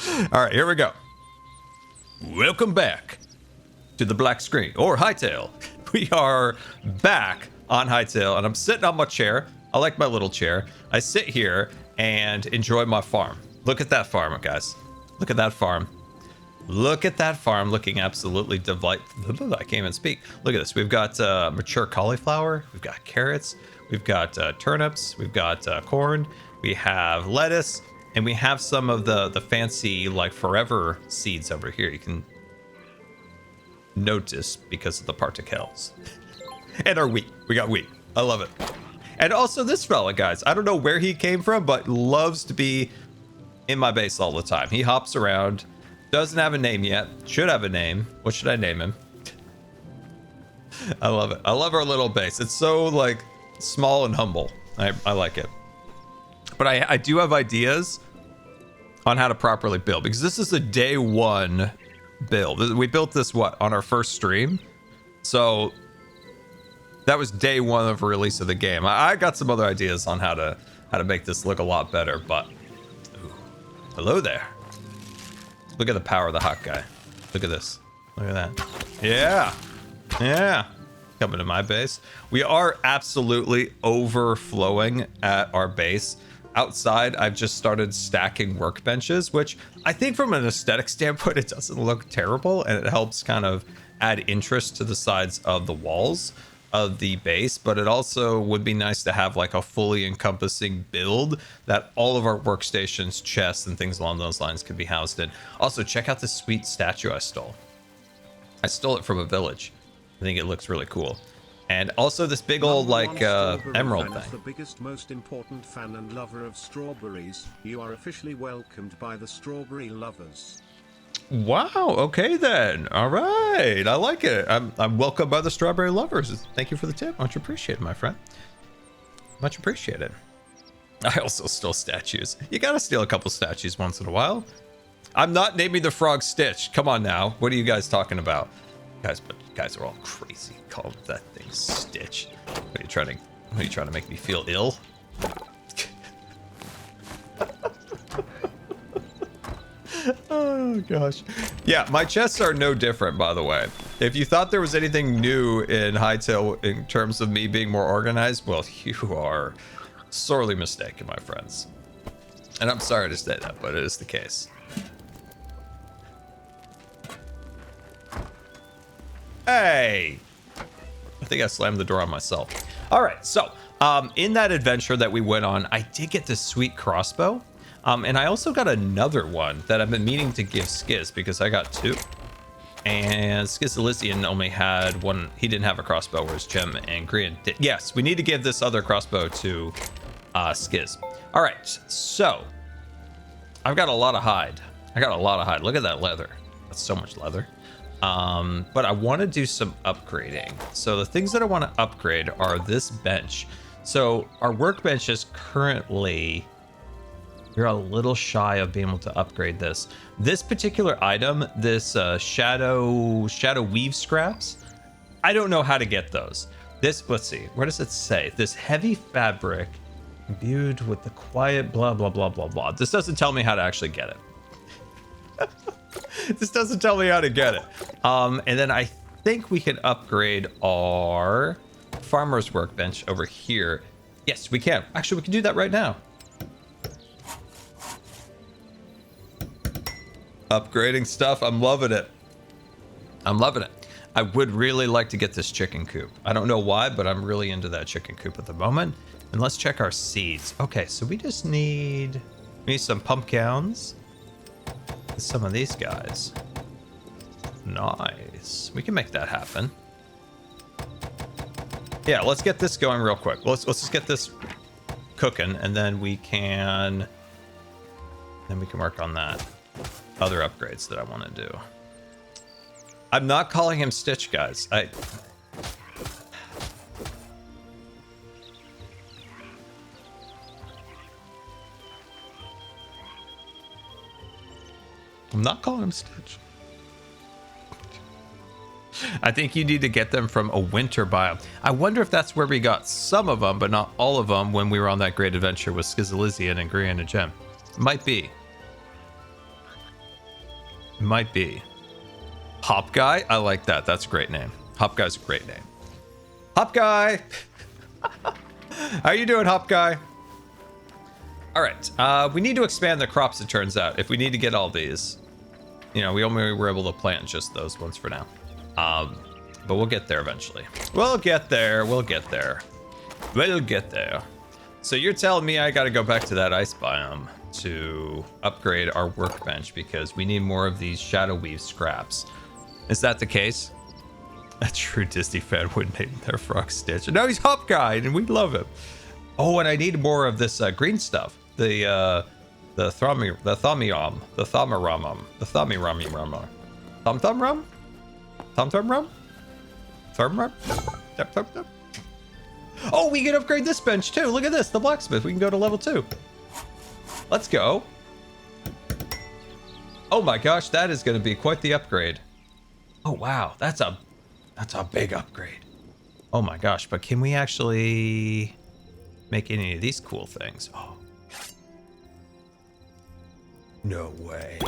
All right, here we go. Welcome back to the black screen, or Hytale. We are back on Hytale, and I'm sitting on my chair. I like my little chair. I sit here and enjoy my farm. Look at that farm, guys. Look at that farm. Look at that farm looking absolutely delightful. I can't even speak. Look at this. We've got mature cauliflower. We've got carrots. We've got turnips. We've got corn. We have lettuce. And we have some of the fancy, like, forever seeds over here. You can notice because of the particles. And our wheat. We got wheat. I love it. And also this fella, guys. I don't know where he came from, but loves to be in my base all the time. He hops around. Doesn't have a name yet. Should have a name. What should I name him? I love it. I love our little base. It's so, like, small and humble. I like it. But I do have ideas on how to properly build, because this is a day one build. We built this, what, on our first stream? So that was day one of release of the game. I got some other ideas on how to make this look a lot better, but ooh, hello there. Look at the power of the hot guy. Look at this. Look at that. Yeah. Yeah. Coming to my base. We are absolutely overflowing at our base. Outside, I've just started stacking workbenches, which I think from an aesthetic standpoint, it doesn't look terrible, and it helps kind of add interest to the sides of the walls of the base. But it also would be nice to have like a fully encompassing build that all of our workstations, chests, and things along those lines could be housed in. Also, check out this sweet statue I stole. I stole it from a village. I think it looks really cool. And also this big old, like, emerald thing. The biggest, most important fan and lover of strawberries. You are officially welcomed by the strawberry lovers. Wow. Okay, then. All right. I like it. I'm welcomed by the strawberry lovers. Thank you for the tip. Much appreciated, my friend. Much appreciated. I also stole statues. You gotta steal a couple statues once in a while. I'm not naming the frog Stitch. Come on now. What are you guys talking about? Guys, but you guys are all crazy. Call that thing Stitch. What are you trying to make me feel ill? Oh gosh. Yeah, my chests are no different, by the way. If you thought there was anything new in Hytale in terms of me being more organized, well, you are sorely mistaken, my friends. And I'm sorry to say that, but it is the case. Hey! I think I slammed the door on myself. All right, so in that adventure that we went on, I did get this sweet crossbow. And I also got another one that I've been meaning to give Skiz, because I got two. And Skizalizian only had one. He didn't have a crossbow, whereas Gem and Grian did. Yes, we need to give this other crossbow to Skiz. All right, so I've got a lot of hide. Look at that leather. That's so much leather. But I want to do some upgrading. So the things that I want to upgrade are this bench. So our workbench is currently, you're a little shy of being able to upgrade this. This particular item, this shadow weave scraps, I don't know how to get those. This, let's see, where does it say? This heavy fabric imbued with the quiet blah, blah, blah, blah, blah. This doesn't tell me how to actually get it. This doesn't tell me how to get it. And then I think we can upgrade our farmer's workbench over here. Yes, we can. Actually, we can do that right now. Upgrading stuff. I'm loving it. I'm loving it. I would really like to get this chicken coop. I don't know why, but I'm really into that chicken coop at the moment. And let's check our seeds. Okay, so we just need some pumpkins. Some of these guys. Nice. We can make that happen. Yeah, let's get this going real quick. Let's just get this cooking, and then we can work on that other upgrades that I want to do. I'm not calling him Stitch, guys. I'm not calling him Stitch. I think you need to get them from a winter biome. I wonder if that's where we got some of them, but not all of them when we were on that great adventure with Skizalizian and Grian and Gem. Might be. Might be. Hop Guy? I like that. That's a great name. Hop Guy's a great name. Hop Guy! How you doing, Hop Guy? All right. We need to expand the crops, it turns out, if we need to get all these. You know, we only were able to plant just those ones for now. But we'll get there eventually. We'll get there. We'll get there. We'll get there. So you're telling me I got to go back to that ice biome to upgrade our workbench because we need more of these shadow weave scraps. Is that the case? A true Disney fan would name their frog Stitch. And now he's Hop Guy, and we love him. Oh, and I need more of this green stuff. The thummy rum. Oh, we can upgrade this bench too. Look at this, the blacksmith. We can go to level 2. Let's go. Oh my gosh, that is going to be quite the upgrade. Oh wow, that's a big upgrade. Oh my gosh, but can we actually make any of these cool things? Oh. No way.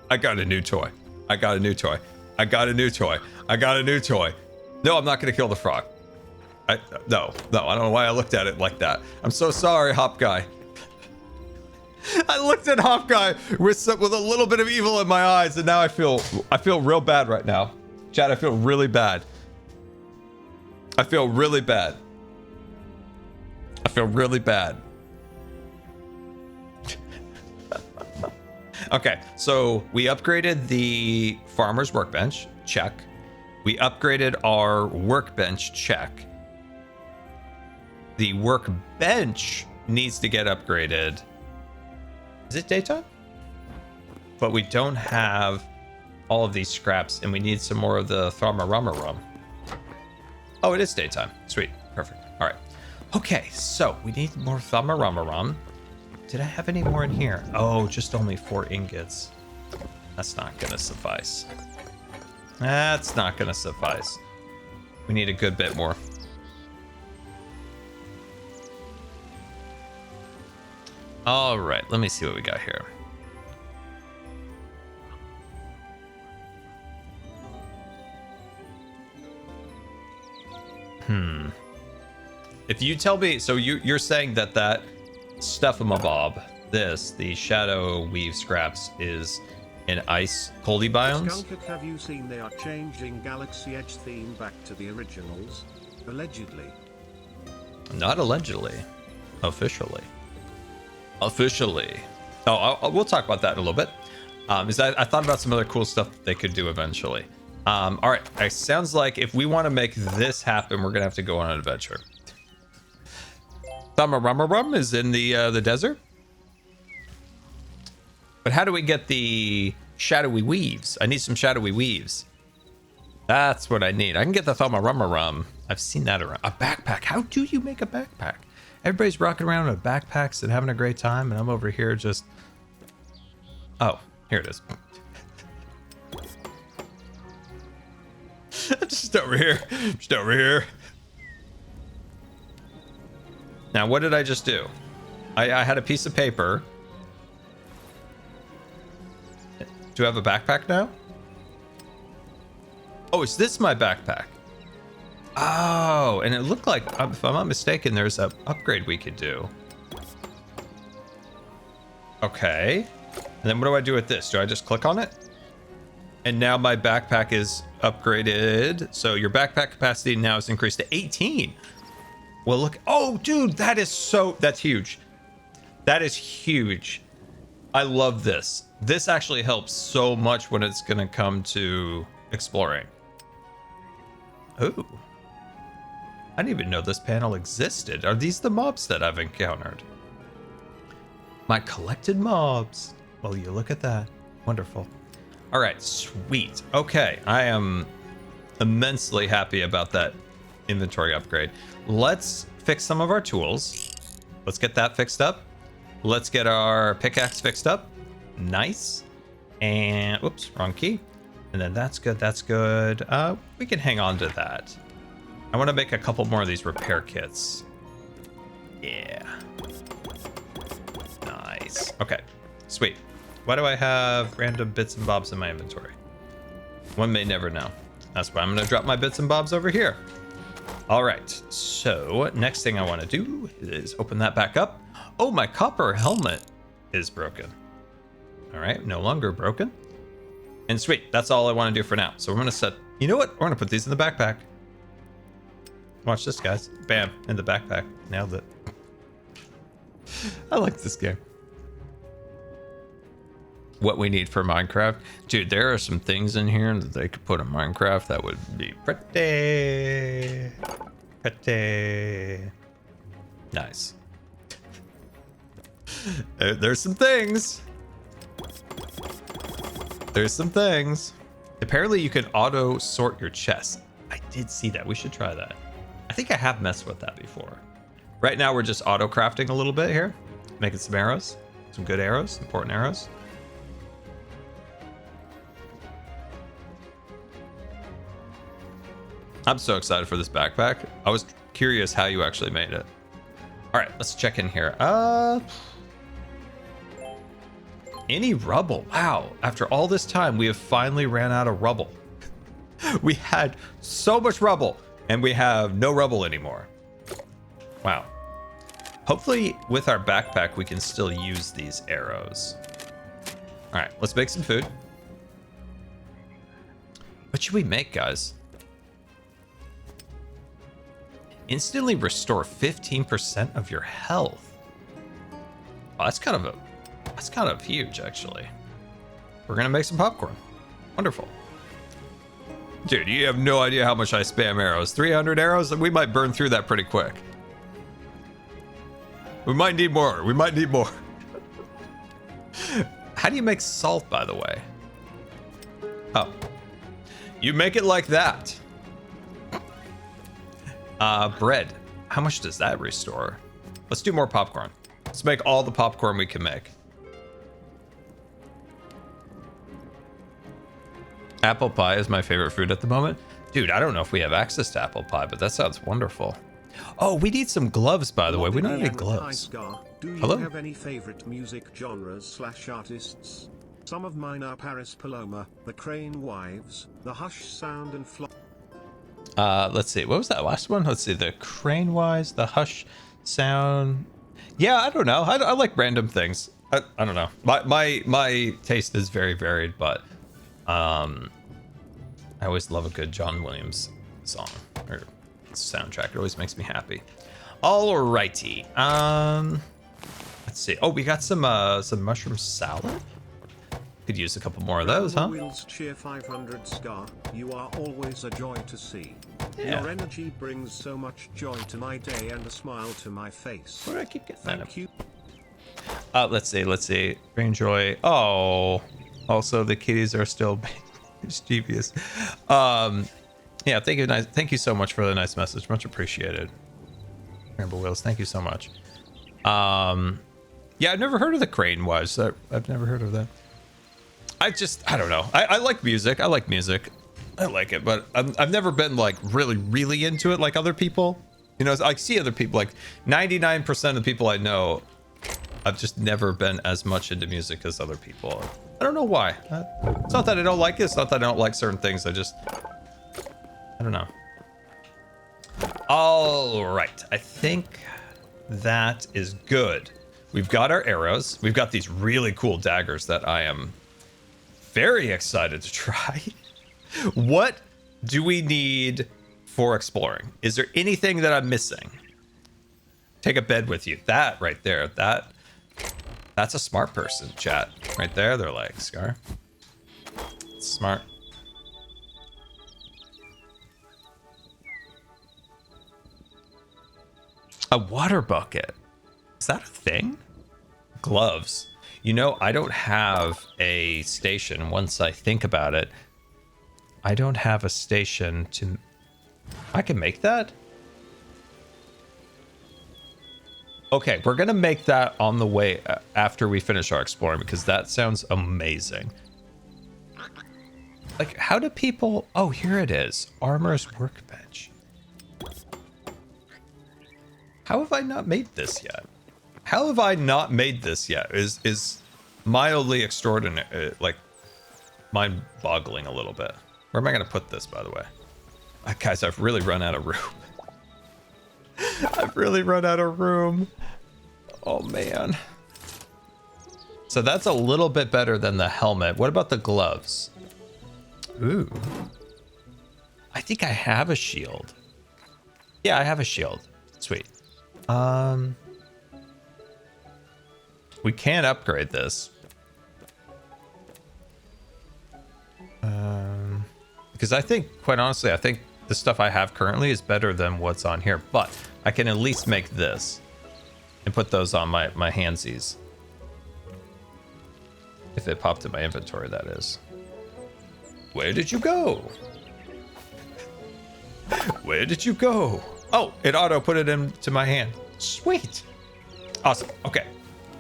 I got a new toy. I got a new toy. I got a new toy. I got a new toy. No, I'm not going to kill the frog. No, I don't know why I looked at it like that. I'm so sorry, Hop Guy. I looked at Hop Guy with a little bit of evil in my eyes, and now I feel real bad right now. Chad, I feel really bad. I feel really bad. I feel really bad. Okay, so we upgraded the farmer's workbench. Check. We upgraded our workbench. Check. The workbench needs to get upgraded. Is it daytime? But we don't have all of these scraps, and we need some more of the Tharmaramarum. Oh, it is daytime. Sweet. Perfect. All right. Okay, so we need more Tharmaramarum. Did I have any more in here? Oh, just only 4 ingots. That's not going to suffice. That's not going to suffice. We need a good bit more. All right, let me see what we got here. If you tell me, so you're saying that Stephumabob, the shadow weave scraps, is in ice coldy biomes? Skunkit, have you seen they are changing Galaxy Edge theme back to the originals? Allegedly. Not allegedly. Officially. Officially. Oh, we'll talk about that in a little bit. I thought about some other cool stuff that they could do eventually. All right. It sounds like if we want to make this happen, we're going to have to go on an adventure. Thamararum is in the desert. But how do we get the shadowy weaves? I need some shadowy weaves. That's what I need. I can get the Thamararum. I've seen that around. A backpack. How do you make a backpack? Everybody's rocking around with backpacks and having a great time, and I'm over here just... Oh, here it is. Just over here. Just over here. Now, what did I just do? I had a piece of paper. Do I have a backpack now? Oh, is this my backpack? Oh, and it looked like, if I'm not mistaken, there's an upgrade we could do. Okay. And then what do I do with this? Do I just click on it? And now my backpack is upgraded. So your backpack capacity now is increased to 18. Well, look. Oh, dude, that's huge. That is huge. I love this. This actually helps so much when it's going to come to exploring. Ooh. I didn't even know this panel existed. Are these the mobs that I've encountered? My collected mobs. Well, you look at that. Wonderful. All right, sweet. Okay, I am immensely happy about that inventory upgrade. Let's fix some of our tools. Let's get that fixed up. Let's get our pickaxe fixed up. Nice. And, whoops, wrong key. And then that's good, that's good. We can hang on to that. I want to make a couple more of these repair kits. Yeah. Nice. Okay. Sweet. Why do I have random bits and bobs in my inventory? One may never know. That's why I'm going to drop my bits and bobs over here. All right. So next thing I want to do is open that back up. Oh, my copper helmet is broken. All right. No longer broken. And sweet. That's all I want to do for now. So we're going to set... You know what? We're going to put these in the backpack. Watch this, guys. Bam. In the backpack. Nailed it. I like this game. What we need for Minecraft. Dude, there are some things in here that they could put in Minecraft that would be pretty nice. There's some things. There's some things. Apparently you can auto sort your chests. I did see that. We should try that. I think I have messed with that before. Right now we're just auto crafting a little bit here. Making some arrows. Some good arrows. Important arrows. I'm so excited for this backpack. I was curious how you actually made it. All right, let's check in here. Any rubble? Wow, after all this time, we have finally ran out of rubble. We had so much rubble, and we have no rubble anymore. Wow. Hopefully, with our backpack, we can still use these arrows. All right, let's make some food. What should we make, guys? Instantly restore 15% of your health. Oh, that's kind of huge, actually. We're gonna make some popcorn. Wonderful. Dude, you have no idea how much I spam arrows. 300 arrows? We might burn through that pretty quick. We might need more. We might need more. How do you make salt, by the way? Oh. You make it like that. Bread. How much does that restore? Let's do more popcorn. Let's make all the popcorn we can make. Apple pie is my favorite food at the moment. Dude, I don't know if we have access to apple pie, but that sounds wonderful. Oh, we need some gloves, by the way. We don't need gloves. Do you Hello? have any favorite music genres/artists? Some of mine are Paris Paloma, the Crane Wives, the Hush Sound and Let's see. What was that last one? Let's see. The Crane Wise, the Hush Sound. Yeah, I don't know. I like random things. I don't know. My taste is very varied, but I always love a good John Williams song or soundtrack. It always makes me happy. Alrighty. Let's see. Oh, we got some mushroom salad. Could use a couple more of those, huh? Wheels cheer 500 Scar. You are always a joy to see. Yeah. Your energy brings so much joy to my day and a smile to my face. Where do I keep getting that? Thank you. Let's see. Bring joy. Oh, also the kitties are still mischievous. Yeah, thank you so much for the nice message. Much appreciated. Rainbow Wheels, thank you so much. Yeah, I've never heard of the Crane Wives. I've never heard of that. I don't know. I like music. I like music. I like it, but I've never been like really into it like other people. You know, I see other people, like 99% of the people I know, I've just never been as much into music as other people. I don't know why. It's not that I don't like it. It's not that I don't like certain things. I don't know. All right. I think that is good. We've got our arrows. We've got these really cool daggers that I am very excited to try. What do we need for exploring? Is there anything that I'm missing? Take a bed with you. That right there. That's a smart person, chat. Right there. They're like, Scar. Smart. A water bucket. Is that a thing? Gloves. You know, I don't have a station. Once I think about it, I don't have a station to... I can make that? Okay, we're gonna make that on the way after we finish our exploring, because that sounds amazing. Like, how do people... Oh, here it is. Armor's workbench. How have I not made this yet? How have I not made this yet? Is mildly extraordinary, like mind-boggling a little bit. Where am I going to put this, by the way? Guys, I've really run out of room. I've really run out of room. Oh, man. So that's a little bit better than the helmet. What about the gloves? Ooh. I think I have a shield. Yeah, I have a shield. Sweet. We can upgrade this. Because I think, quite honestly, I think the stuff I have currently is better than what's on here. But I can at least make this and put those on my handsies. If it popped in my inventory, that is. Where did you go? Where did you go? Oh, it auto put it into my hand. Sweet. Awesome. Okay.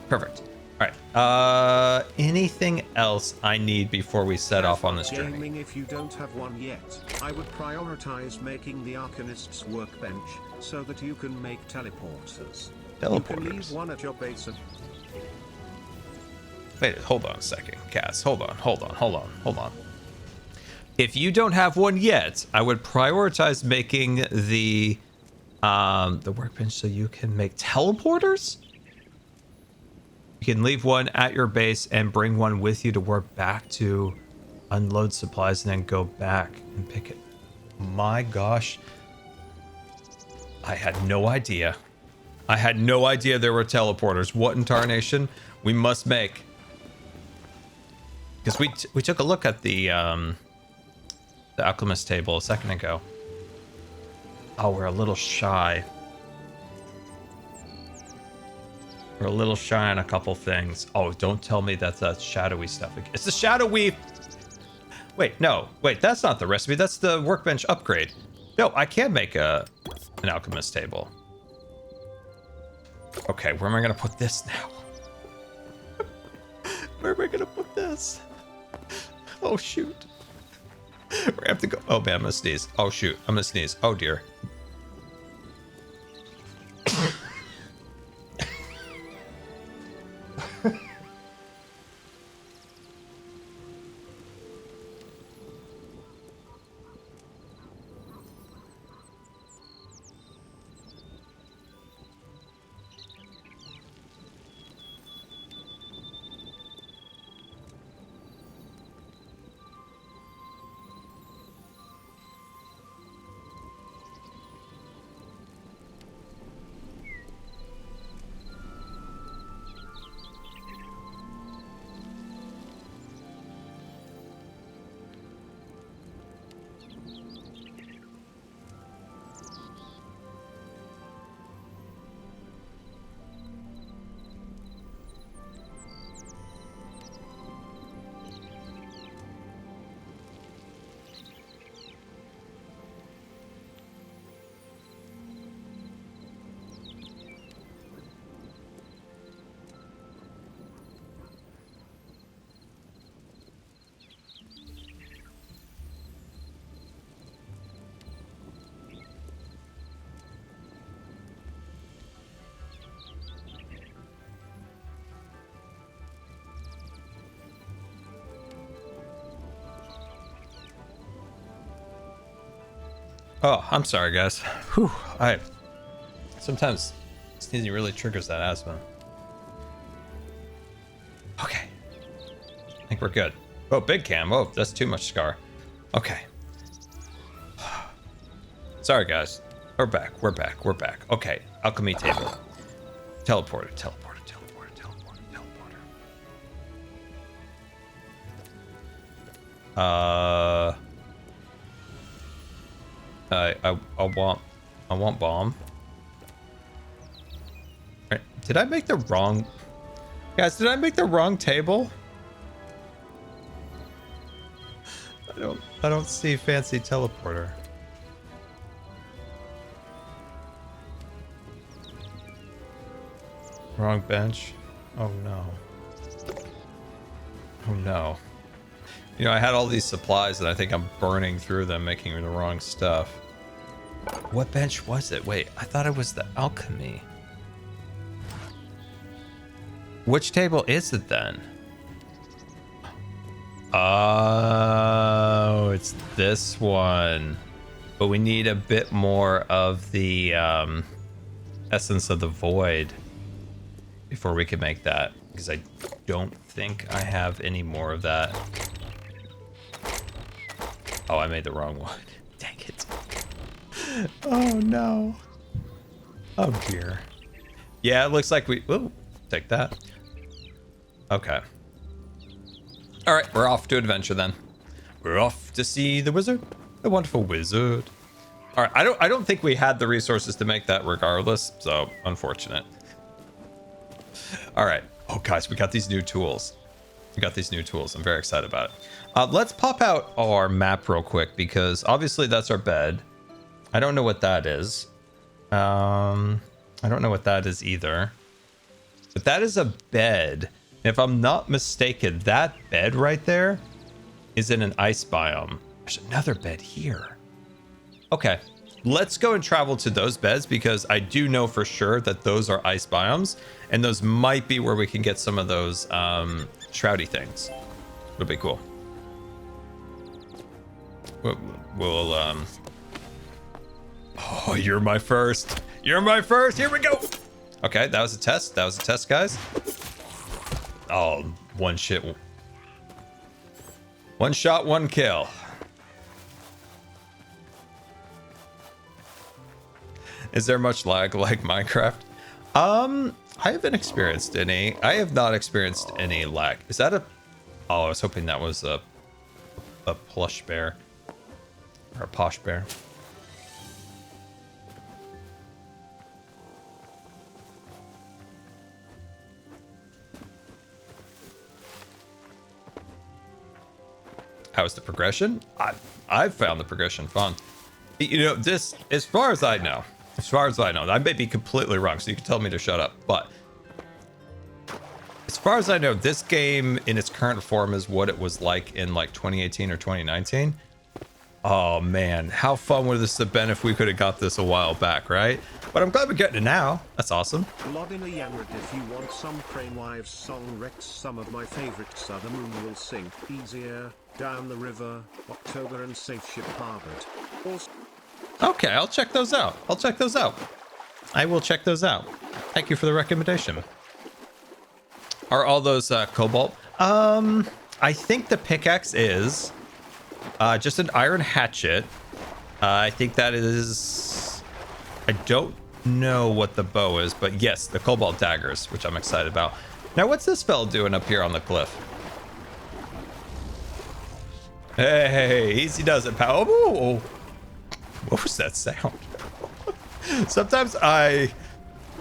Perfect. All right. Anything else I need before we set off on this journey? Gaming, if you don't have one yet, I would prioritize making the Arcanist's workbench so that you can make teleporters. You can leave one at your base and... Wait, hold on a second, Cass. Hold on. If you don't have one yet, I would prioritize making the workbench so you can make teleporters? You can leave one at your base and bring one with you to work back to unload supplies and then go back and pick it. My gosh. I had no idea. I had no idea there were teleporters. What in tarnation we must make? Because we took a look at the alchemist table a second ago. Oh, we're a little shy. We're a little shy on a couple things. Oh, don't tell me that's that shadowy stuff again. It's the shadow weave. Wait, no. Wait, that's not the recipe. That's the workbench upgrade. No, I can make an alchemist table. Okay, where am I going to put this now? Where am I going to put this? Oh, shoot. We're going to have to go. Oh, man, I'm going to sneeze. Oh, shoot. I'm going to sneeze. Oh, dear. Oh, I'm sorry, guys. Whew, sometimes sneezing really triggers that asthma. Okay. I think we're good. Oh, big cam. Oh, that's too much scar. Okay. Sorry, guys. We're back. Okay. Alchemy table. Teleporter. I want bomb. Right. Did I make the wrong... Guys, did I make the wrong table? I don't see fancy teleporter. Wrong bench. Oh no. Oh no. You know, I had all these supplies and I think I'm burning through them, making the wrong stuff. What bench was it? Wait, I thought it was the alchemy. Which table is it then? Oh, it's this one. But we need a bit more of the essence of the void before we can make that. Because I don't think I have any more of that. Oh, I made the wrong one. Dang it. Oh, no. Oh, dear. Yeah, it looks like we... Ooh, take that. Okay. All right, we're off to adventure then. We're off to see the wizard. The wonderful wizard. All right, I don't think we had the resources to make that regardless, so unfortunate. All right. Oh, guys, we got these new tools. I'm very excited about it. Let's pop out our map real quick because obviously that's our bed. I don't know what that is. I don't know what that is either. But that is a bed. If I'm not mistaken, that bed right there is in an ice biome. There's another bed here. Okay, let's go and travel to those beds because I do know for sure that those are ice biomes, and those might be where we can get some of those shroudy things. It'll be cool. We'll Oh, you're my first. You're my first. Here we go. Okay, that was a test. That was a test, guys. Oh, one shot, one kill. Is there much lag like Minecraft? I haven't experienced any. I have not experienced any lag. Is that a... Oh, I was hoping that was a plush bear. Or a posh bear. How is the progression? I've found the progression fun. You know, this, as far as I know, I may be completely wrong, so you can tell me to shut up, but as far as I know, this game in its current form is what it was like in like 2018 or 2019. Oh man, how fun would this have been if we could have got this a while back, right? But I'm glad we're getting it now. That's awesome. Log in a Yammer if you want some Crane Wives song Rex. Some of my favorites are The Moon Will Sink, Easier, Down the River, October, and Safe Ship Harvard. Also Okay, I'll check those out. I will check those out. Thank you for the recommendation. Are all those cobalt? I think the pickaxe is just an iron hatchet. I think that is... I don't know what the bow is, but yes, the cobalt daggers, which I'm excited about. Now, what's this fella doing up here on the cliff? Hey, easy does it, pal. Ooh. What was that sound? Sometimes I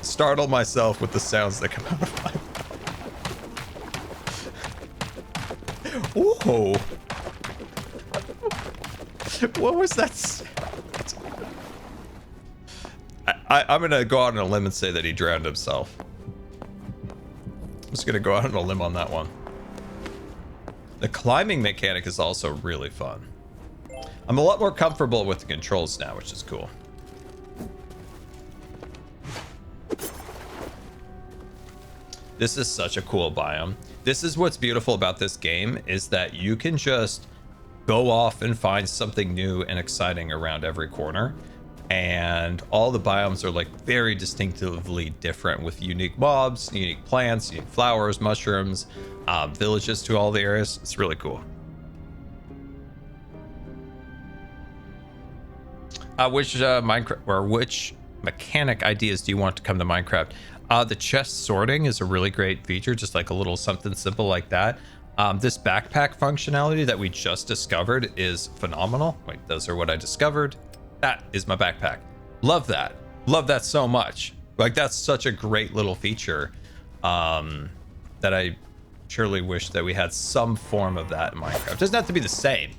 startle myself with the sounds that come out of my mouth. Whoa. What was that sound? I'm going to go out on a limb and say that he drowned himself. I'm just going to go out on a limb on that one. The climbing mechanic is also really fun. I'm a lot more comfortable with the controls now, which is cool. This is such a cool biome. This is what's beautiful about this game, is that you can just go off and find something new and exciting around every corner. And all the biomes are like very distinctively different with unique mobs, unique plants, unique flowers, mushrooms, villages to all the areas. It's really cool. Which Minecraft or which mechanic ideas do you want to come to Minecraft? The chest sorting is a really great feature, just like a little something simple like that. This backpack functionality that we just discovered is phenomenal. Wait, those are what I discovered. That is my backpack. Love that. Love that so much. Like, that's such a great little feature that I surely wish that we had some form of that in Minecraft. It doesn't have to be the same.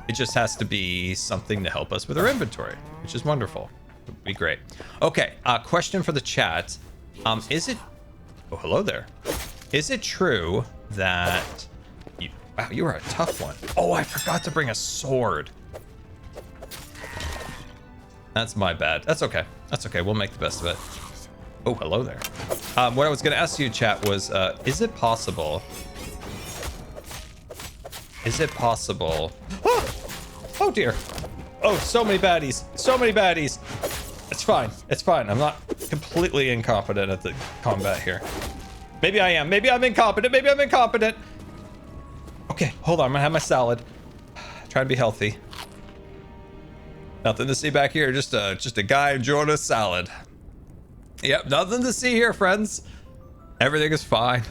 It just has to be something to help us with our inventory, which is wonderful. Would be great. Okay, question for the chat. Is it... Oh, hello there. Is it true that... Wow, you are a tough one. Oh, I forgot to bring a sword. That's my bad. That's okay. That's okay. We'll make the best of it. Oh, hello there. What I was going to ask you, chat, was, is it possible... Is it possible... Oh! Oh, dear. Oh, so many baddies. So many baddies. It's fine. It's fine. I'm not completely incompetent at the combat here. Maybe I am. Maybe I'm incompetent. Maybe I'm incompetent. Okay, hold on. I'm going to have my salad. Try to be healthy. Nothing to see back here. Just a guy enjoying a salad. Yep, nothing to see here, friends. Everything is fine.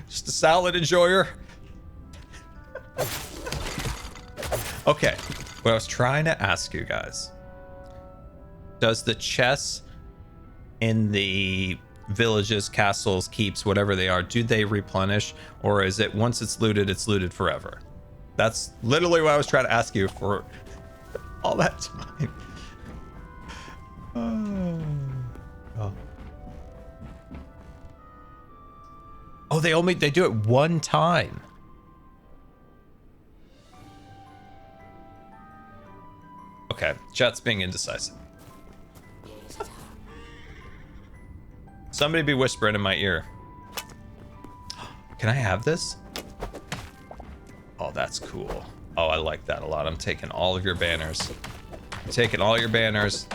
just a salad enjoyer. Okay, what I was trying to ask you guys. Does the chests in the villages, castles, keeps, whatever they are, do they replenish? Or is it once it's looted forever? That's literally what I was trying to ask you for all that time. Oh, they do it one time. Okay, chat's being indecisive. Somebody be whispering in my ear. Can I have this? Oh, that's cool. Oh, I like that a lot. I'm taking all of your banners. I'm taking all your banners.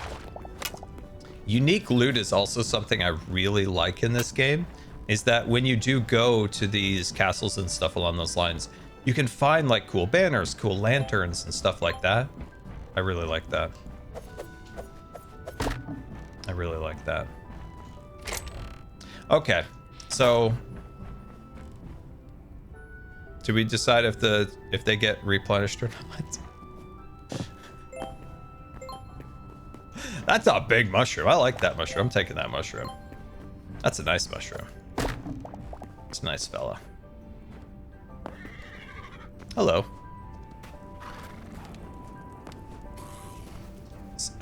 Unique loot is also something I really like in this game, is that when you do go to these castles and stuff along those lines, you can find like cool banners, cool lanterns and stuff like that. I really like that. I really like that. Okay, so do we decide if they get replenished or not? That's a big mushroom. I like that mushroom. I'm taking that mushroom. That's a nice mushroom. It's a nice fella. Hello.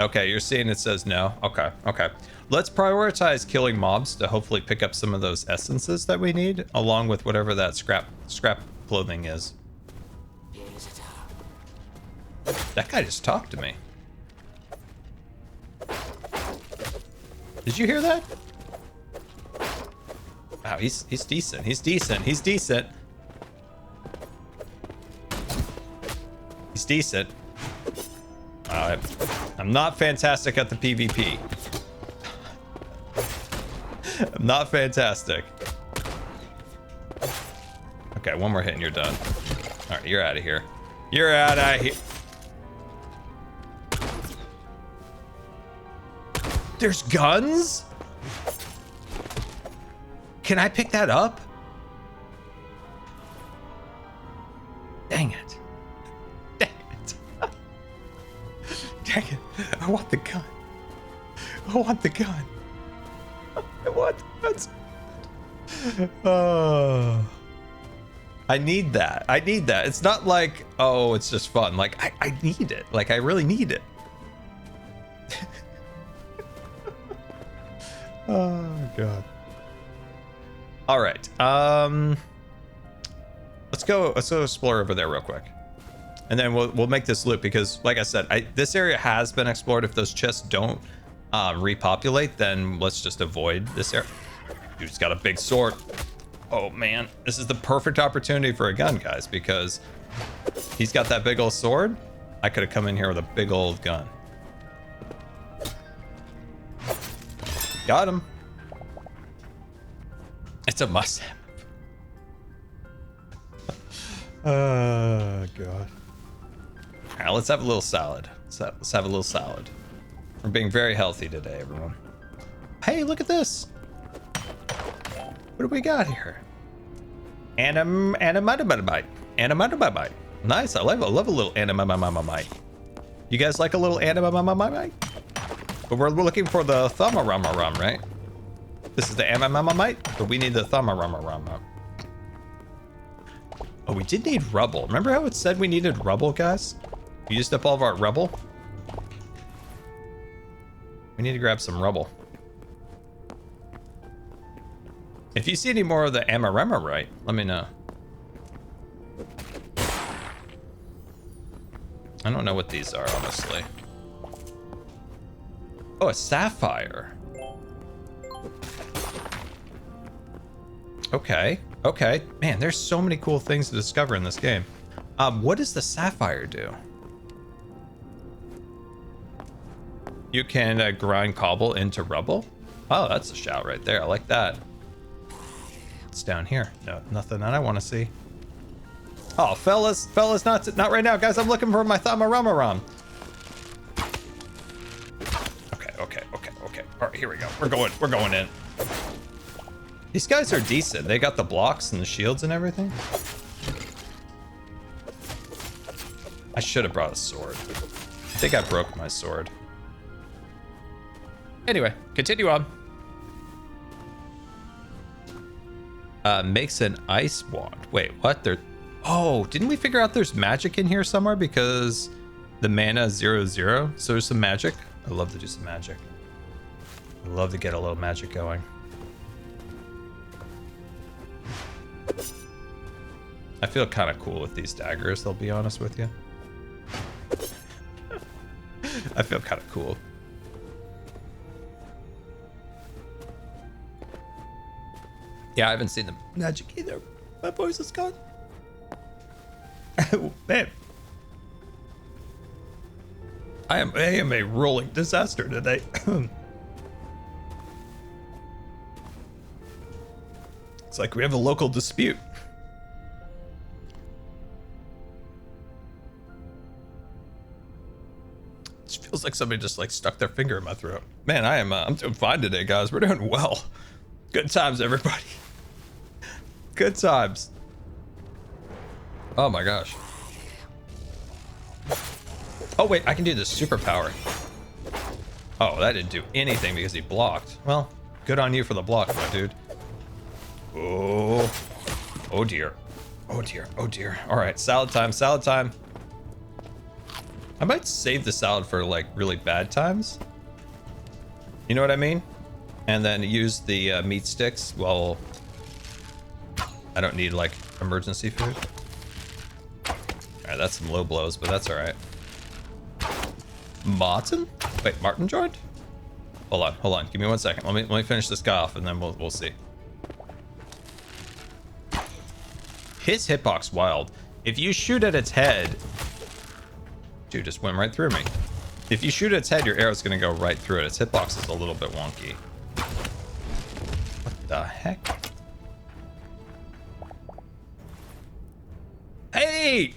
Okay, you're seeing it says no. Okay, okay. Let's prioritize killing mobs to hopefully pick up some of those essences that we need, along with whatever that scrap clothing is. That guy just talked to me. Did you hear that? Wow, he's decent. He's decent. He's decent. He's decent. I'm not fantastic at the PvP. I'm not fantastic. Okay, one more hit and you're done. All right, you're out of here. You're out of here. There's guns? Can I pick that up? Dang it. Dang it. Dang it. I want the gun. I want the gun. I want the gun. Oh. I need that. I need that. It's not like, oh, it's just fun. Like, I need it. Like, I really need it. Oh, God. All right. Let's go explore over there real quick. And then we'll make this loop because, like I said, this area has been explored. If those chests don't repopulate, then let's just avoid this area. Dude's got a big sword. Oh, man. This is the perfect opportunity for a gun, guys, because he's got that big old sword. I could have come in here with a big old gun. Got him. It's a must-have. Oh, God. All right, let's have a little salad. Let's have a little salad. We're being very healthy today, everyone. Hey, look at this. What do we got here? Animatamite. Nice. I love a little animatamite. You guys like a little animatamite? But we're looking for the thumararum, right? This is the animatamite, but we need the thumararum. Oh, we did need rubble. Remember how it said we needed rubble, guys? We used up all of our rubble. We need to grab some rubble. If you see any more of the Amaremorite, let me know. I don't know what these are, honestly. Oh, a sapphire. Okay. Okay. Man, there's so many cool things to discover in this game. What does the sapphire do? You can grind cobble into rubble. Oh, that's a shout right there. I like that. It's down here. No, nothing that I want to see. Oh, fellas, not right now, guys. I'm looking for my Thamaramaram. Okay. All right, here we go. We're going in. These guys are decent. They got the blocks and the shields and everything. I should have brought a sword. I think I broke my sword. Anyway, continue on. Makes an ice wand. Wait, what? Oh, didn't we figure out there's magic in here somewhere? Because the mana is 0/0, so there's some magic. I love to do some magic. I love to get a little magic going. I feel kind of cool with these daggers, I'll be honest with you. I feel kind of cool. Yeah, I haven't seen the magic either. My voice is gone. Man. I am a rolling disaster today. It's like we have a local dispute. It feels like somebody just like stuck their finger in my throat. Man, I'm doing fine today, guys. We're doing well. Good times, everybody. Good times. Oh my gosh. Oh wait, I can do this superpower. Oh, that didn't do anything because he blocked. Well, good on you for the block, my dude. Oh. Oh dear. Oh dear. Oh dear. All right, salad time. Salad time. I might save the salad for like really bad times. You know what I mean? And then use the meat sticks while I don't need like emergency food. All right, that's some low blows, but that's all right. Martin? Wait, Martin joined? Hold on. Give me 1 second. Let me finish this guy off, and then we'll see. His hitbox wild. If you shoot at its head, dude, just went right through me. If you shoot at its head, your arrow's gonna go right through it. Its hitbox is a little bit wonky. What the heck? Hey!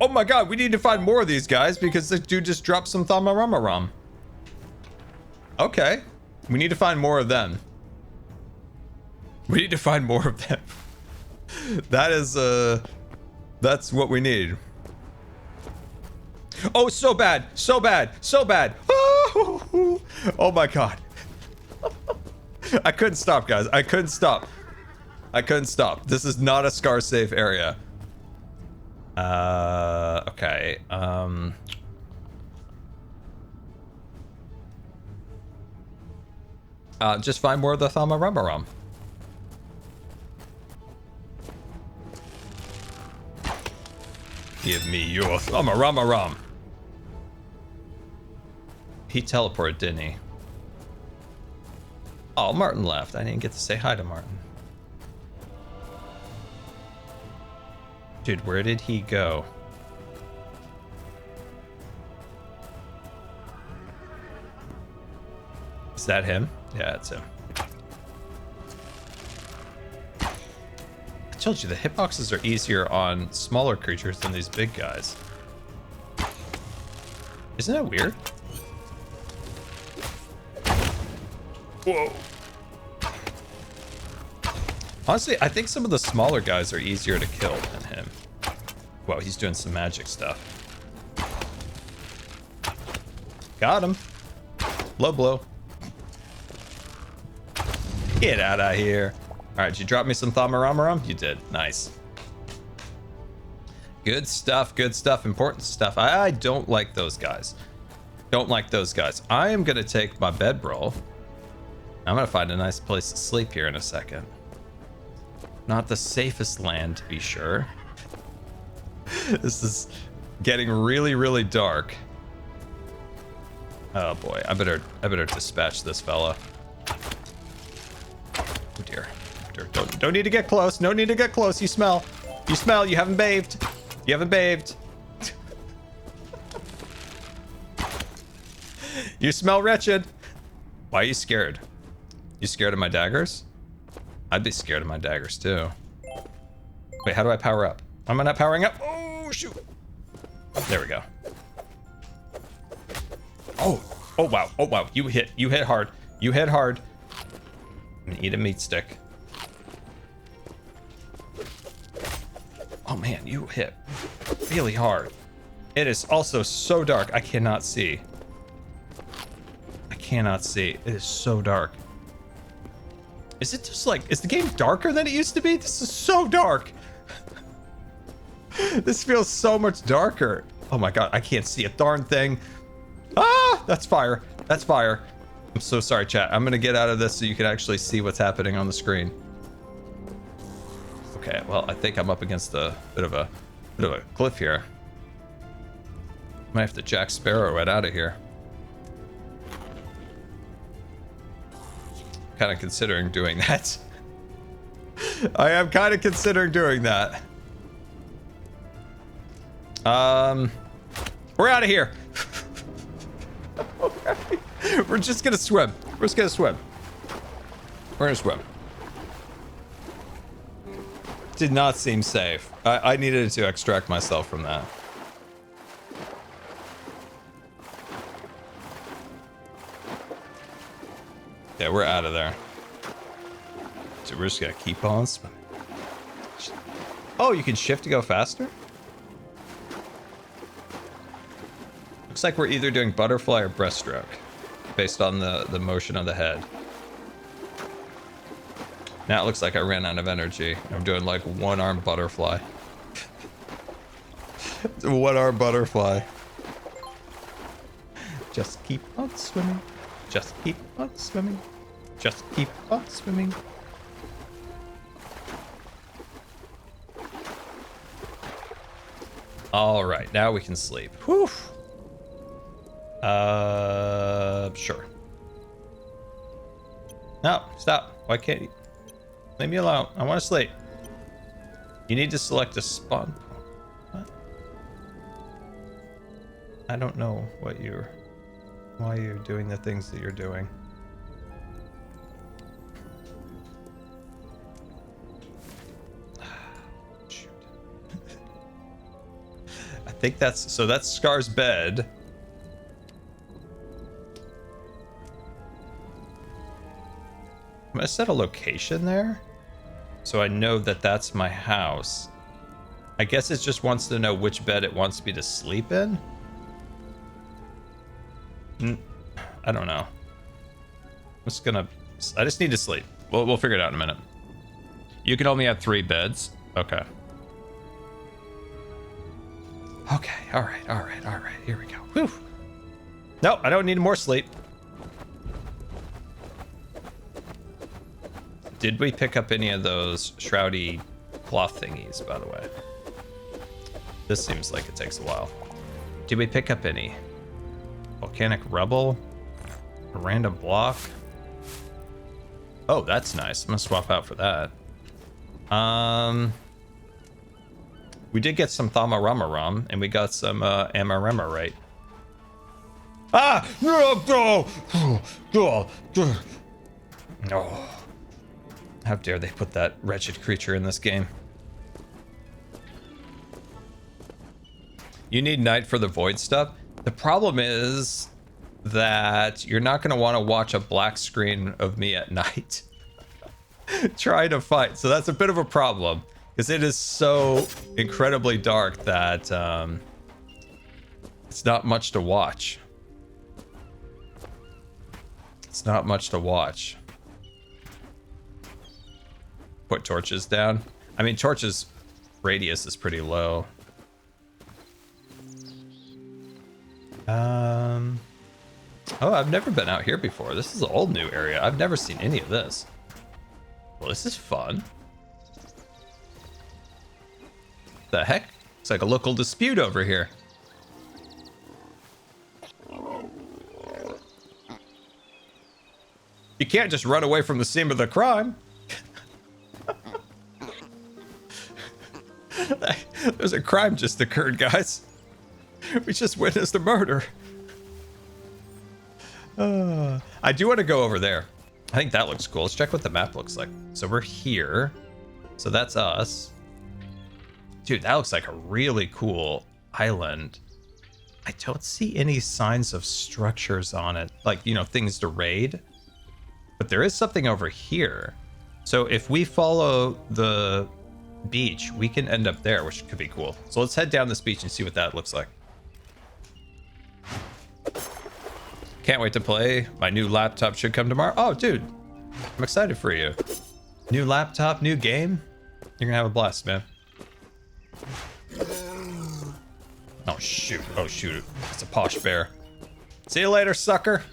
Oh my god, we need to find more of these guys because this dude just dropped some Thamaramaram. Okay. We need to find more of them. We need to find more of them. That is, that's what we need. Oh, so bad. So bad. So bad. Oh my god. I couldn't stop, guys. I couldn't stop. This is not a scar safe area. Okay. Just find more of the Thamaramaram. Give me your Thamaramaram. He teleported, didn't he? Oh, Martin left. I didn't get to say hi to Martin. Dude, where did he go? Is that him? Yeah, it's him. I told you, the hitboxes are easier on smaller creatures than these big guys. Isn't that weird? Whoa. Honestly, I think some of the smaller guys are easier to kill than him. Whoa, he's doing some magic stuff. Got him. Low blow. Get out of here. All right, did you drop me some Thamaramaram? You did. Nice. Good stuff, good stuff, important stuff. I don't like those guys. Don't like those guys. I am going to take my bedroll. I'm going to find a nice place to sleep here in a second. Not the safest land, to be sure. This getting really, really dark. Oh boy, I better dispatch this fella. Oh dear. Don't need to get close. No need to get close. You smell. You smell. You haven't bathed. You haven't bathed. You smell wretched. Why are you scared? You scared of my daggers? I'd be scared of my daggers too. Wait, how do I power up? Am I not powering up? Oh shoot. There we go. Oh wow. Oh wow. You hit hard. You hit hard. I'm gonna eat a meat stick. Oh man, you hit really hard. It is also so dark. I cannot see. I cannot see. It is so dark. Is it just like, is the game darker than it used to be? This is so dark. This feels so much darker. Oh my god, I can't see a darn thing. Ah, that's fire. That's fire. I'm so sorry, chat. I'm gonna get out of this so you can actually see what's happening on the screen. Okay, well, I think I'm up against a bit of a cliff here. Might have to Jack Sparrow right out of here. Kind of considering doing that. I am kind of considering doing that. We're out of here. Okay. We're just gonna swim. We're just gonna swim. We're gonna swim. Did not seem safe. I needed to extract myself from that. Yeah, we're out of there. So we're just gonna keep on swimming. Oh, you can shift to go faster? Looks like we're either doing butterfly or breaststroke, based on the motion of the head. Now it looks like I ran out of energy. I'm doing like one-arm butterfly. One-arm butterfly. Just keep on swimming. Just keep on swimming. Just keep on swimming. All right, now we can sleep. Whew. Sure. No, stop. Why can't you? Leave me alone. I want to sleep. You need to select a spawn. What? I don't know what you're... why you're doing the things that you're doing. Shoot. I think that's... so that's Scar's bed. I'm gonna set a location there, so I know that that's my house. I guess it just wants to know which bed it wants me to sleep in. I don't know. I just need to sleep. We'll figure it out in a minute. You can only have 3 beds. Okay. Okay. All right. Here we go. Whew. No, I don't need more sleep. Did we pick up any of those shroudy cloth thingies, by the way? This seems like it takes a while. Did we pick up any? Volcanic rubble? A random block? Oh, that's nice. I'm gonna swap out for that. We did get some Thamaramaram, and we got some Amaremorite. Ah! No. How dare they put that wretched creature in this game? You need night for the void stuff. The problem is that you're not going to want to watch a black screen of me at night trying to fight. So that's a bit of a problem because it is so incredibly dark that it's not much to watch. It's not much to watch. Put torches down. I mean, torches radius is pretty low. Oh, I've never been out here before. This is an old new area. I've never seen any of this. Well, this is fun. The heck? It's like a local dispute over here. You can't just run away from the scene of the crime. There's a crime just occurred, guys. We just witnessed a murder. I do want to go over there. I think that looks cool. Let's check what the map looks like. So we're here. So that's us. Dude, that looks like a really cool island. I don't see any signs of structures on it. Like, you know, things to raid. But there is something over here. So if we follow the beach, we can end up there, which could be cool. So let's head down this beach and see what that looks like. Can't wait to play. My new laptop should come tomorrow. Oh, dude, I'm excited for you. New laptop, new game. You're gonna have a blast, man. Oh, shoot. Oh, shoot. It's a posh bear. See you later, sucker.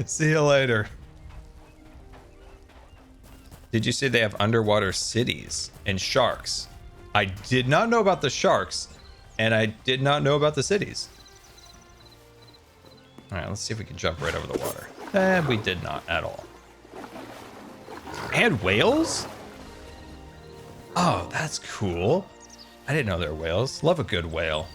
See you later. Did you say they have underwater cities and sharks? I did not know about the sharks, and I did not know about the cities. All right, let's see if we can jump right over the water. And we did not at all. And whales? Oh, that's cool. I didn't know there were whales. Love a good whale.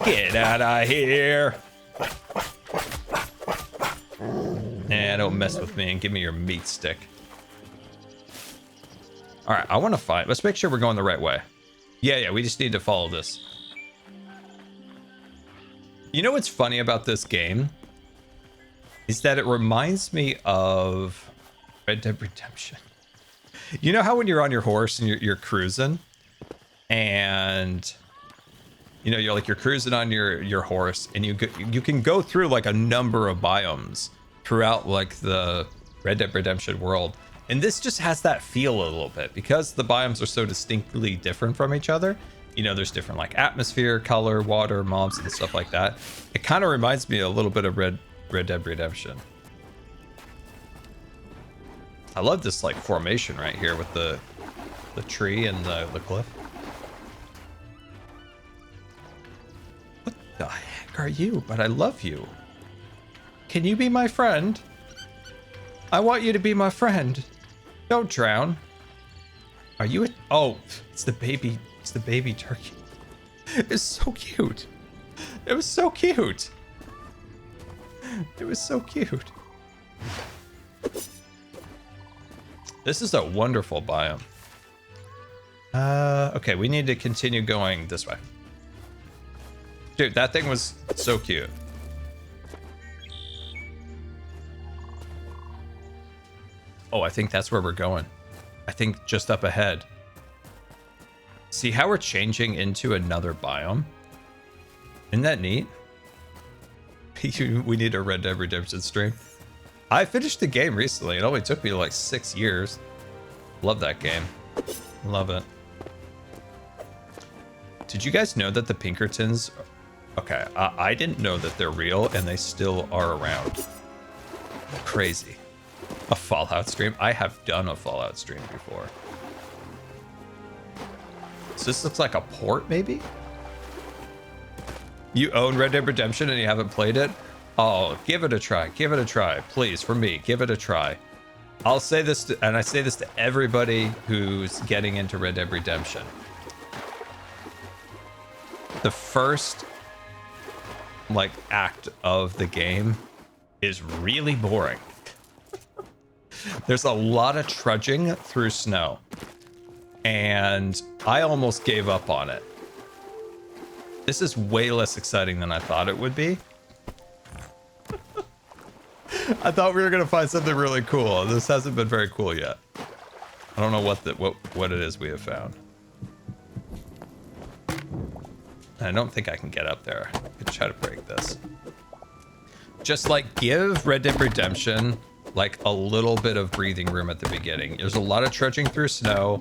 Get out of here. Nah, don't mess with me and give me your meat stick. All right, I want to find. Let's make sure we're going the right way. Yeah, we just need to follow this. You know what's funny about this game? Is that it reminds me of Red Dead Redemption. You know how when you're on your horse and you're cruising, and you know you're cruising on your horse, and you can go through like a number of biomes throughout like the Red Dead Redemption world. And this just has that feel a little bit because the biomes are so distinctly different from each other. You know, there's different like atmosphere, color, water, mobs, and stuff like that. It kind of reminds me a little bit of Red Dead Redemption. I love this like formation right here with the tree and the cliff. What the heck are you? But I love you. Can you be my friend? I want you to be my friend. Don't drown. Are you a... Oh, it's the baby. It's the baby turkey. It's so cute. It was so cute. It was so cute. This is a wonderful biome. Okay, we need to continue going this way. Dude, that thing was so cute. Oh, I think that's where we're going. I think just up ahead. See how we're changing into another biome? Isn't that neat? We need a Red Dead Redemption stream. I finished the game recently. It only took me like 6 years. Love that game. Love it. Did you guys know that the Pinkertons... Okay, I didn't know that they're real and they still are around. Crazy. A Fallout stream? I have done a Fallout stream before. So this looks like a port, maybe? You own Red Dead Redemption and you haven't played it? Oh, give it a try. Give it a try. Please, for me, give it a try. I'll say this, and I say this to everybody who's getting into Red Dead Redemption. The first, like, act of the game is really boring. There's a lot of trudging through snow. And I almost gave up on it. This is way less exciting than I thought it would be. I thought we were gonna find something really cool. This hasn't been very cool yet. I don't know what it is we have found. I don't think I can get up there. I could try to break this. Just like give Red Dead Redemption like a little bit of breathing room at the beginning. There's a lot of trudging through snow.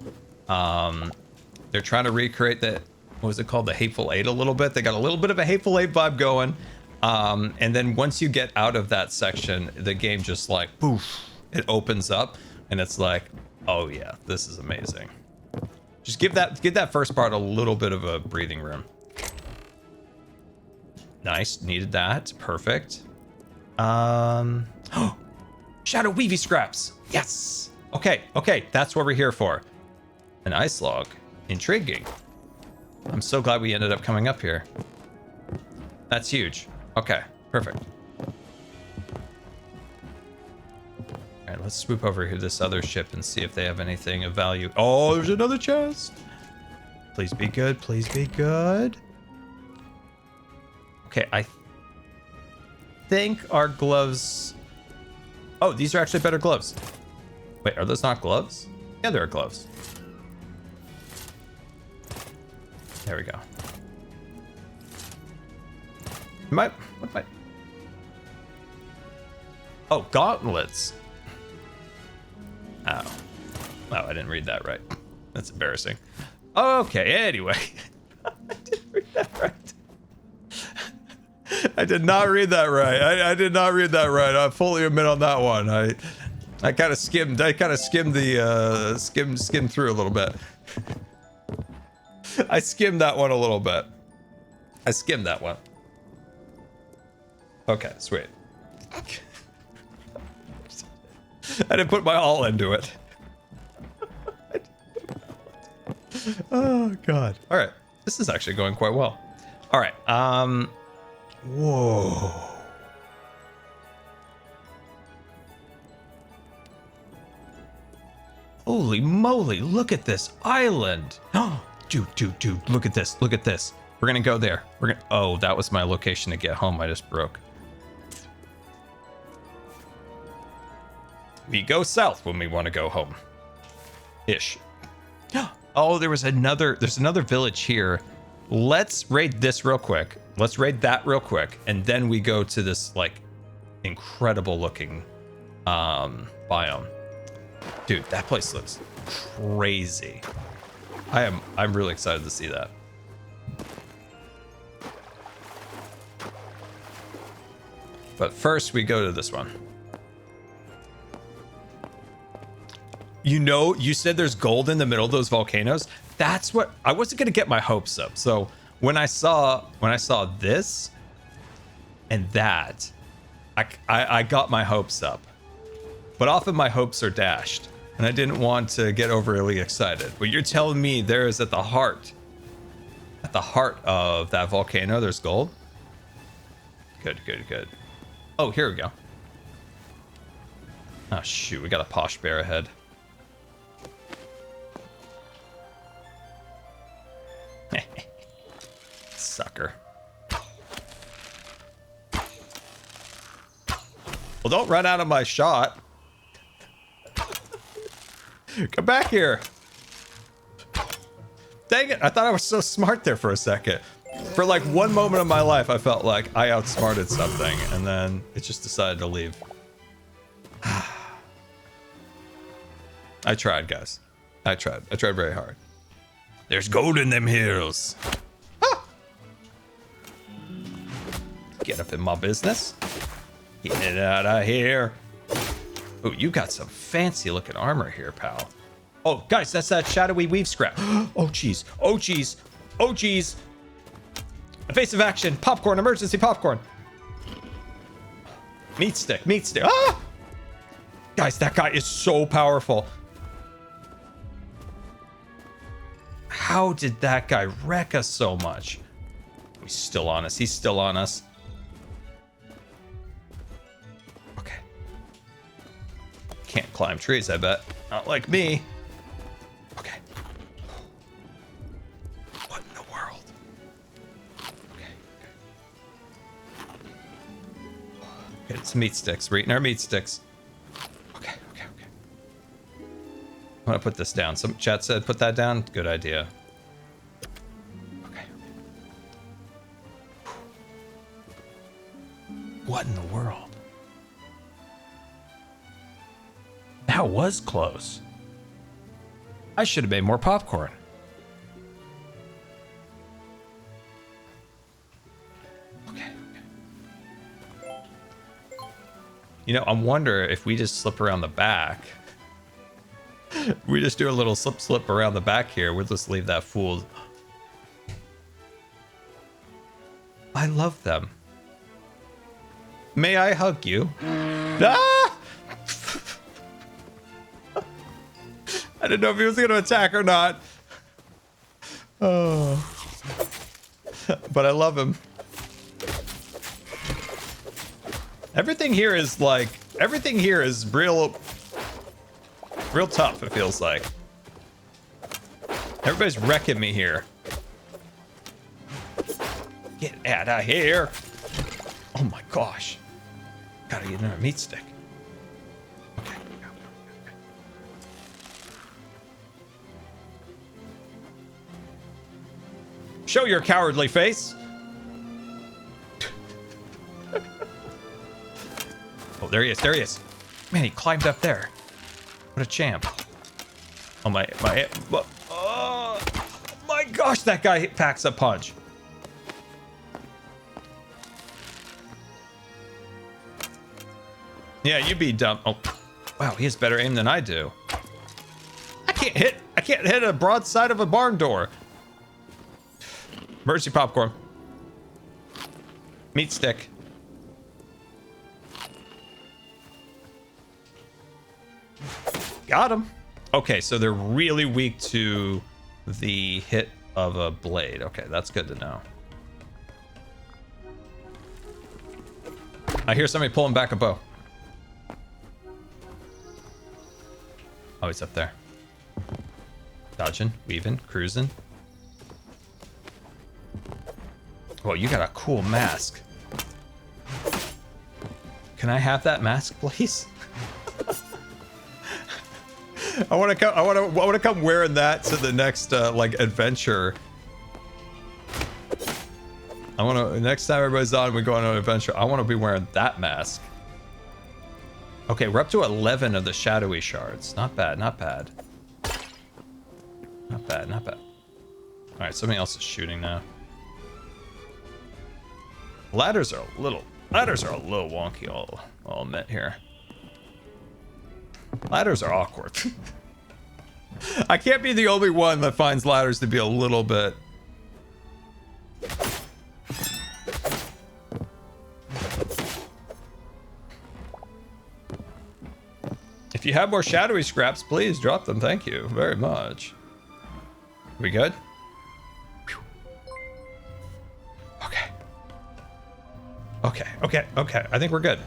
They're trying to recreate that, what was it called? The Hateful Eight a little bit. They got a little bit of a Hateful Eight vibe going. And then once you get out of that section, the game just like, poof, it opens up and it's like, Oh yeah, this is amazing. Just give that first part a little bit of a breathing room. Nice, needed that. Perfect. Shadow Weavy scraps. Yes. Okay, that's what we're here for. An ice log. Intriguing. I'm so glad we ended up coming up here. That's huge. Okay, perfect. All right, let's swoop over here to this other ship and see if they have anything of value. Oh, there's another chest. Please be good. Please be good. Okay, I think our gloves... Oh, these are actually better gloves. Wait, are those not gloves? Yeah, they're gloves. There we go. What am I... Oh, gauntlets. Oh. Oh, I didn't read that right. That's embarrassing. Okay, anyway. I didn't read that right. I did not read that right. I did not read that right. I fully admit on that one. I kind of skimmed. I kind of skimmed the skimmed through a little bit. I skimmed that one a little bit. I skimmed that one. Okay, sweet. I didn't put my all into it. Oh god. All right. This is actually going quite well. All right. Whoa. Holy moly, look at this island. Oh, dude, look at this. Look at this. We're gonna go there. Oh, that was my location to get home. I just broke. We go south when we want to go home. Ish. Oh, there's another village here. Let's raid this real quick. Let's raid that real quick. And then we go to this like incredible looking biome. Dude, that place looks crazy. I'm really excited to see that. But first we go to this one. You know, you said there's gold in the middle of those volcanoes. That's what I wasn't gonna get my hopes up. So when I saw this and that, I got my hopes up. But often my hopes are dashed, and I didn't want to get overly excited. But you're telling me there is at the heart of that volcano, there's gold? Good. Oh, here we go. Oh shoot, we got a posh bear ahead. Sucker. Well, don't run out of my shot. Come back here. Dang it, I thought I was so smart there for a second. For like one moment of my life, I felt like I outsmarted something, and then it just decided to leave. I tried, guys. I tried very hard. There's gold in them hills. Ah! Get up in my business. Get it out of here. Ooh, you got some fancy looking armor here, pal. Oh, guys, that's that shadowy weave scrap. Oh, jeez. Oh, jeez. Oh, jeez. Evasive action. Popcorn. Emergency popcorn. Meat stick. Ah! Guys, that guy is so powerful. How did that guy wreck us so much? He's still on us. He's still on us. Okay. Can't climb trees, I bet. Not like me. Okay. What in the world? Okay. Get some meat sticks. We're eating our meat sticks. Okay. I'm gonna put this down. Some chat said put that down. Good idea. Okay. What in the world? That was close. I should have made more popcorn. Okay. You know, I wonder if we just slip around the back. We just do a little slip around the back here. We'll just leave that fool. I love them. May I hug you? Ah! I didn't know if he was going to attack or not. Oh. But I love him. Everything here is real tough, it feels like. Everybody's wrecking me here. Get out of here. Oh my gosh. Gotta get another meat stick. Okay. Show your cowardly face. Oh, there he is. There he is. Man, he climbed up there. What a champ. Oh my gosh, that guy packs a punch. Yeah, you be dumb. Oh, wow, he has better aim than I do. I can't hit a broadside of a barn door. Emergency popcorn. Meat stick. Got him. Okay, so they're really weak to the hit of a blade. Okay, that's good to know. I hear somebody pulling back a bow. Oh, he's up there. Dodging, weaving, cruising. Whoa, you got a cool mask. Can I have that mask, please? I want to come wearing that to the next like adventure. Next time everybody's on, we go on an adventure. I want to be wearing that mask. Okay, we're up to 11 of the shadowy shards. Not bad, not bad. Not bad, not bad. All right, somebody else is shooting now. Ladders are a little wonky. I'll admit here. Ladders are awkward. I can't be the only one that finds ladders to be a little bit. If you have more shadowy scraps, please drop them. Thank you very much. We good? Okay. Okay. I think we're good.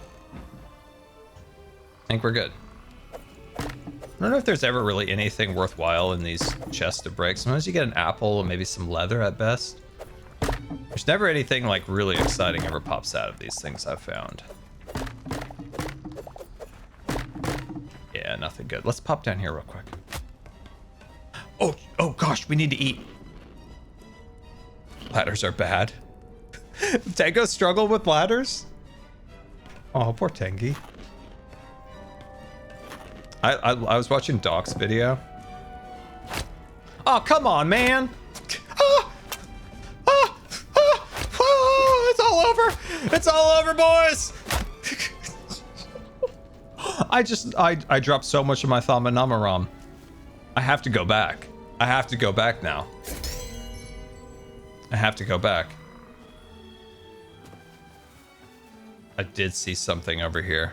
I don't know if there's ever really anything worthwhile in these chests to break. Sometimes you get an apple and maybe some leather at best. There's never anything like really exciting ever pops out of these things I've found. Yeah, nothing good. Let's pop down here real quick. Oh gosh, we need to eat. Ladders are bad. Tango struggled with ladders? Oh, poor Tengi. I was watching Doc's video. Oh, come on, man. It's all over. It's all over, boys. I dropped so much of my Thamanamaram. I have to go back. I have to go back now. I have to go back. I did see something over here.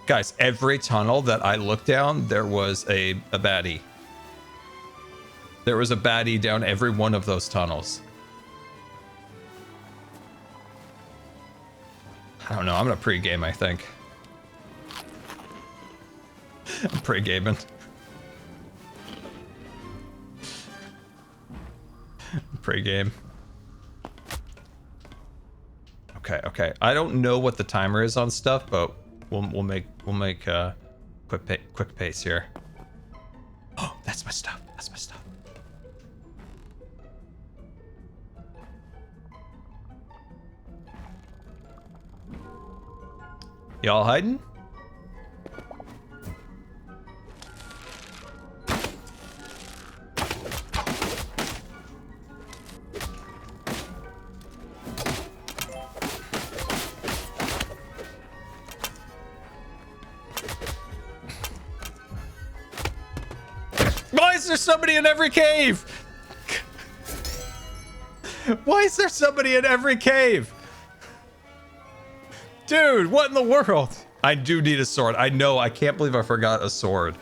Guys, every tunnel that I looked down, there was a baddie. There was a baddie down every one of those tunnels. I don't know. I'm gonna pre-game, I think. I'm pre-gaming. Pre-game. Okay. I don't know what the timer is on stuff, but we'll make quick pace here. Oh, that's my stuff. That's my stuff. Y'all hiding? Why is there somebody in every cave? Why is there somebody in every cave? Dude, what in the world? I do need a sword. I know. I can't believe I forgot a sword.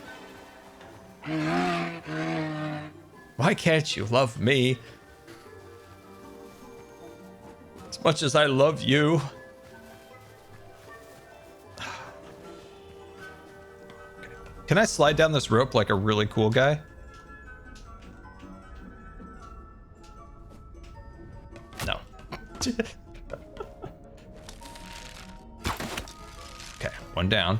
Why can't you love me as much as I love you? Can I slide down this rope like a really cool guy? No. Okay, one down.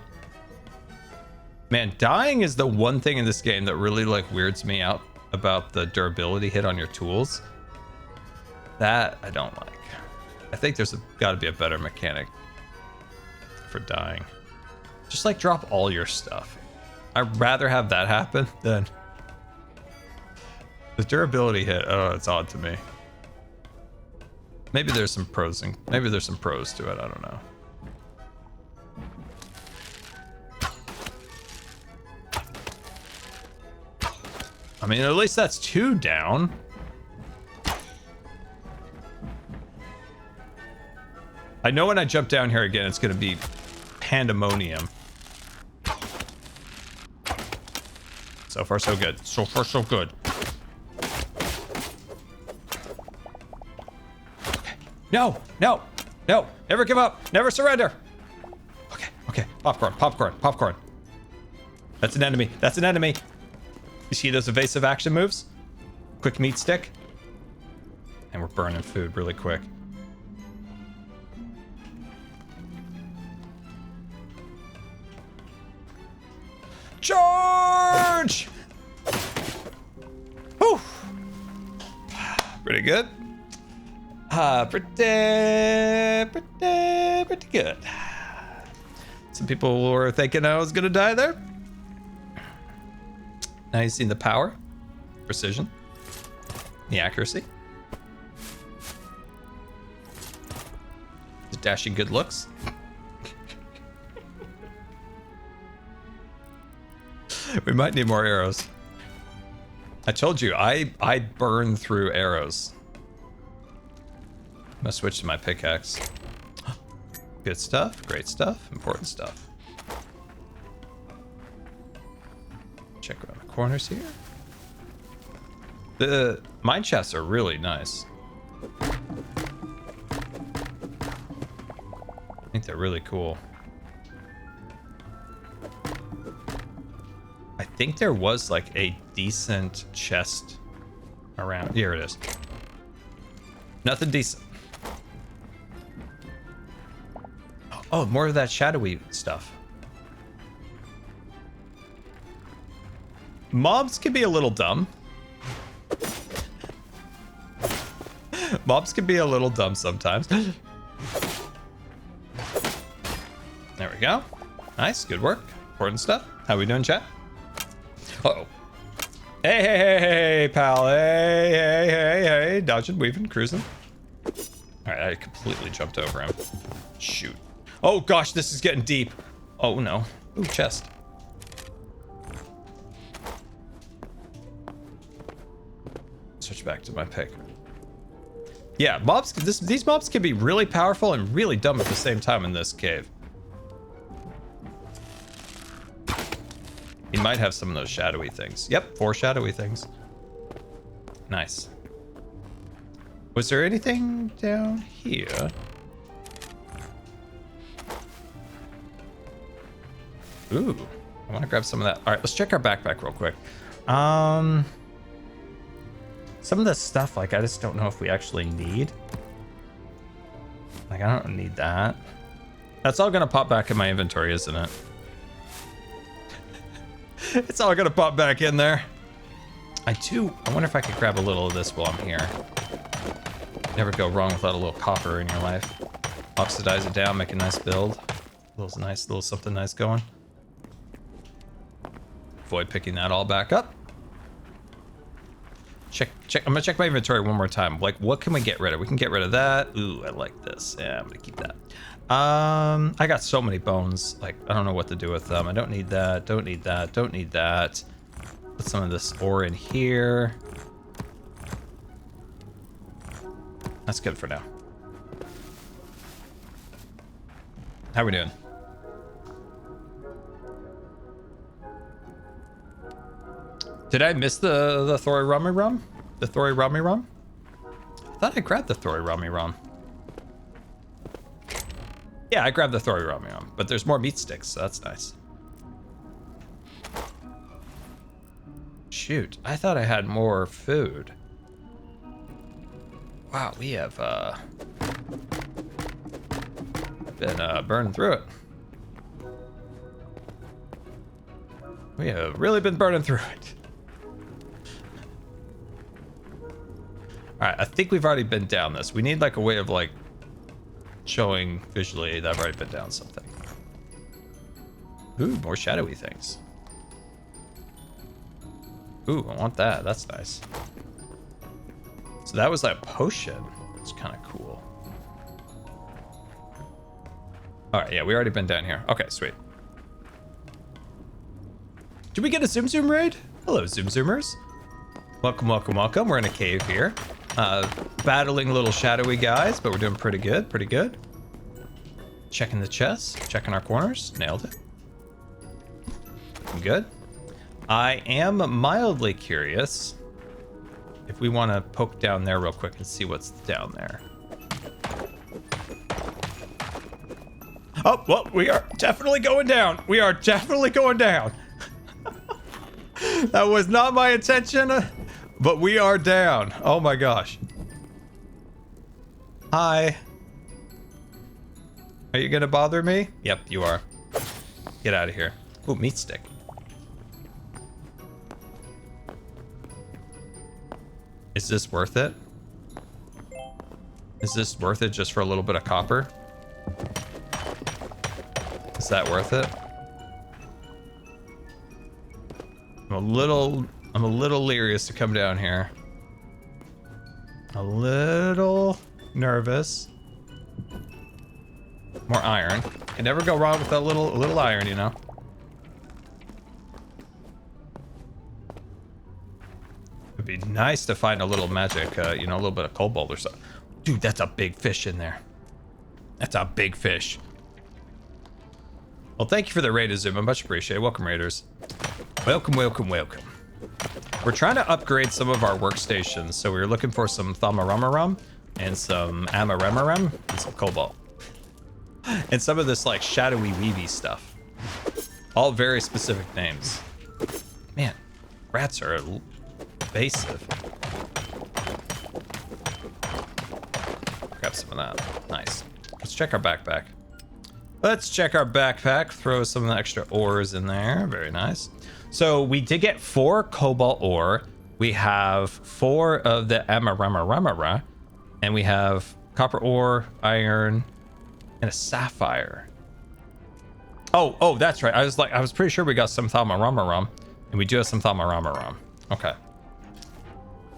Man, dying is the one thing in this game that really like weirds me out about the durability hit on your tools. That I don't like. I think there's got to be a better mechanic for dying. Just like drop all your stuff. I'd rather have that happen than the durability hit. Oh, it's odd to me. Maybe there's some pros to it. I don't know. I mean, at least that's 2 down. I know when I jump down here again, it's going to be pandemonium. So far, so good. So far, so good. Okay. No, no, no. Never give up. Never surrender. Okay, okay. Popcorn, popcorn, popcorn. That's an enemy. That's an enemy. You see those evasive action moves? Quick meat stick. And we're burning food really quick. Charge! Whew. Pretty good. Pretty good. Some people were thinking I was gonna die there. Now you've seen the power, precision, the accuracy, the dashing good looks. We might need more arrows. I told you, I burn through arrows. I'm gonna switch to my pickaxe. Good stuff, great stuff, important stuff. Check around the corners here. The mine chests are really nice. I think they're really cool. I think there was like a decent chest around. Here it is. Nothing decent. Oh, more of that shadowy stuff. Mobs can be a little dumb. Mobs can be a little dumb sometimes. There we go. Nice, good work. Important stuff. How we doing, chat? Uh-oh. Hey, hey, hey, hey, pal. Hey, hey, hey, hey. Dodging, weaving, cruising. All right, I completely jumped over him. Shoot. Oh, gosh, this is getting deep. Oh, no. Ooh, chest. Switch back to my pick. Yeah, mobs. These mobs can be really powerful and really dumb at the same time in this cave. He might have some of those shadowy things. Yep, 4 shadowy things. Nice. Was there anything down here? Ooh, I want to grab some of that. All right, let's check our backpack real quick. Some of this stuff, like, I just don't know if we actually need. Like, I don't need that. That's all gonna pop back in my inventory, isn't it? It's all gonna pop back in there. I wonder if I could grab a little of this while I'm here. Never go wrong without a little copper in your life. Oxidize it down, make a nice build. Little something nice going. Avoid picking that all back up. Check. I'm gonna check my inventory one more time. Like, what can we get rid of? We can get rid of that. Ooh, I like this. Yeah, I'm gonna keep that. I got so many bones. Like, I don't know what to do with them. I don't need that. Don't need that. Don't need that. Put some of this ore in here. That's good for now. How we doing? Did I miss the Thori Rami Rum? The Thori Rami Rum? I thought I grabbed the Thori Rami Rum. Yeah, I grabbed the Thori Rami Rum, but there's more meat sticks, so that's nice. Shoot, I thought I had more food. Wow, we have been burning through it. We have really been burning through it. All right, I think we've already been down this. We need like a way of like showing visually that I've already been down something. Ooh, more shadowy things. Ooh, I want that. That's nice. So that was like a potion. It's kind of cool. All right, yeah, we already been down here. Okay, sweet. Did we get a Zoom Zoom raid? Hello, Zoom Zoomers. Welcome, welcome, welcome. We're in a cave here. Battling little shadowy guys, but we're doing pretty good, pretty good. Checking the chests, checking our corners. Nailed it. Looking good. I am mildly curious if we want to poke down there real quick and see what's down there. Oh, well, we are definitely going down. We are definitely going down. That was not my intention, but we are down. Oh my gosh. Hi. Are you gonna bother me? Yep, you are. Get out of here. Ooh, meat stick. Is this worth it? Is this worth it just for a little bit of copper? Is that worth it? I'm a little leery to come down here. A little nervous. More iron. Can never go wrong with a little iron, you know. It'd be nice to find a little magic, you know, a little bit of cobalt or something. Dude, that's a big fish in there. That's a big fish. Well, thank you for the raid, Azuma. Much appreciated. Welcome, raiders. Welcome, welcome, welcome. We're trying to upgrade some of our workstations, so we were looking for some Thamaramaram and some Amaramaram and some cobalt. And some of this, like, shadowy weavy stuff. All very specific names. Man, rats are evasive. Grab some of that. Nice. Let's check our backpack. Let's check our backpack. Throw some of the extra ores in there. Very nice. So we did get 4 cobalt ore. We have 4 of the Amaramaramara. And we have copper ore, iron, and a sapphire. Oh, that's right. I was pretty sure we got some Thamaramaram. And we do have some Thamaramaram. Okay.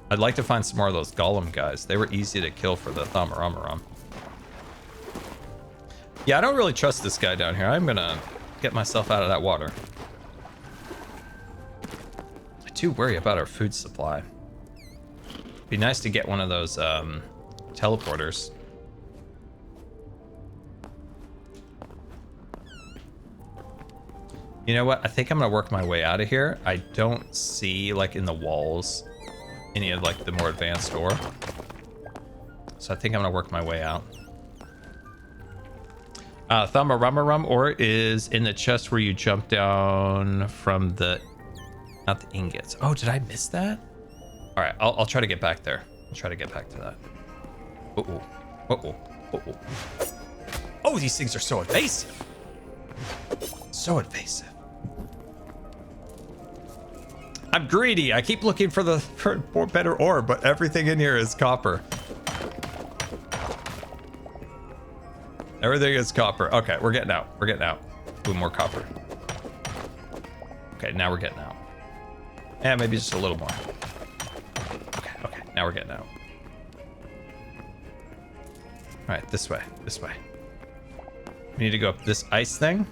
I'd like to find some more of those golem guys. They were easy to kill for the Thamaramaram. Yeah, I don't really trust this guy down here. I'm gonna get myself out of that water. I do worry about our food supply. Be nice to get one of those teleporters. You know what? I think I'm gonna work my way out of here. I don't see, like, in the walls any of, like, the more advanced ore. So I think I'm gonna work my way out. Thamaramaram ore is in the chest where you jump down from the... Not the ingots. Oh, did I miss that? All right, I'll try to get back there. I'll try to get back to that. Uh-oh. Uh-oh. Uh-oh. Oh, these things are so invasive. So invasive. I'm greedy. I keep looking for better ore, but everything in here is copper. Everything is copper. Okay, we're getting out. We're getting out. Ooh, more copper. Okay, now we're getting out. Yeah, maybe just a little more. Okay, now we're getting out. All right, this way, this way. We need to go up this ice thing.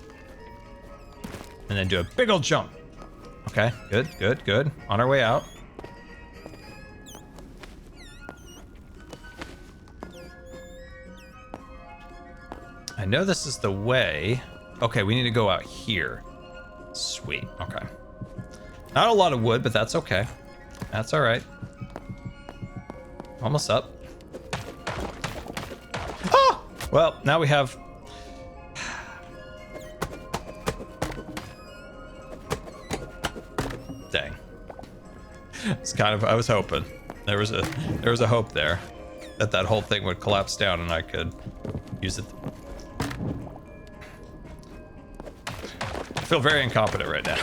And then do a big old jump. Okay, good, good, good. On our way out. I know this is the way. Okay, we need to go out here. Sweet, okay. Not a lot of wood, but that's okay. That's all right. Almost up. Ah! Well, now we have... Dang. It's kind of... I was hoping. There was a hope there that that whole thing would collapse down and I could use it. I feel very incompetent right now.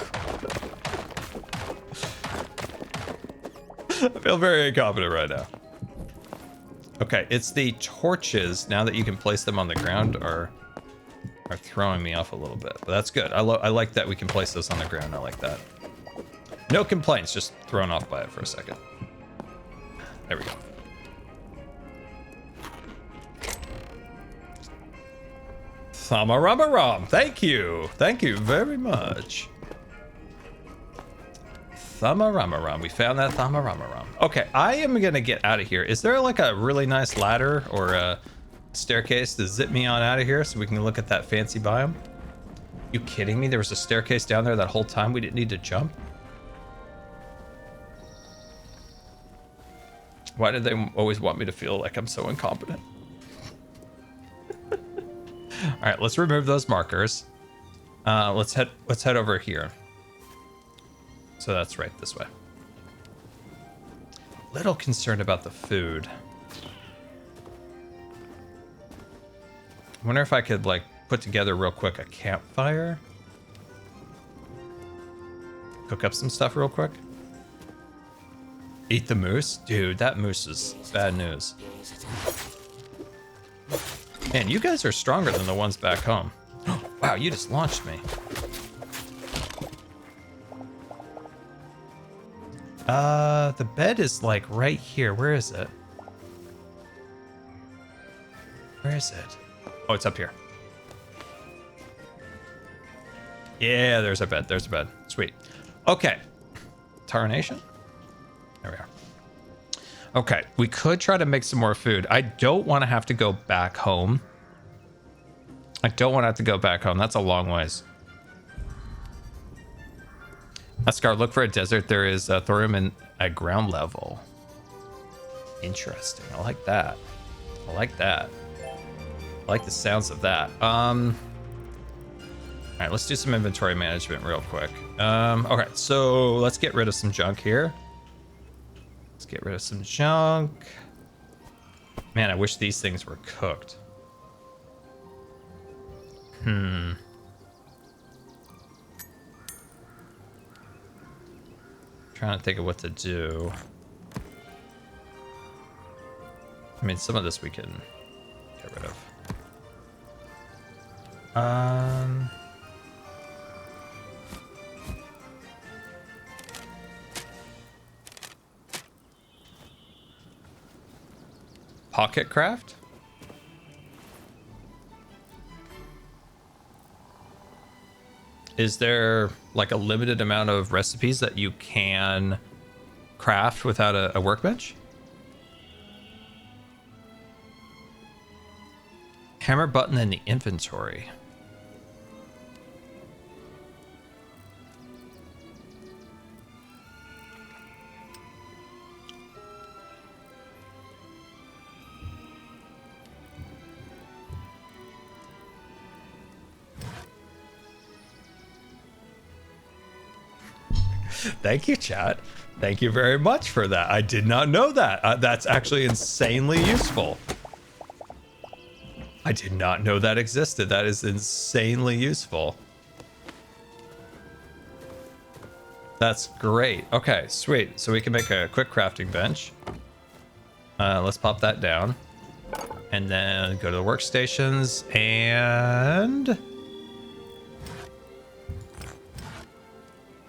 I feel very incompetent right now. Okay, it's the torches, now that you can place them on the ground, are throwing me off a little bit. But that's good. I like that we can place those on the ground. I like that. No complaints, just thrown off by it for a second. There we go. Thamaramaram, thank you. Thank you very much. Thamaramaram, we found that Thamaramaram. Okay, I am gonna get out of here. Is there like a really nice ladder or a staircase to zip me on out of here so we can look at that fancy biome? You kidding me? There was a staircase down there that whole time we didn't need to jump? Why did they always want me to feel like I'm so incompetent? All right, let's remove those markers. Let's head over here. So that's right this way. Little concerned about the food. I wonder if I could like put together real quick a campfire. Cook up some stuff real quick. Eat the moose? Dude, that moose is bad news. Man, you guys are stronger than the ones back home. Wow, you just launched me. The bed is like right here. Where is it? Where is it? Oh, it's up here. Yeah, there's a bed. There's a bed. Sweet. Okay. Tarnation? There we are. Okay, we could try to make some more food. I don't want to have to go back home. I don't want to have to go back home. That's a long ways. Ascar, look for a desert. There is thorium in at ground level. Interesting. I like that. I like that. I like the sounds of that. All right, let's do some inventory management real quick. Okay, so let's get rid of some junk here. Let's get rid of some junk. Man, I wish these things were cooked. Trying to think of what to do. I mean, some of this we can get rid of. Pocket craft? Is there like a limited amount of recipes that you can craft without a workbench? Hammer button in the inventory. Thank you, chat. Thank you very much for that. I did not know that. That's actually insanely useful. I did not know that existed. That is insanely useful. That's great. Okay, sweet. So we can make a quick crafting bench. Let's pop that down. And then go to the workstations and...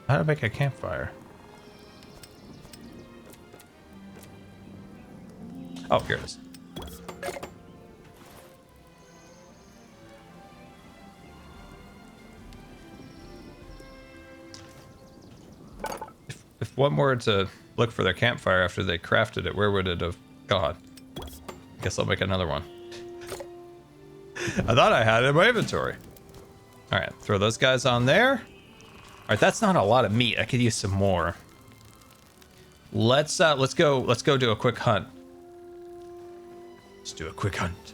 How to make a campfire? Oh, here it is. if one were to look for their campfire after they crafted it, where would it have gone? Guess I'll make another one. I thought I had it in my inventory. All right, throw those guys on there. All right, that's not a lot of meat. I could use some more. Let's go do a quick hunt. Let's do a quick hunt.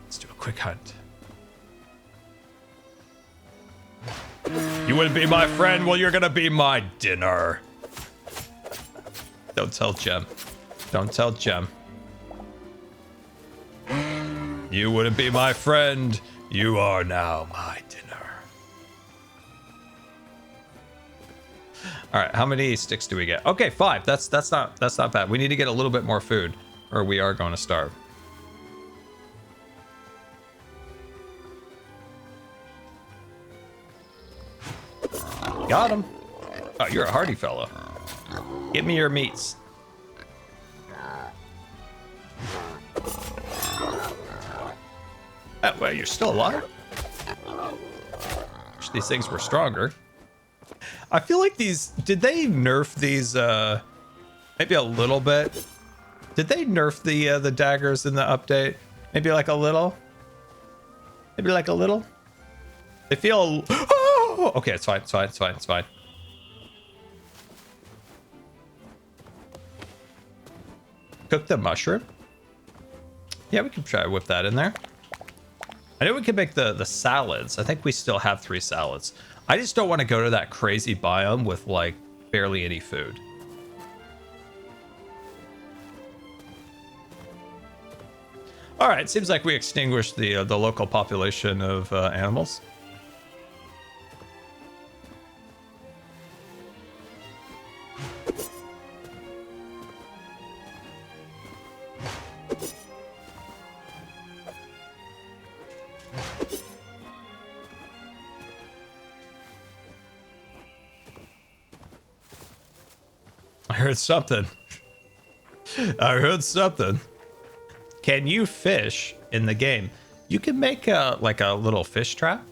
Let's do a quick hunt. You wouldn't be my friend, well, you're gonna be my dinner. Don't tell Jem. Don't tell Jem. You wouldn't be my friend. You are now my dinner. All right, how many sticks do we get? Okay, 5. That's not bad. We need to get a little bit more food, or we are going to starve. Got him. Oh, you're a hardy fellow. Give me your meats. Oh, well, you're still alive? Wish these things were stronger. I feel like these... Did they nerf these, maybe a little bit? Did they nerf the daggers in the update? Maybe like a little? Maybe like a little? They feel... Oh! Okay, it's fine, it's fine, it's fine, it's fine. Cook the mushroom? Yeah, we can try to whip that in there. I know we can make the salads. I think we still have 3 salads. I just don't want to go to that crazy biome with like barely any food. All right, seems like we extinguished the local population of animals. I heard something. I heard something. Can you fish in the game? You can make like a little fish trap,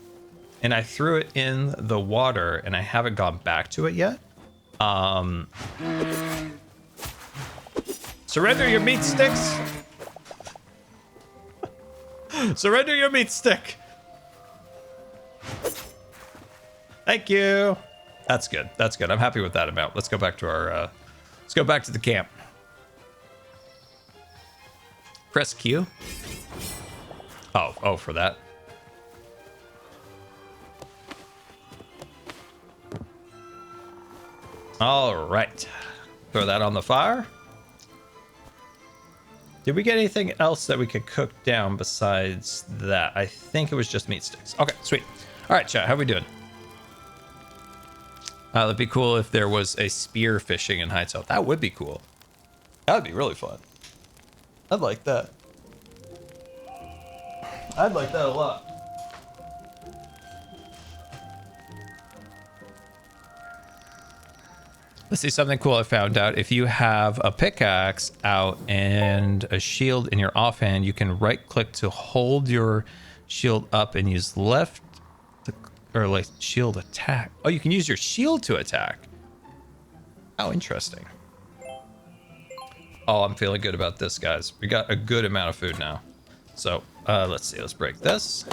and I threw it in the water, and I haven't gone back to it yet. Surrender your meat sticks. Surrender your meat stick. Thank you. That's good. That's good. I'm happy with that amount. Let's go back to our. Let's go back to the camp. Press Q. Oh, for that. All right. Throw that on the fire. Did we get anything else that we could cook down besides that? I think it was just meat sticks. Okay, sweet. All right, chat, how we doing? That'd be cool if there was a spear fishing in Hytales. That would be cool. That would be really fun. I'd like that. I'd like that a lot. Let's see something cool I found out. If you have a pickaxe out and a shield in your offhand, you can right click to hold your shield up and use left to, or like shield attack. Oh, you can use your shield to attack. How interesting. Oh, I'm feeling good about this, guys. We got a good amount of food now. So let's see, let's break this.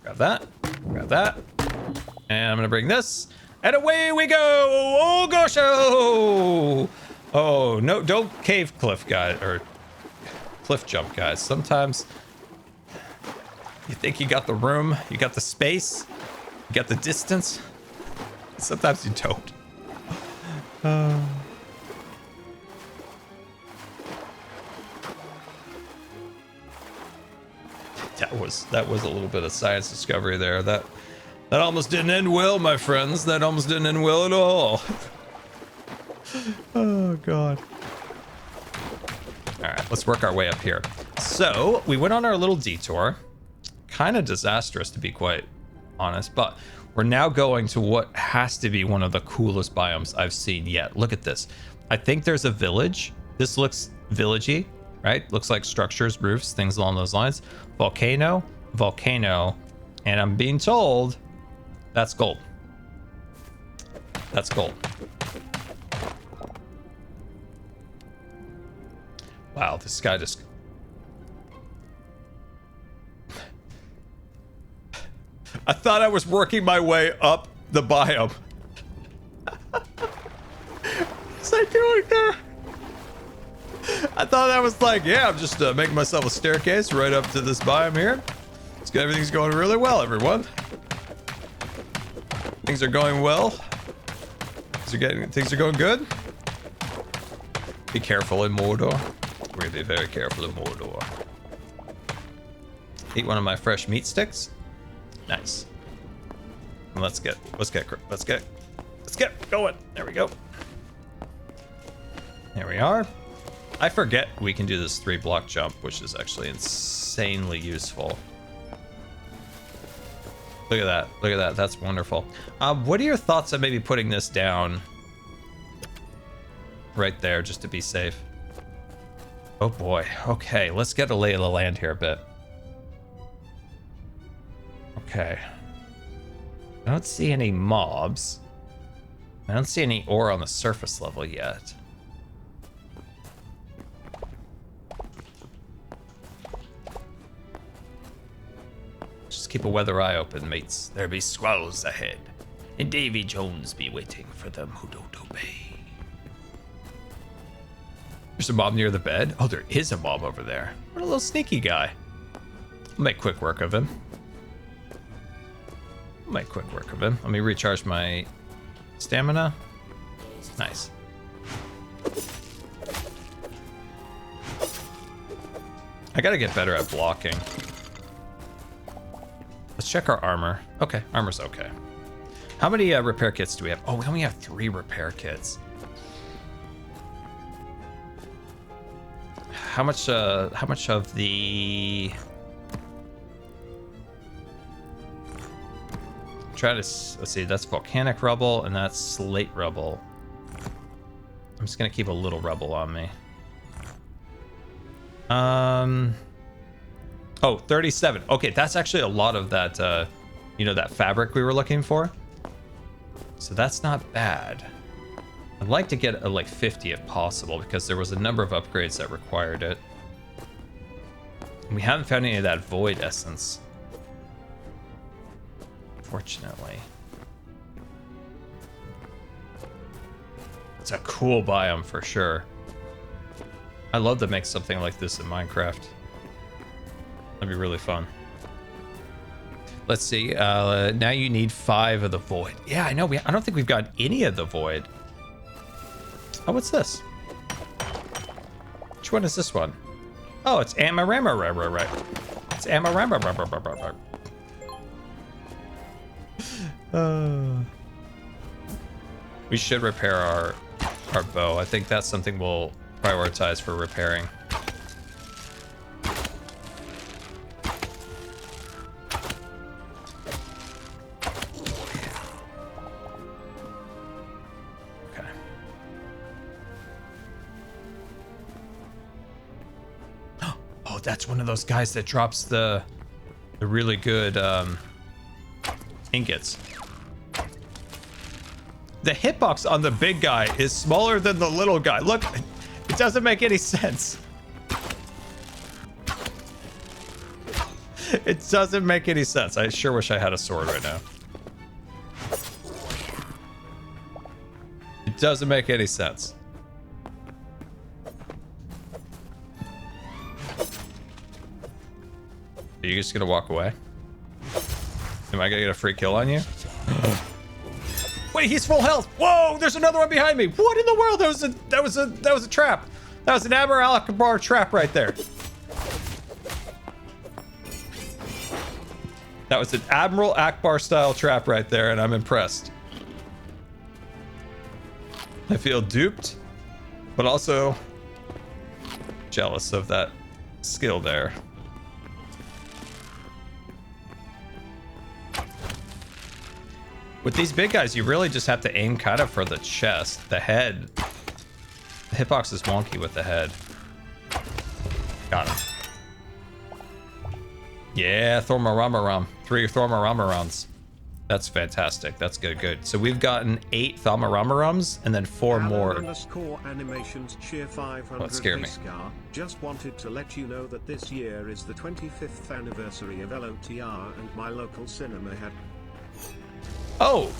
Grab that, grab that. And I'm gonna bring this. And away we go! Oh gosh! Oh no! Don't cave cliff, guys, or cliff jump, guys. Sometimes you think you got the room, you got the space, you got the distance. Sometimes you don't. That was a little bit of science discovery there. That almost didn't end well, my friends. That almost didn't end well at all. Oh, God. All right, let's work our way up here. So we went on our little detour. Kind of disastrous, to be quite honest, but we're now going to what has to be one of the coolest biomes I've seen yet. Look at this. I think there's a village. This looks villagey, right? Looks like structures, roofs, things along those lines. Volcano, volcano, and I'm being told That's gold. That's gold. Wow, this guy just... I thought I was working my way up the biome. What's I doing there? I thought I was like, yeah, I'm just making myself a staircase right up to this biome here. Everything's going really well, everyone. Things are going well. Things are going good. Be careful in Mordor. We're gonna be very careful in Mordor. Eat one of my fresh meat sticks. Nice. And let's get going. There we go. There we are. I forget we can do this 3-block jump, which is actually insanely useful. Look at that. Look at that. That's wonderful. What are your thoughts on maybe putting this down right there just to be safe? Oh boy. Okay, let's get a lay of the land here a bit. Okay. I don't see any mobs. I don't see any ore on the surface level yet. Just keep a weather eye open, mates. There be squalls ahead, and Davy Jones be waiting for them who don't obey. There's a mob near the bed. Oh, there is a mob over there. What a little sneaky guy. I'll make quick work of him. Let me recharge my stamina. Nice. I gotta get better at blocking. Let's check our armor. Okay, armor's okay. How many repair kits do we have? Oh, we only have 3 repair kits. How much of the... Try to, let's see, that's volcanic rubble and that's slate rubble. I'm just gonna keep a little rubble on me. Oh, 37. Okay, that's actually a lot of that, you know, that fabric we were looking for. So that's not bad. I'd like to get a, like 50 if possible, because there was a number of upgrades that required it. And we haven't found any of that void essence, fortunately. It's a cool biome for sure. I love to make something like this in Minecraft. That'd be really fun. Let's see. Now you need 5 of the void. Yeah, I know. I don't think we've got any of the void. Oh, what's this? Which one is this one? Oh, it's Amarama. Right. It's Amarama. We should repair our bow. I think that's something we'll prioritize for repairing. Okay. Oh, that's one of those guys that drops the really good ingots. The hitbox on the big guy is smaller than the little guy. Look, it doesn't make any sense. It doesn't make any sense. I sure wish I had a sword right now. It doesn't make any sense. Are you just gonna walk away? Am I gonna get a free kill on you? Wait, he's full health. Whoa, there's another one behind me. What in the world? That was a trap. That was an Admiral Akbar trap right there. That was an Admiral Akbar style trap right there, and I'm impressed. I feel duped, but also jealous of that skill there. With these big guys, you really just have to aim kind of for the chest. The head. The hitbox is wonky with the head. Got him. Yeah, Thormaramaram. 3 Thormaramarounds. That's fantastic. That's good. So we've gotten 8 Thalmaramarums and then 4 more. Animations cheer 500 What scared me? Scar. Just wanted to let you know that this year is the 25th anniversary of LOTR and my local cinema had. Oh,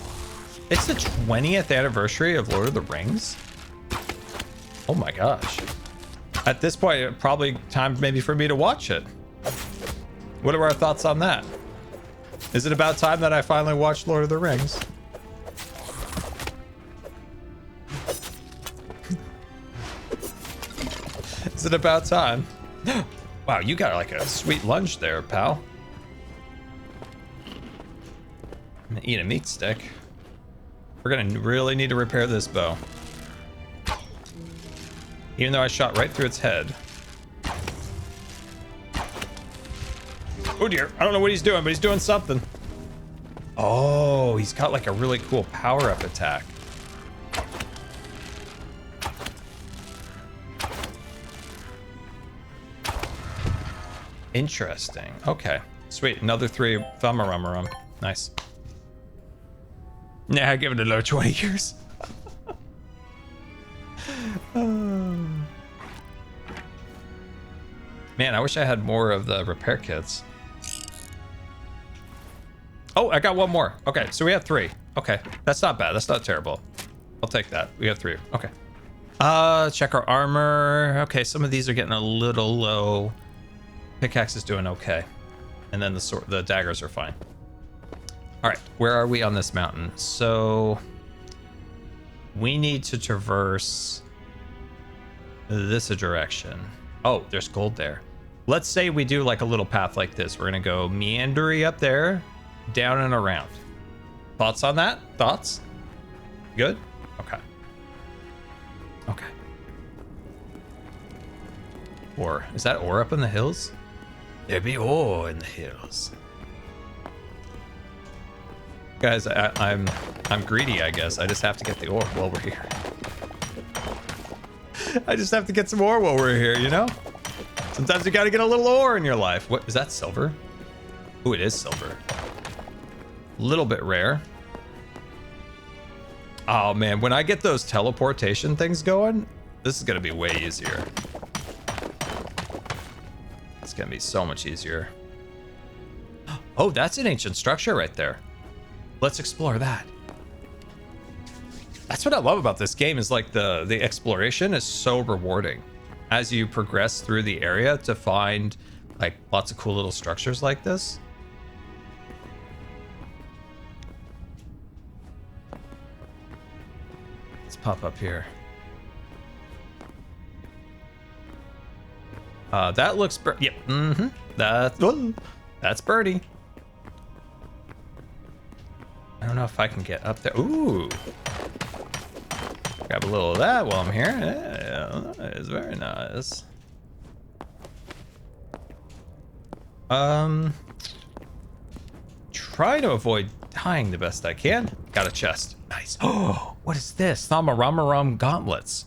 it's the 20th anniversary of Lord of the Rings? Oh my gosh. At this point, it probably time maybe for me to watch it. What are our thoughts on that? Is it about time that I finally watched Lord of the Rings? Is it about time? Wow, you got like a sweet lunch there, pal. I'm gonna eat a meat stick. We're gonna really need to repair this bow. Even though I shot right through its head. Oh dear, I don't know what he's doing, but he's doing something. Oh, he's got like a really cool power-up attack. Interesting. Okay, sweet. Another 3 Thalmararum. Nice. Nah, give it another 20 years. Man, I wish I had more of the repair kits. Oh, I got 1 more. Okay, so we have 3. Okay, that's not bad. That's not terrible. I'll take that. We have 3. Okay. Check our armor. Okay, some of these are getting a little low. Pickaxe is doing okay. And then the daggers are fine. All right, where are we on this mountain? So we need to traverse this direction. Oh, there's gold there. Let's say we do like a little path like this. We're gonna go meandery up there, down and around. Thoughts on that? Thoughts? Good? Okay. Okay. Ore. Is that ore up in the hills? There be ore in the hills. Guys, I'm greedy, I guess. I just have to get the ore while we're here. I just have to get some ore while we're here, you know? Sometimes you gotta get a little ore in your life. What, is that silver? Ooh, it is silver. A little bit rare. Oh man, when I get those teleportation things going, this is gonna be way easier. It's gonna be so much easier. Oh, that's an ancient structure right there. Let's explore that. That's what I love about this game is like the exploration is so rewarding as you progress through the area to find like lots of cool little structures like this. Let's pop up here. That looks yep. That's birdie. I don't know if I can get up there. Ooh. Grab a little of that while I'm here. Yeah, that is very nice. Try to avoid dying the best I can. Got a chest. Nice. Oh, what is this? Thalmaramarum gauntlets.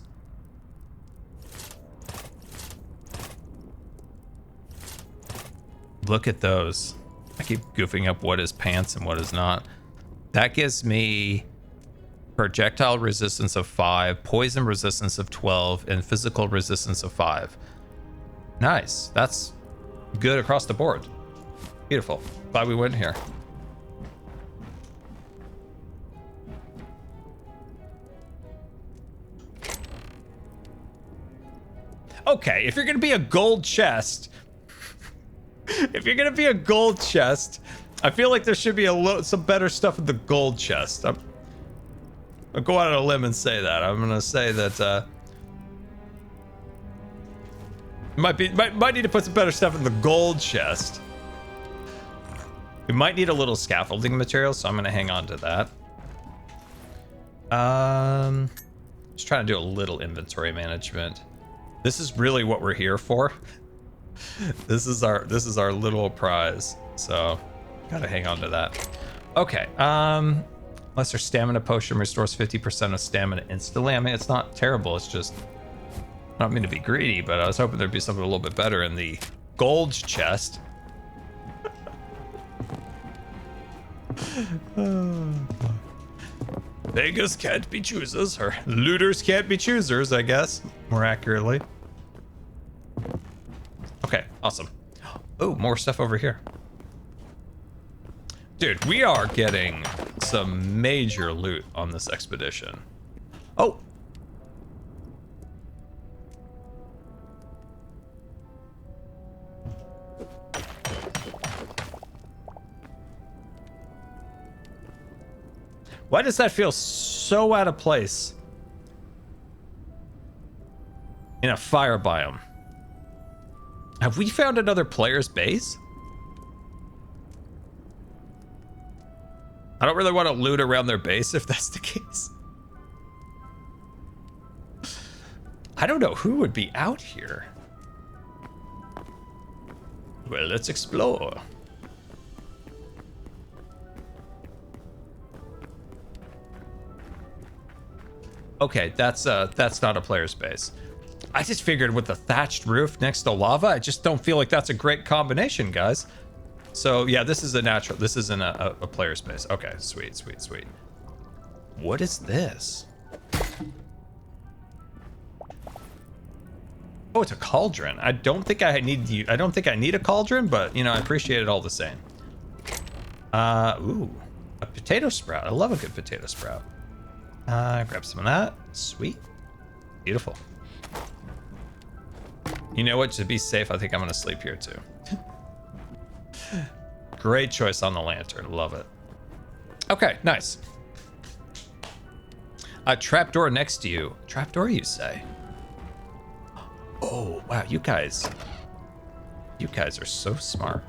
Look at those. I keep goofing up what is pants and what is not. That gives me projectile resistance of 5, poison resistance of 12, and physical resistance of 5. Nice. That's good across the board. Beautiful. Glad we went here. Okay, if you're gonna be a gold chest, I feel like there should be some better stuff in the gold chest. I'll go out on a limb and say that. I'm gonna say that might need to put some better stuff in the gold chest. We might need a little scaffolding material, so I'm gonna hang on to that. Just trying to do a little inventory management. This is really what we're here for. This is our little prize. So gotta hang on to that. Okay. Lesser stamina potion restores 50% of stamina instantly. I mean, it's not terrible. It's just, I don't mean to be greedy, but I was hoping there'd be something a little bit better in the gold chest. Beggars can't be choosers, or looters can't be choosers, I guess, more accurately. Okay, awesome. Oh, more stuff over here. Dude, we are getting some major loot on this expedition. Oh! Why does that feel so out of place in a fire biome? Have we found another player's base? I don't really want to loot around their base if that's the case. I don't know who would be out here. Well, let's explore. Okay, that's not a player's base. I just figured with the thatched roof next to lava, I just don't feel like that's a great combination, guys. So yeah, this is a natural. This isn't a player's base. Okay, sweet, sweet, sweet. What is this? Oh, it's a cauldron. I don't think I need a cauldron, but you know, I appreciate it all the same. Ooh, a potato sprout. I love a good potato sprout. Grab some of that. Sweet. Beautiful. You know what? To be safe, I think I'm gonna sleep here too. Great choice on the lantern. Love it. Okay, nice. A trapdoor next to you. Trapdoor, you say? Oh, wow. You guys are so smart.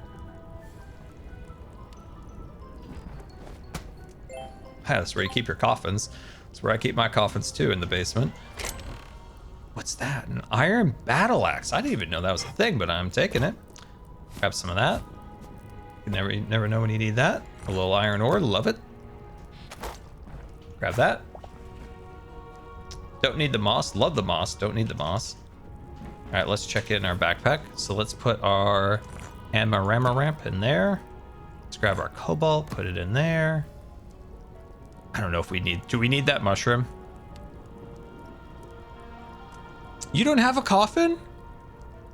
Yeah, that's where you keep your coffins. That's where I keep my coffins too, in the basement. What's that? An iron battle axe. I didn't even know that was a thing, but I'm taking it. Grab some of that. You never know when you need that. A little iron ore, love it. Grab that. Don't need the moss, love the moss, don't need the moss. All right, let's check in our backpack. So let's put our Amaramp in there. Let's grab our cobalt, put it in there. I don't know if do we need that mushroom? You don't have a coffin?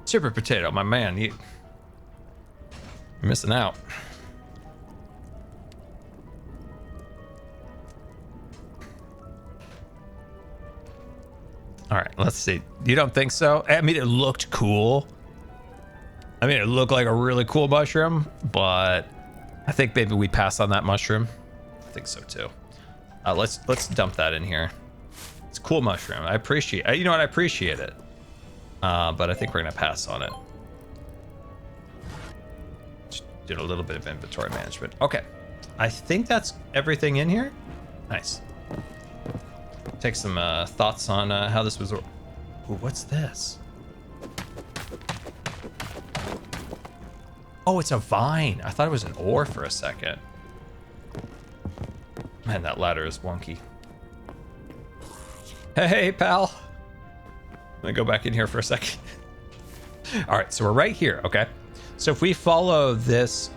Super Potato, my man, you're missing out. All right, let's see. You don't think so? I mean, it looked cool. I mean, it looked like a really cool mushroom, but I think maybe we pass on that mushroom. I think so too. Let's dump that in here. It's a cool mushroom. I appreciate. You know what? I appreciate it. But I think we're gonna pass on it. Just did a little bit of inventory management. Okay, I think that's everything in here. Nice. Take some thoughts on how this was. Ooh, what's this? Oh, it's a vine. I thought it was an ore for a second. Man, that ladder is wonky. Hey, pal. Let me go back in here for a second. All right, so we're right here, okay? So if we follow this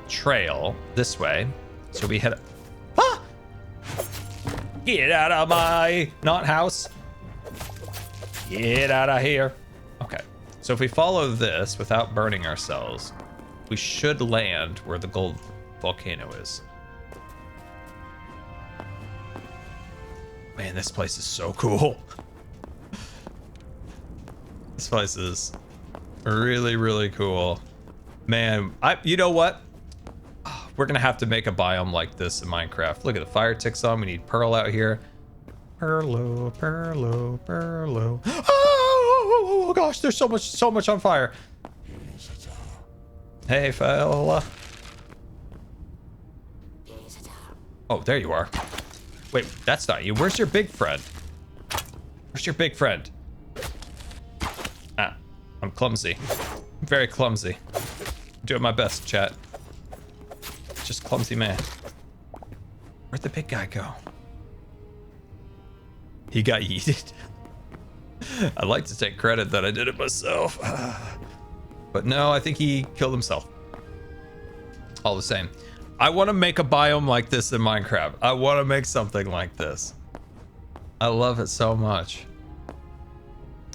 trail this way, so we head... Ah! Get out of my not house. Get out of here. Okay, so if we follow this without burning ourselves, we should land where the gold volcano is. Man, this place is so cool. This place is really, really cool. Man, you know what? We're gonna have to make a biome like this in Minecraft. Look at the fire ticks on. We need pearl out here. Perlo, perlo, perlo. Oh gosh, there's so much on fire. Hey, fella. Oh, there you are. Wait, that's not you. Where's your big friend? Where's your big friend? Ah, I'm clumsy. I'm very clumsy. I'm doing my best, chat. Just clumsy man. Where'd the big guy go? He got yeeted. I'd like to take credit that I did it myself. But no, I think he killed himself. All the same. I want to make a biome like this in Minecraft. I want to make something like this. I love it so much.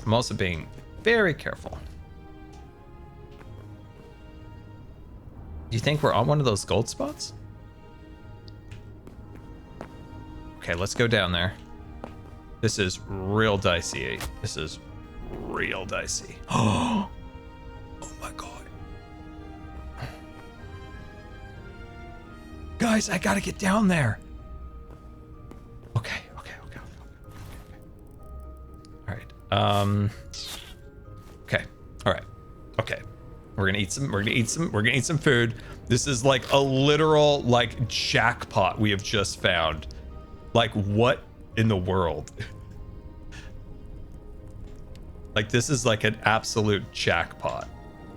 I'm also being very careful. Do you think we're on one of those gold spots? Okay, let's go down there. This is real dicey. This is real dicey. Oh my god. Guys, I gotta get down there. Okay. All right. Okay. All right. Okay. We're gonna eat some food. This is like a literal like jackpot we have just found. Like what in the world? Like this is like an absolute jackpot.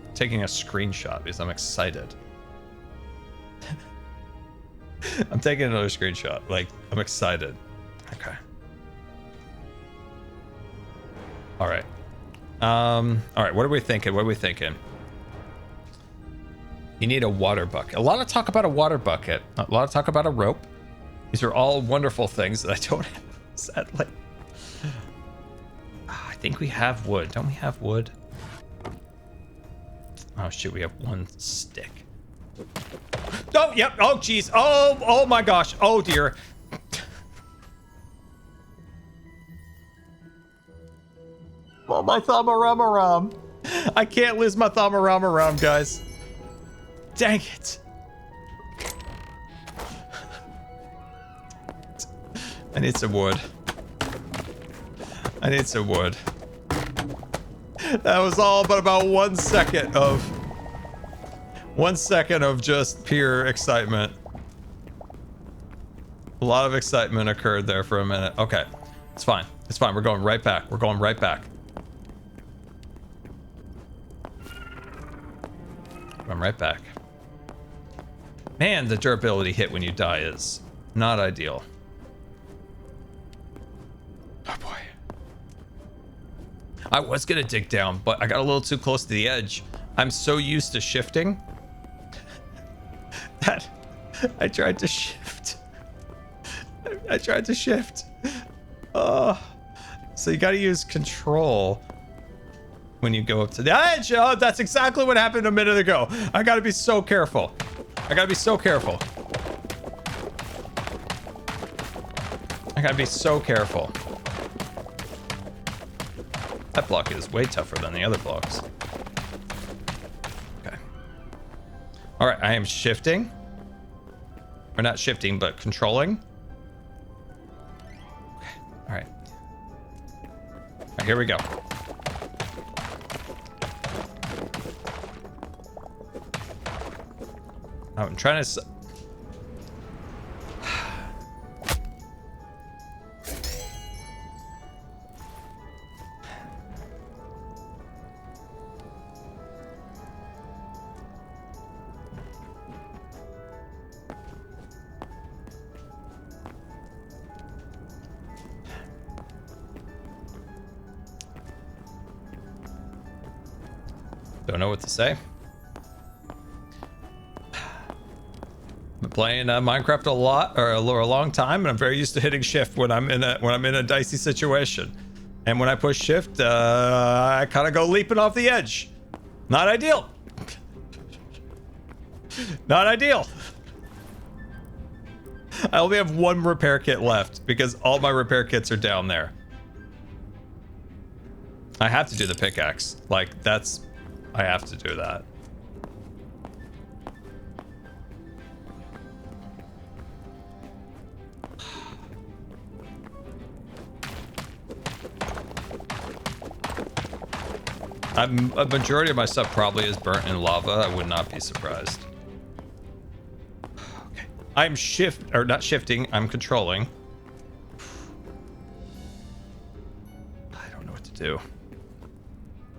I'm taking a screenshot because I'm excited. I'm taking another screenshot. Like I'm excited. Okay. All right. All right. What are we thinking? You need a water bucket. A lot of talk about a water bucket. A lot of talk about a rope. These are all wonderful things that I don't have, sadly. I think we have wood. Don't we have wood? Oh shoot, we have one stick. Oh, yep. Oh, geez. Oh my gosh. Oh, dear. Oh, my thumb-a-rum-a-rum. I can't lose my thumb-a-rum-a-rum, guys. Dang it. I need some wood. That was all but about 1 second of... 1 second of just pure excitement. A lot of excitement occurred there for a minute. Okay, it's fine. We're going right back. I'm right back. Man, the durability hit when you die is not ideal. Oh boy. I was gonna dig down, but I got a little too close to the edge. I'm so used to shifting that I tried to shift. Oh, so you gotta use control when you go up to the edge. Oh, that's exactly what happened a minute ago. I gotta be so careful. That block is way tougher than the other blocks. Okay. All right, I am shifting. Or not shifting, but controlling. Okay, all right. All right, here we go. I'm trying to... Don't know what to say. Been playing Minecraft a lot, or a long time, and I'm very used to hitting shift when I'm in a dicey situation. And when I push shift, I kind of go leaping off the edge. Not ideal. Not ideal. I only have one repair kit left because all my repair kits are down there. I have to do the pickaxe. Like, that's... I have to do that. A majority of my stuff probably is burnt in lava. I would not be surprised. Okay. I'm not shifting. I'm controlling. I don't know what to do.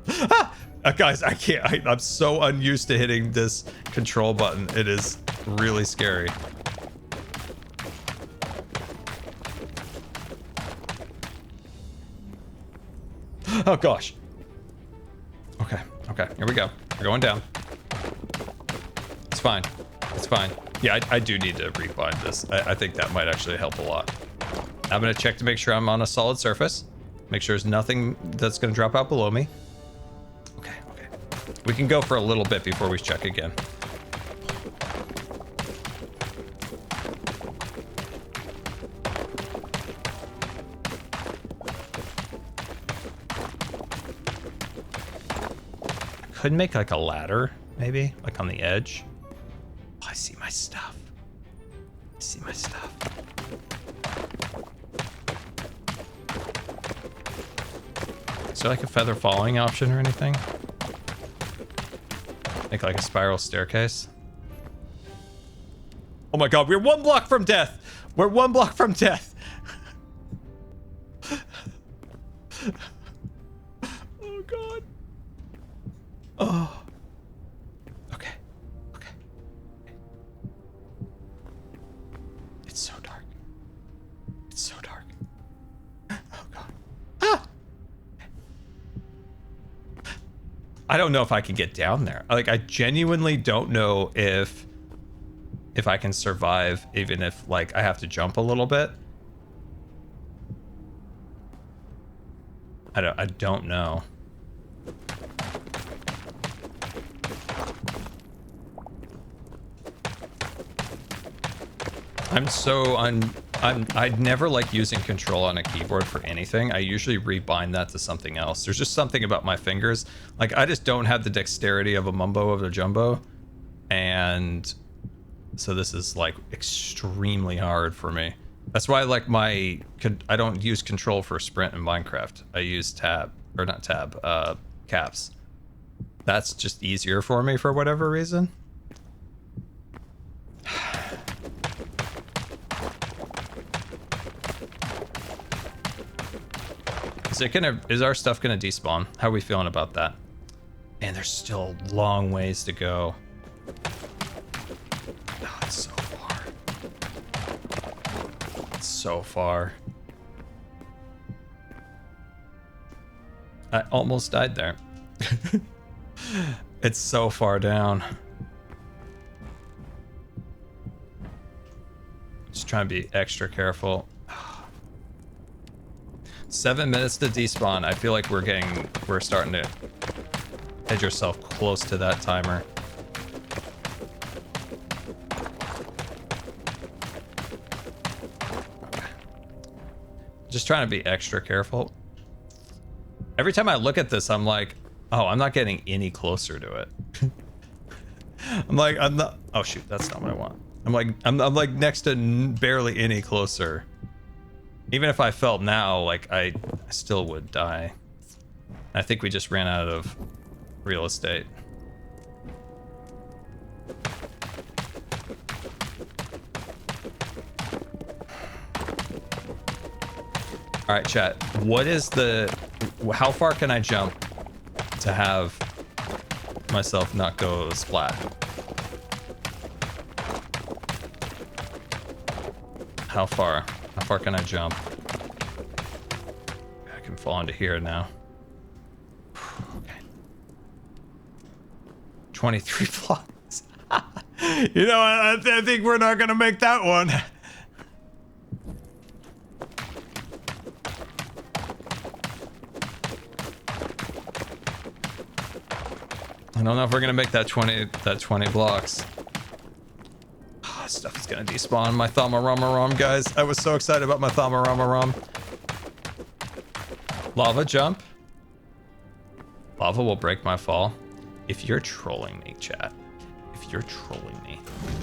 Ah! Guys, I can't. I'm so unused to hitting this control button. It is really scary. Oh gosh. Okay, here we go. We're going down. It's fine. Yeah, I do need to rebind this. I think that might actually help a lot. I'm going to check to make sure I'm on a solid surface. Make sure there's nothing that's going to drop out below me. Okay, okay. We can go for a little bit before we check again. Could make like a ladder, maybe, like on the edge. Oh, I see my stuff. I see my stuff. Is there like a feather falling option or anything? Make like a spiral staircase. Oh my god, we're 1 block from death! We're 1 block from death! Oh god. Oh. Okay. Okay. It's so dark. It's so dark. Oh god. Ah! I don't know if I can get down there. Like, I genuinely don't know if I can survive, even if, like, I have to jump a little bit. I don't know. I never like using control on a keyboard for anything. I usually rebind that to something else. There's just something about my fingers. Like, I just don't have the dexterity of a mumbo of a jumbo. And so this is like extremely hard for me. That's why like I don't use control for sprint in Minecraft. I use tab, or not tab, caps. That's just easier for me for whatever reason. Is our stuff gonna despawn? How are we feeling about that? Man, there's still a long ways to go. Oh, it's so far. It's so far. I almost died there. It's so far down. Just trying to be extra careful. 7 minutes to despawn. I feel like we're starting to edge yourself close to that timer. Okay. Just trying to be extra careful. Every time I look at this, I'm like, oh, I'm not getting any closer to it. I'm not. Oh shoot, that's not what I want. I'm like next to barely any closer. Even if I felt now, like I still would die. I think we just ran out of real estate. All right, chat. How far can I jump to have myself not go splat? How far? How far can I jump? I can fall into here now. Okay. 23 blocks. You know, I think we're not gonna make that one. I don't know if we're gonna make that 20 blocks. Oh, stuff is gonna despawn my Thamaramaram, guys. I was so excited about my Thamaramaram. Lava jump. Lava will break my fall. If you're trolling me, chat. If you're trolling me.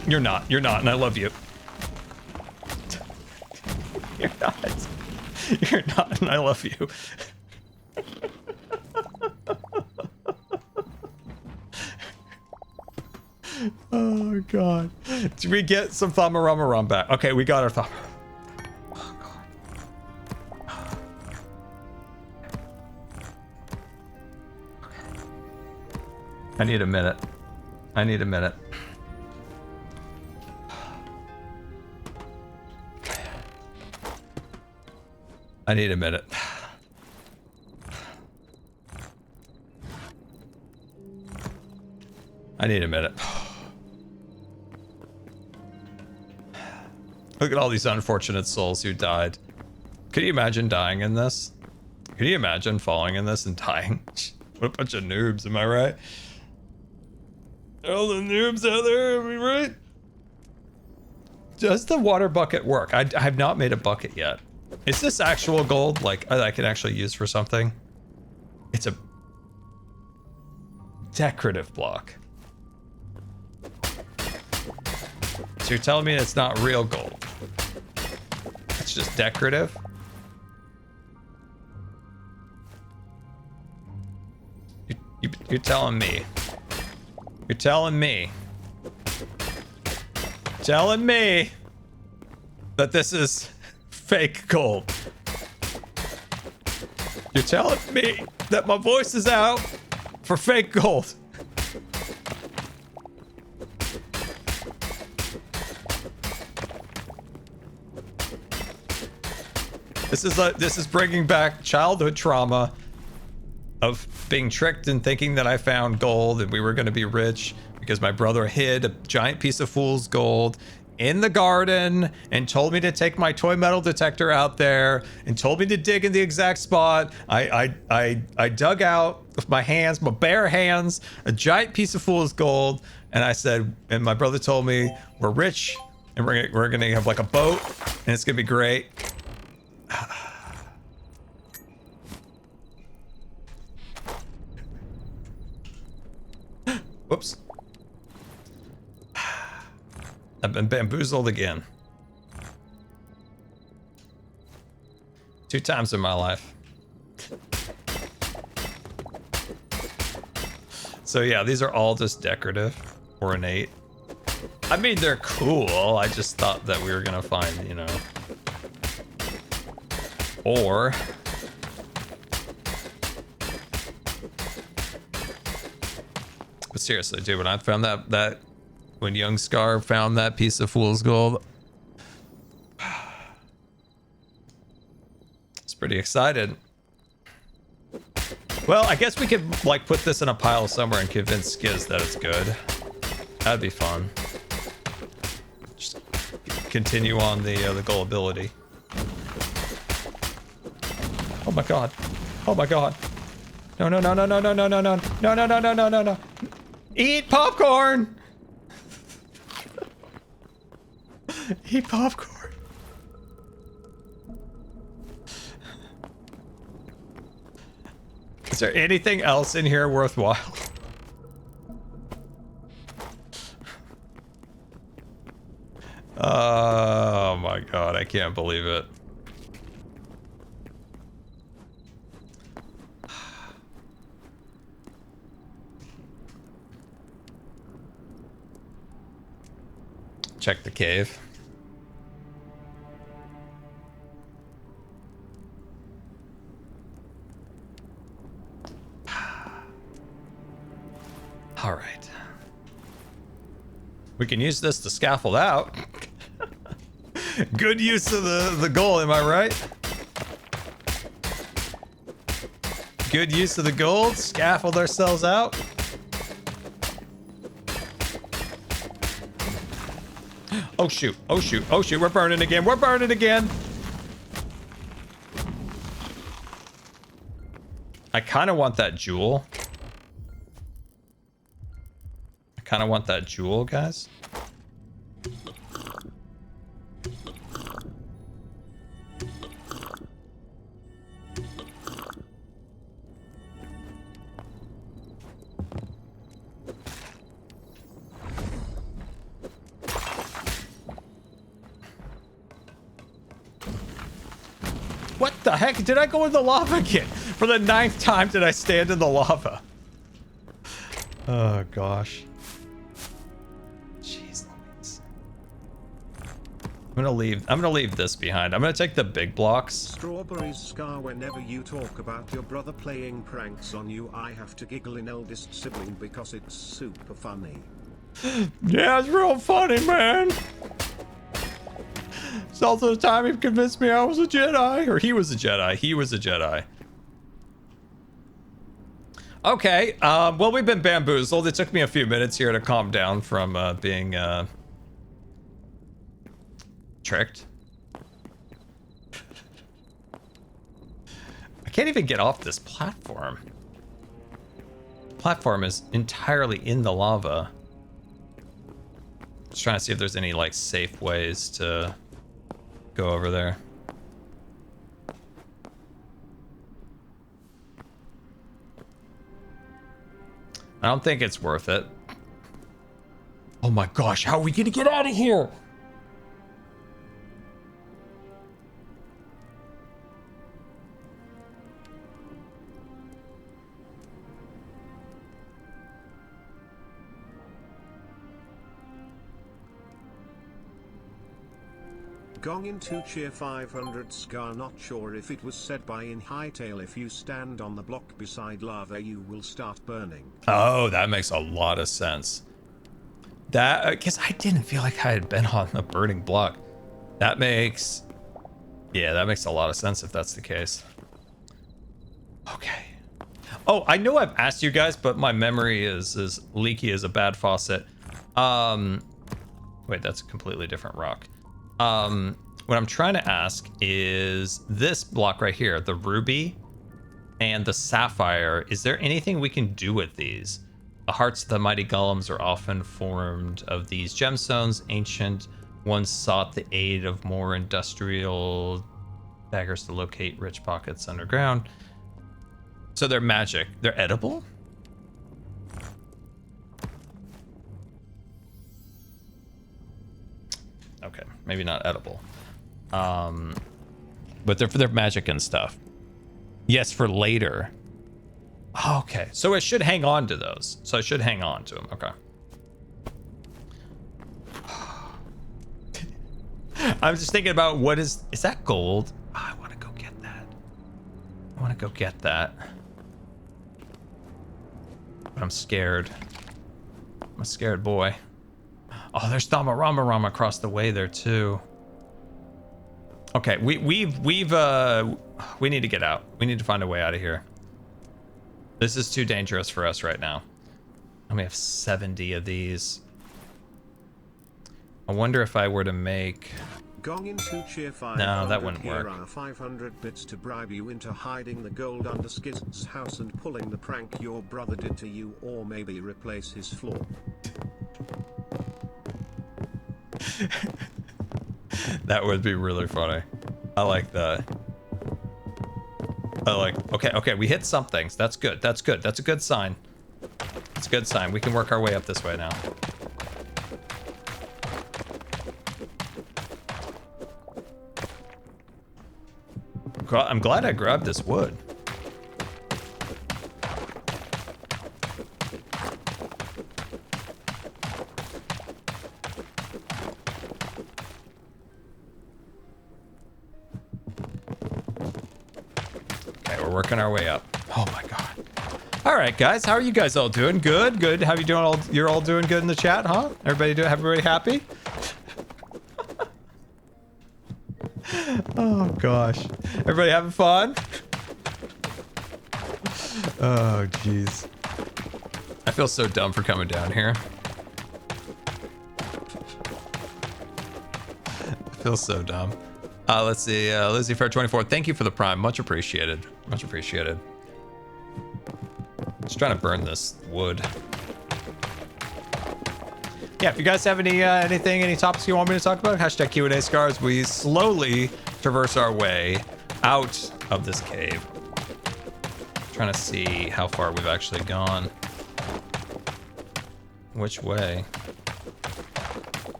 You're not, and I love you. You're not. You're not, and I love you. Oh god. Did we get some Thamaramaram back? Okay, we got our Thama. Oh god. I need a minute. I need a minute. I need a minute. I need a minute. Look at all these unfortunate souls who died. Could you imagine dying in this? Could you imagine falling in this and dying? What a bunch of noobs, am I right? All the noobs out there, am I right? Does the water bucket work? I have not made a bucket yet. Is this actual gold, like, that I can actually use for something? It's a decorative block. So you're telling me it's not real gold? It's just decorative? You're telling me. You're telling me. Telling me that this is fake gold. You're telling me that my voice is out for fake gold. This is bringing back childhood trauma of being tricked and thinking that I found gold and we were going to be rich because my brother hid a giant piece of fool's gold in the garden and told me to take my toy metal detector out there and told me to dig in the exact spot. I dug out with my hands, my bare hands, a giant piece of fool's gold, and I said, and my brother told me we're rich and we're gonna have like a boat and it's gonna be great. Whoops. I've been bamboozled again. 2 times in my life. So yeah, these are all just decorative, ornate. I mean, they're cool. I just thought that we were gonna find, you know, or but seriously, dude, when I found that when young Scar found that piece of fool's gold, I was pretty excited. Well, I guess we could like put this in a pile somewhere and convince Skiz that it's good. That'd be fun. Just continue on the gullibility. Oh my god. Oh my god. No, no, no, no, no, no, no, no, no, no, no, no, no, no, no, no. Eat popcorn! Eat popcorn. Is there anything else in here worthwhile? Oh my god, I can't believe it. Check the cave. All right. We can use this to scaffold out. Good use of the gold, am I right? Good use of the gold. Scaffold ourselves out. Oh shoot, oh shoot, oh shoot, we're burning again, we're burning again! I kind of want that jewel. I kind of want that jewel, guys. What the heck? Did I go in the lava again? For the 9th time did I stand in the lava? Oh gosh. Jeez Louise. I'm gonna leave this behind. I'm gonna take the big blocks. Strawberries Scar, whenever you talk about your brother playing pranks on you, I have to giggle in eldest sibling because it's super funny. Yeah, it's real funny, man. It's also the time he convinced me I was a Jedi. Or he was a Jedi. He was a Jedi. Okay, well, we've been bamboozled. It took me a few minutes here to calm down from being Tricked. I can't even get off this platform. The platform is entirely in the lava. Just trying to see if there's any like safe ways to go over there. I don't think it's worth it. Oh my gosh, how are we gonna get out of here? Gong into cheer 500 Scar. Not sure if it was said by in Hytale, if you stand on the block beside lava you will start burning. Oh, that makes a lot of sense. That, because I didn't feel like I had been on the burning block. That makes, yeah, that makes a lot of sense if that's the case. Okay. Oh, I know I've asked you guys, but my memory is as leaky as a bad faucet. Wait, that's a completely different rock. What I'm trying to ask is this block right here, the ruby and the sapphire, is there anything we can do with these? The hearts of the mighty golems are often formed of these gemstones. Ancient ones sought the aid of more industrial daggers to locate rich pockets underground. So they're magic. They're edible? Okay, maybe not edible. But they're for their magic and stuff. Yes, for later. Okay, so it should hang on to those. So I should hang on to them. Okay. I'm just thinking about what is that gold? Oh, I want to go get that. I want to go get that. But I'm scared. I'm a scared boy. Oh, there's Thamarama across the way there too. Okay, we need to get out. We need to find a way out of here. This is too dangerous for us right now. And we have 70 of these. I wonder if I were to make... Gong into cheer 500. No, that wouldn't work. Here are 500 bits to bribe you into hiding the gold under Skiz's house and pulling the prank your brother did to you, or maybe replace his floor. That would be really funny. I like that. I like... Okay, we hit some things. That's good. That's good. That's a good sign. It's a good sign. We can work our way up this way now. I'm glad I grabbed this wood. Okay, we're working our way up. Oh my god. All right, guys, how are you guys all doing? Good, good. How you doing? You're all doing good in the chat, huh? Everybody happy? Oh gosh. Everybody having fun? Oh jeez. I feel so dumb for coming down here. I feel so dumb. Let's see. Lizzie Fair 24. Thank you for the prime. Much appreciated. Much appreciated. Just trying to burn this wood. Yeah, if you guys have any topics you want me to talk about, hashtag Q&A scars. We slowly traverse our way out of this cave. Trying to see how far we've actually gone. Which way?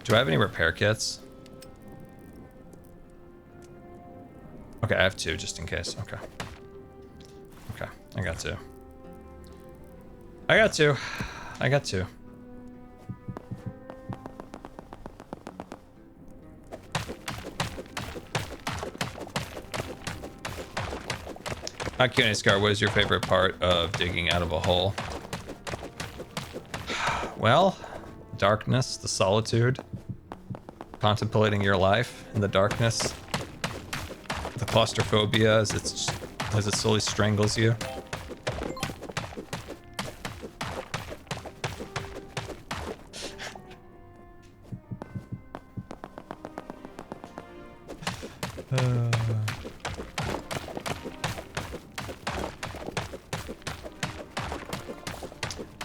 Do I have any repair kits? Okay, I have 2 just in case. Okay. Okay, I got 2. I got 2. I got 2. Q&A Scar, what is your favorite part of digging out of a hole? Well, darkness, the solitude, contemplating your life in the darkness, the claustrophobia as it slowly strangles you.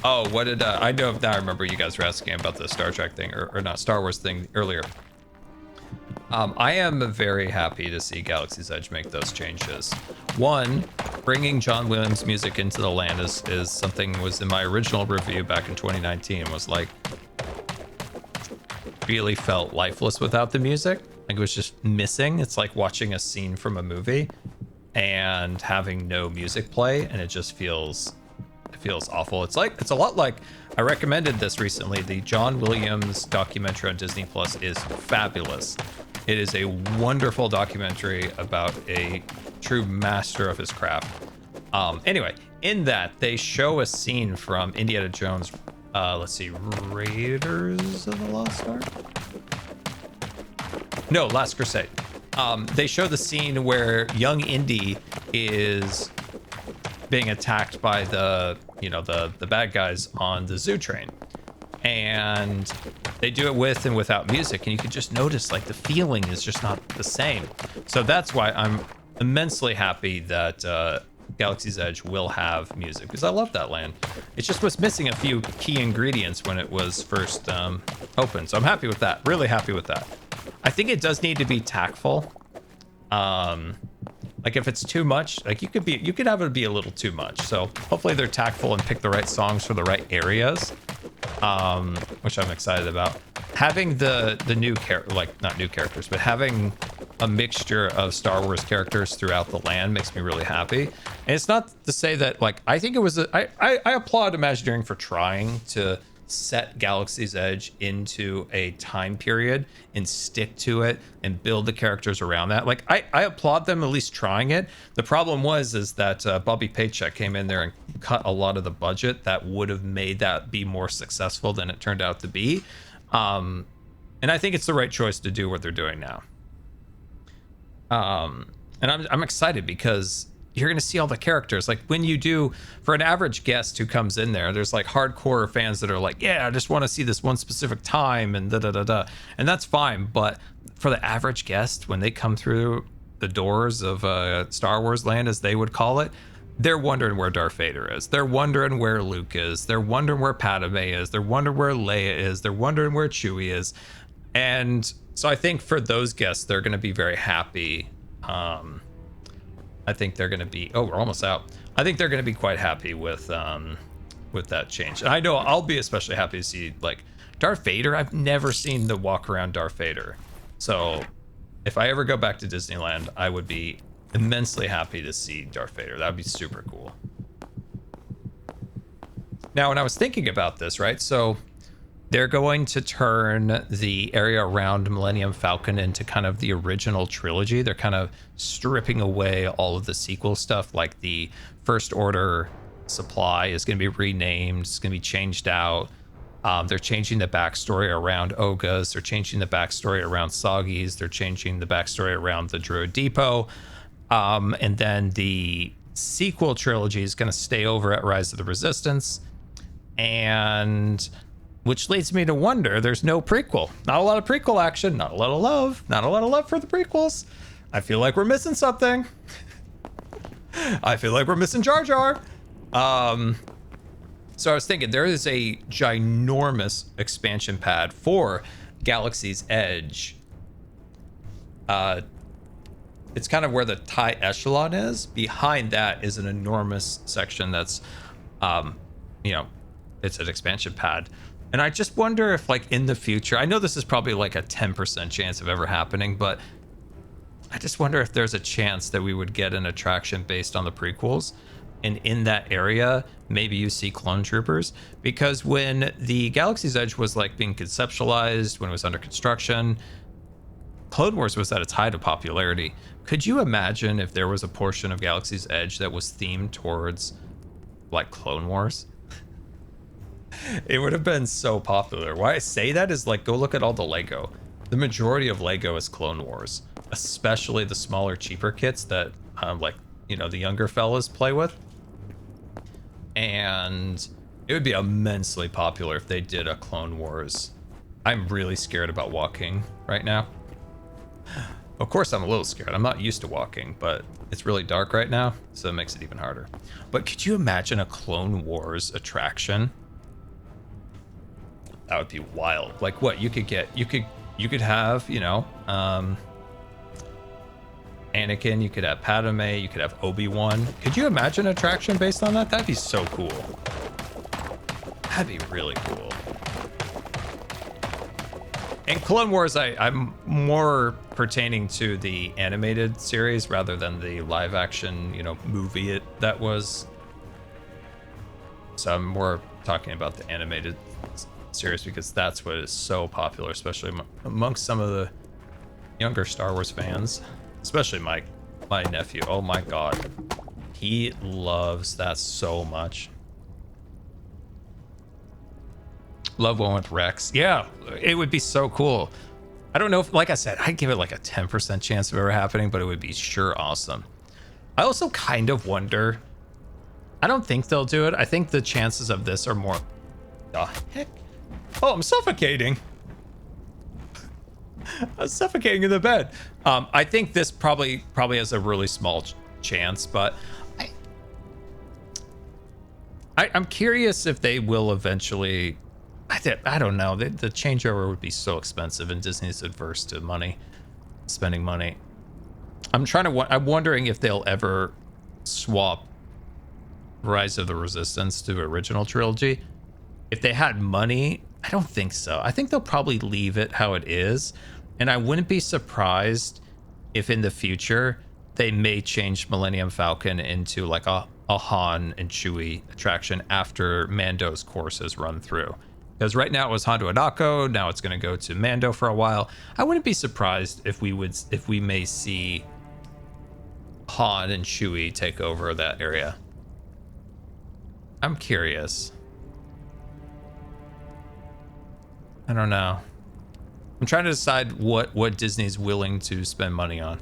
Oh, what did I know? Now I remember you guys were asking about the Star Trek thing, or not Star Wars thing earlier. I am very happy to see Galaxy's Edge make those changes. One, bringing John Williams music into the land is something was in my original review back in 2019. Was like really felt lifeless without the music. Like it was just missing. It's like watching a scene from a movie and having no music play, and it just feels awful. It's a lot like, I recommended this recently. The John Williams documentary on Disney Plus is fabulous. It is a wonderful documentary about a true master of his craft. Anyway, in that they show a scene from Indiana Jones, let's see, Raiders of the Lost Ark? No, Last Crusade. They show the scene where young Indy is being attacked by the bad guys on the zoo train, and they do it with and without music, and you can just notice like the feeling is just not the same. So that's why I'm immensely happy that Galaxy's Edge will have music, because I love that land. It just was missing a few key ingredients when it was first opened, so I'm happy with that. Really happy with that. I think it does need to be tactful. Like if it's too much, like you could have it be a little too much. So hopefully they're tactful and pick the right songs for the right areas, which I'm excited about. Having the new not new characters, but having a mixture of Star Wars characters throughout the land makes me really happy. And it's not to say that, like, I think it was I applaud Imagineering for trying to set Galaxy's Edge into a time period and stick to it and build the characters around that. Like I applaud them at least trying it. The problem is that Bobby Paycheck came in there and cut a lot of the budget that would have made that be more successful than it turned out to be. And I think it's the right choice to do what they're doing now. And I'm excited because you're going to see all the characters. Like when you do, for an average guest who comes in there, there's like hardcore fans that are like, yeah, I just want to see this one specific time and da-da-da-da. And that's fine. But for the average guest, when they come through the doors of Star Wars land, as they would call it, they're wondering where Darth Vader is. They're wondering where Luke is. They're wondering where Padme is. They're wondering where Leia is. They're wondering where Chewie is. And so I think for those guests, they're going to be very happy. I think they're going to be, oh, we're almost out. I think they're going to be quite happy with that change. And I know I'll be especially happy to see like Darth Vader. I've never seen the walk around Darth Vader. So if I ever go back to Disneyland, I would be immensely happy to see Darth Vader. That would be super cool. Now, when I was thinking about this, right? So they're going to turn the area around Millennium Falcon into kind of the original trilogy. They're kind of stripping away all of the sequel stuff, like the First Order supply is going to be renamed. It's going to be changed out. They're changing the backstory around Ogas. They're changing the backstory around Saugis. They're changing the backstory around the Droid Depot. And then the sequel trilogy is going to stay over at Rise of the Resistance. And which leads me to wonder, there's no prequel. Not a lot of prequel action, not a lot of love. Not a lot of love for the prequels. I feel like we're missing something. I feel like we're missing Jar Jar. So I was thinking, there is a ginormous expansion pad for Galaxy's Edge. It's kind of where the TIE echelon is. Behind that is an enormous section that's, it's an expansion pad. And I just wonder if, like, in the future, I know this is probably like a 10% chance of ever happening, but I just wonder if there's a chance that we would get an attraction based on the prequels. And in that area, maybe you see clone troopers. Because when the Galaxy's Edge was like being conceptualized, when it was under construction, Clone Wars was at its height of popularity. Could you imagine if there was a portion of Galaxy's Edge that was themed towards like Clone Wars? It would have been so popular. Why I say that is, like, go look at all the Lego. The majority of Lego is Clone Wars, especially the smaller, cheaper kits that, the younger fellas play with. And it would be immensely popular if they did a Clone Wars. I'm really scared about walking right now. Of course, I'm a little scared. I'm not used to walking, but it's really dark right now, so it makes it even harder. But could you imagine a Clone Wars attraction? That would be wild. Like what you could get, you could have, you know, Anakin, you could have Padme, you could have Obi-Wan. Could you imagine an attraction based on that? That'd be so cool. That'd be really cool. In Clone Wars, I'm more pertaining to the animated series rather than the live action, you know, movie that was. So I'm more talking about the animated series because that's what is so popular, especially amongst some of the younger Star Wars fans, especially my nephew. Oh my God. He loves that so much. Love one with Rex. Yeah, it would be so cool. I don't know if, like I said, I'd give it like a 10% chance of ever happening, but it would be sure awesome. I also kind of wonder, I don't think they'll do it. I think the chances of this are more, the heck? Oh, I'm suffocating. I'm suffocating in the bed. I think this probably has a really small chance, but I'm curious if they will eventually. I don't know. The changeover would be so expensive, and Disney's adverse to spending money. I'm wondering if they'll ever swap Rise of the Resistance to original trilogy. If they had money, I don't think so. I think they'll probably leave it how it is, and I wouldn't be surprised if in the future they may change Millennium Falcon into like a Han and Chewie attraction after Mando's course is run through. Because right now it was Hondo and Akko, now it's going to go to Mando for a while. I wouldn't be surprised if we may see Han and Chewie take over that area. I'm curious. I don't know. I'm trying to decide what Disney's willing to spend money on.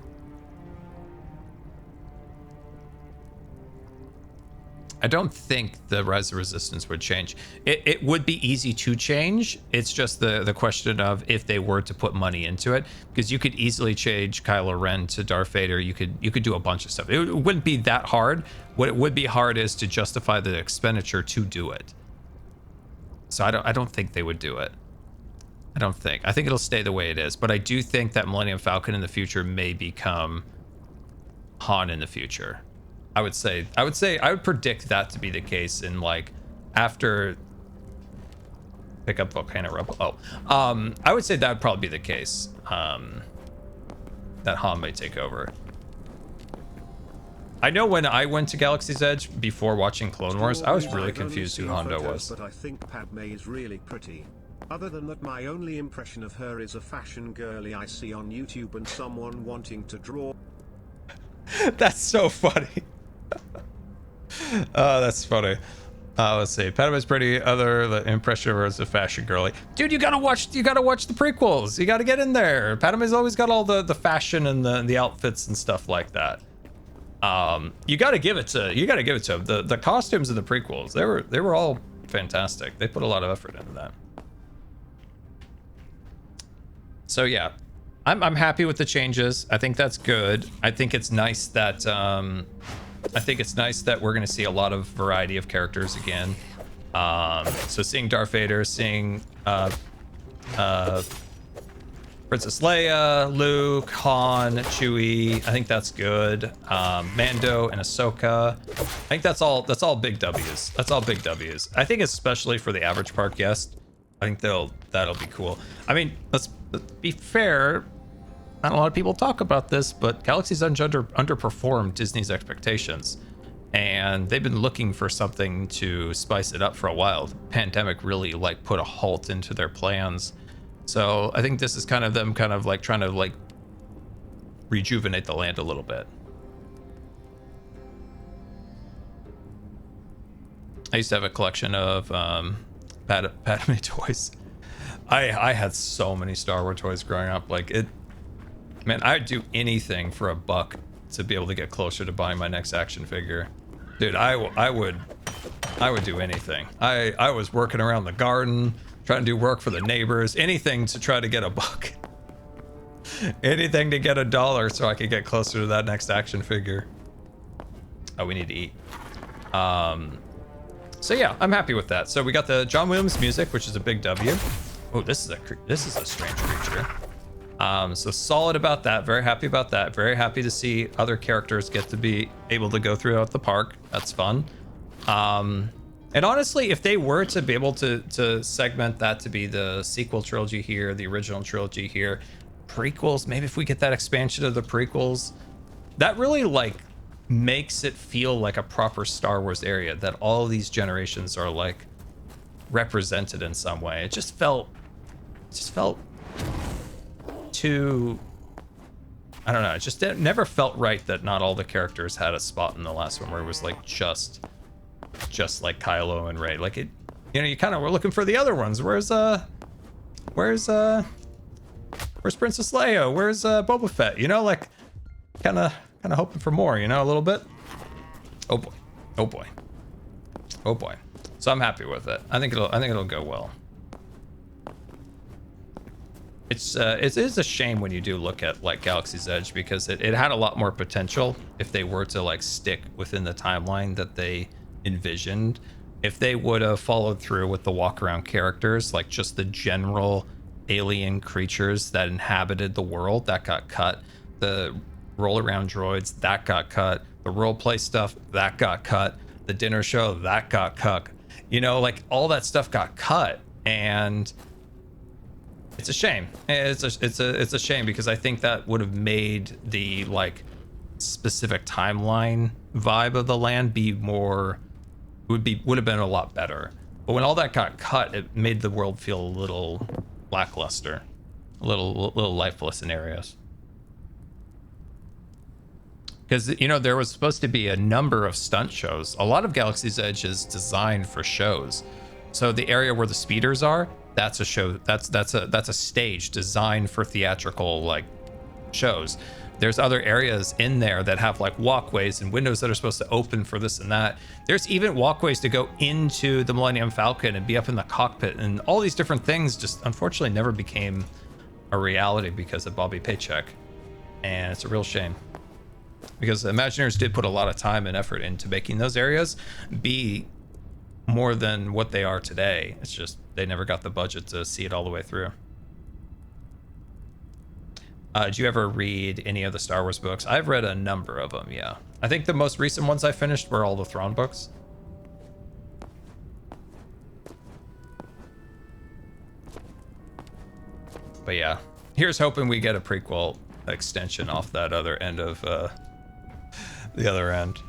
I don't think the Rise of Resistance would change. It would be easy to change. It's just the question of if they were to put money into it, because you could easily change Kylo Ren to Darth Vader. You could do a bunch of stuff. It wouldn't be that hard. What it would be hard is to justify the expenditure to do it. So I don't think they would do it. I don't think. I think it'll stay the way it is. But I do think that Millennium Falcon in the future may become Han in the future. I would predict that to be the case in like after pick up Volcano Rebel. I would say that would probably be the case. That Han may take over. I know when I went to Galaxy's Edge before watching Clone Wars, I was really confused who Hondo was. But I think Padme is really pretty. Other than that, my only impression of her is a fashion girly I see on YouTube and someone wanting to draw. That's so funny. Oh, that's funny. Let's see. Padme's pretty. The impression of her as a fashion girly. Dude, you gotta watch the prequels. You gotta get in there. Padme's always got all the fashion and the outfits and stuff like that. You gotta give it to them. The costumes in the prequels, they were all fantastic. They put a lot of effort into that. So yeah, I'm happy with the changes. I think that's good. I think it's nice that we're going to see a lot of variety of characters again. So seeing Darth Vader, seeing Princess Leia, Luke, Han, Chewie, I think that's good. Mando and Ahsoka. I think that's all big W's. That's all big W's. I think especially for the average park guest, I think that'll be cool. I mean, let's be fair. Not a lot of people talk about this, but Galaxy's Edge underperformed Disney's expectations, and they've been looking for something to spice it up for a while. The pandemic really like put a halt into their plans, so I think this is kind of them like trying to like rejuvenate the land a little bit. I used to have a collection of Padme toys. I had so many Star Wars toys growing up. Like it. Man, I'd do anything for $1 to be able to get closer to buying my next action figure. Dude, I would do anything. I was working around the garden, trying to do work for the neighbors, anything to try to get $1. Anything to get $1 so I could get closer to that next action figure. Oh, we need to eat. So yeah, I'm happy with that. So we got the John Williams music, which is a big W. Oh, this is a strange creature. So solid about that. Very happy about that. Very happy to see other characters get to be able to go throughout the park. That's fun. And honestly, if they were to be able to segment that to be the sequel trilogy here, the original trilogy here, prequels, maybe if we get that expansion of the prequels, that really like makes it feel like a proper Star Wars area, that all of these generations are like represented in some way. It just felt too, I don't know, it never felt right that not all the characters had a spot in the last one where it was like just like Kylo and Rey. Like it, you know, you kind of were looking for the other ones. Where's Princess Leia? Where's Boba Fett? You know, like kind of hoping for more, you know, a little bit. Oh boy. Oh boy. Oh boy. So I'm happy with it. I think it'll go well. It is a shame when you do look at like Galaxy's Edge, because it had a lot more potential if they were to like stick within the timeline that they envisioned. If they would have followed through with the walk around characters, like just the general alien creatures that inhabited the world, that got cut. The roll around droids, that got cut. The role play stuff, that got cut. The dinner show, that got cut. You know, like all that stuff got cut, and it's a shame. It's a shame, because I think that would have made the like specific timeline vibe of the land be more, would have been a lot better. But when all that got cut, it made the world feel a little lackluster, a little lifeless in areas. Because, you know, there was supposed to be a number of stunt shows. A lot of Galaxy's Edge is designed for shows. So the area where the speeders are, that's a show. That's a stage designed for theatrical like shows. There's other areas in there that have like walkways and windows that are supposed to open for this and that. There's even walkways to go into the Millennium Falcon and be up in the cockpit, and all these different things just unfortunately never became a reality because of Bobby Paycheck. And it's a real shame, because Imagineers did put a lot of time and effort into making those areas be more than what they are today. It's just they never got the budget to see it all the way through. Did you ever read any of the Star Wars books? I've read a number of them, yeah. I think the most recent ones I finished were all the Thrawn books. But yeah, here's hoping we get a prequel extension off that other end of the other end.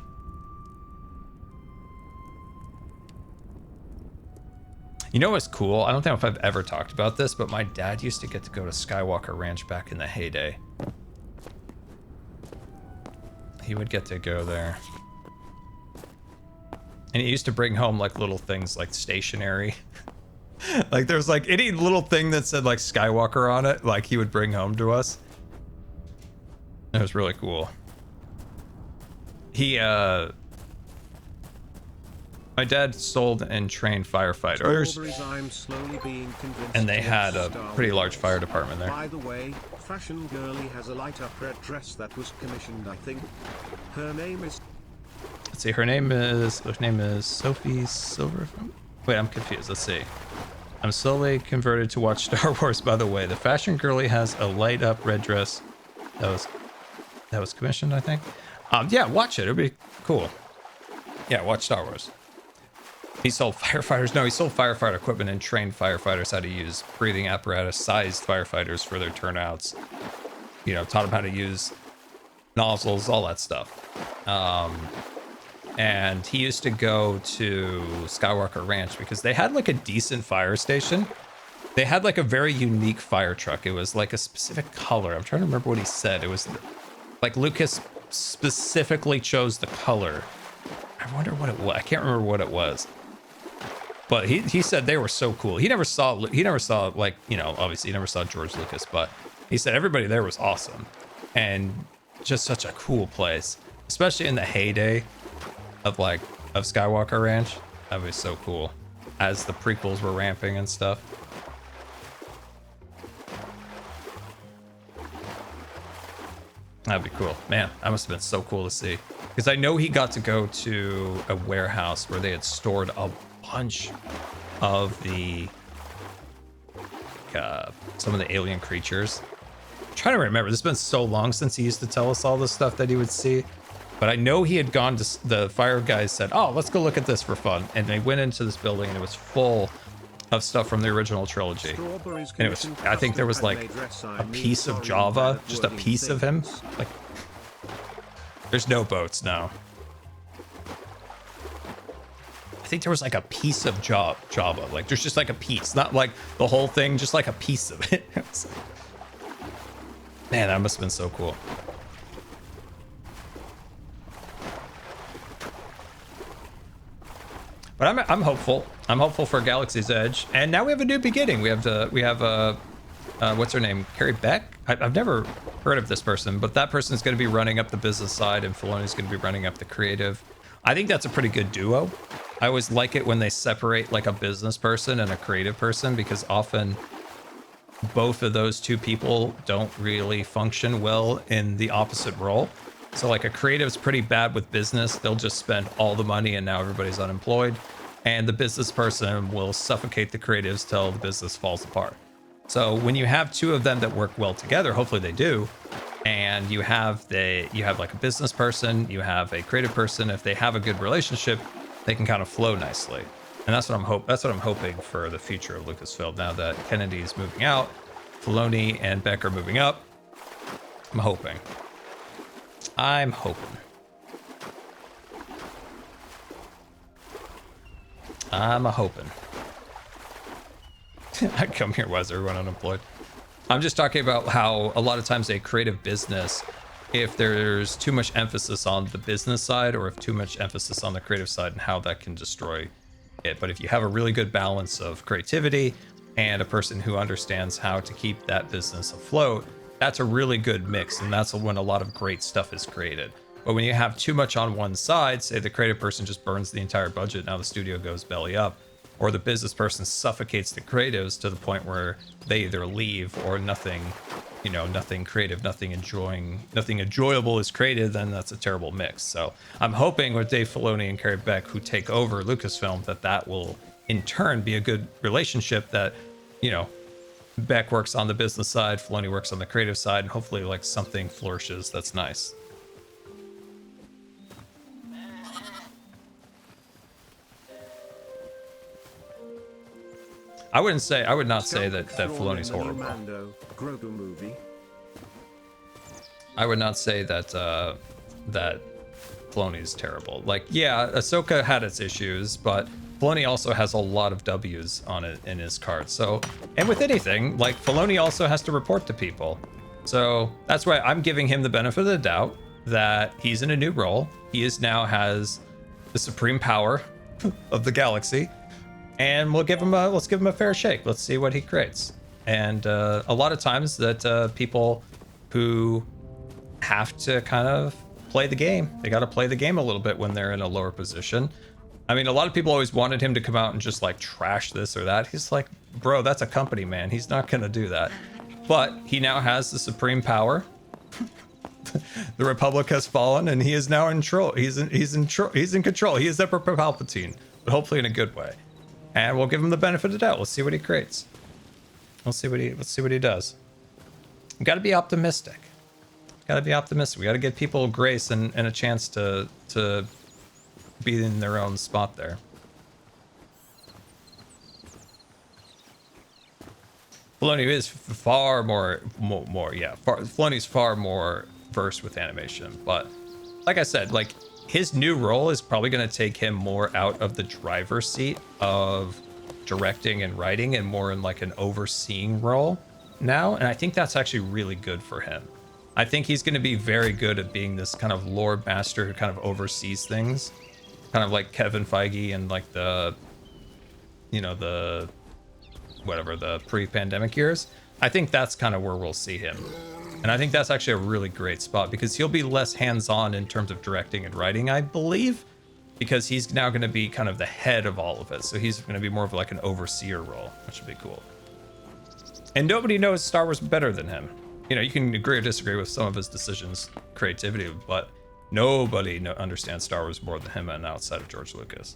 You know what's cool? I don't know if I've ever talked about this, but my dad used to get to go to Skywalker Ranch back in the heyday. He would get to go there. And he used to bring home like little things like stationery. Like there's like any little thing that said like Skywalker on it, like he would bring home to us. It was really cool. My dad sold and trained firefighters, and they had a pretty large fire department there. By the way, Fashion Girly has a light up red dress that was commissioned, I think. Her name is... Let's see, her name is Sophie Silver. Wait, I'm confused. Let's see. I'm slowly converted to watch Star Wars, by the way. The Fashion Girly has a light up red dress that was commissioned, I think. Yeah, watch it. It'll be cool. Yeah, watch Star Wars. He sold firefighters. No, he sold firefighter equipment and trained firefighters how to use breathing apparatus sized firefighters for their turnouts. You know, taught them how to use nozzles, all that stuff. And he used to go to Skywalker Ranch because they had like a decent fire station. They had like a very unique fire truck. It was like a specific color. I'm trying to remember what he said. It was like Lucas specifically chose the color. I wonder what it was. I can't remember what it was. But he said they were so cool. He never saw like, you know, obviously he never saw George Lucas, but he said everybody there was awesome and just such a cool place, especially in the heyday of Skywalker Ranch. That was so cool as the prequels were ramping and stuff. That'd be cool, man. That must have been so cool to see. Because I know he got to go to a warehouse where they had stored a bunch of the some of the alien creatures. I'm trying to remember. This has been so long since he used to tell us all the stuff that he would see. But I know he had gone to the fire guys said, "Oh, let's go look at this for fun." And they went into this building and it was full of stuff from the original trilogy. And it was, I think there was like a piece of Java, just a piece of him. Like, there's no boats now. I think there was like a piece of Java. Like there's just like a piece, not like the whole thing, just like a piece of it. Man, that must have been so cool. But I'm hopeful. I'm hopeful for Galaxy's Edge, and now we have a new beginning. We have what's her name, Carrie Beck. I've never heard of this person, but that person is going to be running up the business side, and Filoni's going to be running up the creative. I think that's a pretty good duo. I always like it when they separate like a business person and a creative person, because often both of those two people don't really function well in the opposite role. So like a creative's pretty bad with business. They'll just spend all the money and now everybody's unemployed. And the business person will suffocate the creatives till the business falls apart. So when you have two of them that work well together, hopefully they do, and you have like a business person, you have a creative person, if they have a good relationship, they can kind of flow nicely. And that's what I'm hoping for the future of Lucasfilm. Now that Kennedy's moving out, Filoni and Beck are moving up, I'm hoping. I'm hoping. I come here, why is everyone unemployed? I'm just talking about how a lot of times a creative business, if there's too much emphasis on the business side or if too much emphasis on the creative side, and how that can destroy it. But if you have a really good balance of creativity and a person who understands how to keep that business afloat, that's a really good mix, and that's when a lot of great stuff is created. But when you have too much on one side, say the creative person just burns the entire budget, now the studio goes belly up, or the business person suffocates the creatives to the point where they either leave or nothing creative, nothing enjoyable is created, then that's a terrible mix. So I'm hoping with Dave Filoni and Carrie Beck, who take over Lucasfilm, that will in turn be a good relationship, that, you know, Beck works on the business side, Filoni works on the creative side, and hopefully like something flourishes that's nice. I would not say that Filoni's horrible. I would not say that that Filoni's terrible. Like, yeah, Ahsoka had its issues, but Filoni also has a lot of W's on it in his card. So, and with anything, like Filoni also has to report to people. So that's why I'm giving him the benefit of the doubt that he's in a new role. He has the supreme power of the galaxy. And let's give him a fair shake. Let's see what he creates. And a lot of times that people who have to kind of play the game, they got to play the game a little bit when they're in a lower position. I mean, a lot of people always wanted him to come out and just like trash this or that. He's like, bro, that's a company, man. He's not going to do that. But he now has the supreme power. The Republic has fallen, and he is now in control. He's in control. He is Emperor Palpatine, but hopefully in a good way. And we'll give him the benefit of the doubt. Let's see what he creates. Let's see what he does. We got to be optimistic. We got to give people grace and a chance to be in their own spot there. Filoni is Filoni's far more versed with animation, but like I said, like, his new role is probably going to take him more out of the driver's seat of directing and writing and more in like an overseeing role now. And I think that's actually really good for him. I think he's going to be very good at being this kind of lore master who kind of oversees things, kind of like Kevin Feige and like the pre-pandemic years. I think that's kind of where we'll see him. And I think that's actually a really great spot, because he'll be less hands-on in terms of directing and writing, I believe, because he's now going to be kind of the head of all of it. So he's going to be more of like an overseer role, which would be cool. And nobody knows Star Wars better than him. You know, you can agree or disagree with some of his decisions, creativity, but Nobody understands Star Wars more than him and outside of George Lucas.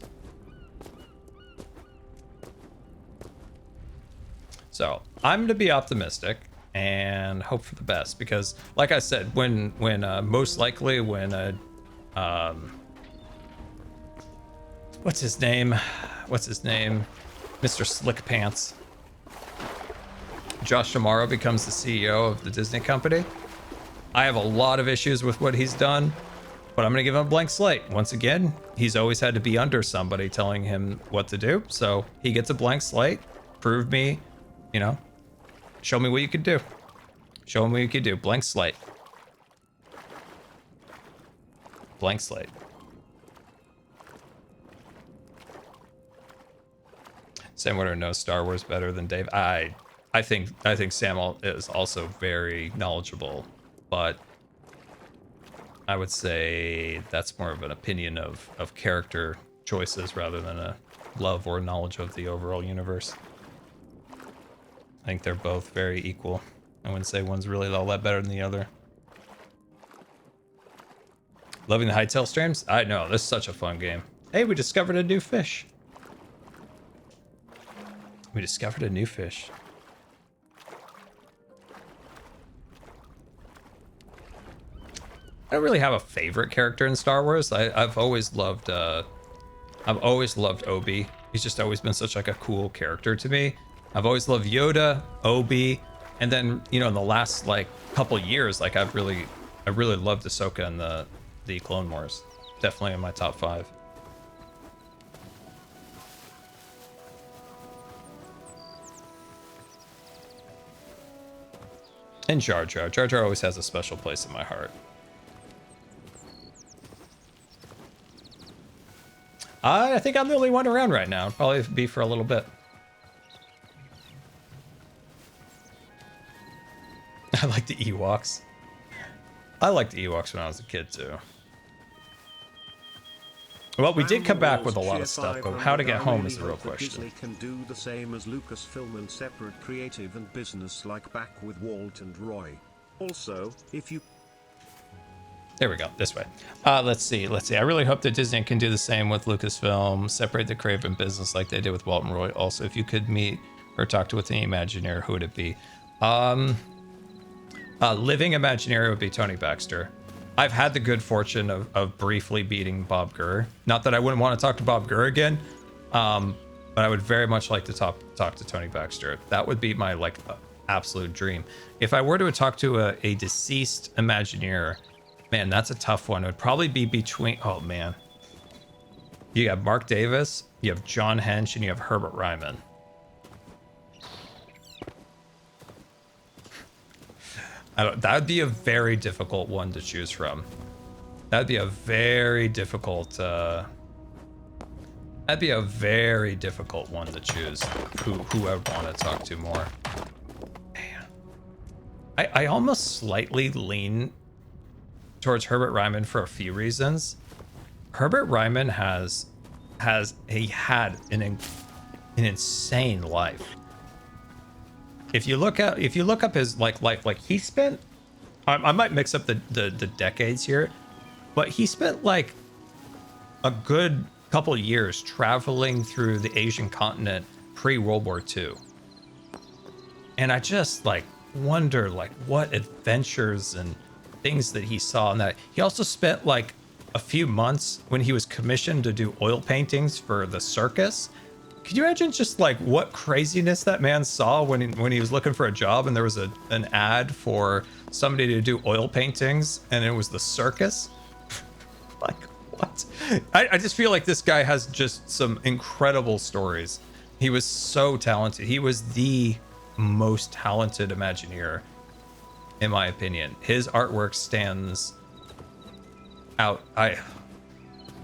So I'm going to be optimistic and hope for the best because, like I said, when most likely when what's his name, Mr. Slick Pants, Josh D'Amaro becomes the CEO of the Disney company. I have a lot of issues with what he's done, but I'm going to give him a blank slate. Once again, he's always had to be under somebody telling him what to do, so he gets a blank slate. Prove me, you know, show me what you can do. Show him what you can do. Blank slate. Blank slate. Sam Winter knows Star Wars better than Dave. I think Sam is also very knowledgeable, but I would say that's more of an opinion of character choices rather than a love or knowledge of the overall universe. I think they're both very equal. I wouldn't say one's really all that better than the other. Loving the Hytales streams? I know, this is such a fun game. Hey, we discovered a new fish. We discovered a new fish. I don't really have a favorite character in Star Wars. I've always loved Obi. He's just always been such like a cool character to me. I've always loved Yoda, Obi, and then, you know, in the last like couple years, like I really loved Ahsoka and the Clone Wars. Definitely in my top 5. And Jar Jar. Jar Jar always has a special place in my heart. I think I'm the only one around right now. I'll probably be for a little bit. I like the Ewoks. I liked the Ewoks when I was a kid too. Well, we did come back with a lot of stuff, but how to get home is the real question. Disney can do the same as Lucasfilm and separate creative and business like back with Walt and Roy. Also, if you... There we go, this way. Let's see. I really hope that Disney can do the same with Lucasfilm, separate the creative and business like they did with Walt and Roy. Also, if you could meet or talk to with any Imagineer, who would it be? Living Imagineer would be Tony Baxter. I've had the good fortune of briefly beating Bob Gurr. Not that I wouldn't want to talk to Bob Gurr again, but I would very much like to talk to Tony Baxter. That would be my like absolute dream. If I were to talk to a deceased Imagineer, man, that's a tough one. It would probably be between, oh man. You have Mark Davis, you have John Hench, and you have Herbert Ryman. That would be a very difficult one to choose from. That'd be a very difficult one to choose. Who I would want to talk to more. Man. I almost slightly lean towards Herbert Ryman for a few reasons. Herbert Ryman had an insane life. If you look up his life, like he spent, I might mix up the decades here, but he spent like a good couple years traveling through the Asian continent pre-World War II. And I just like wonder like what adventures and things that he saw, and that he also spent like a few months when he was commissioned to do oil paintings for the circus. Could you imagine just like what craziness that man saw when he was looking for a job and there was an ad for somebody to do oil paintings and it was the circus? Like what? I just feel like this guy has just some incredible stories. He was so talented. He was the most talented Imagineer, in my opinion. His artwork stands out.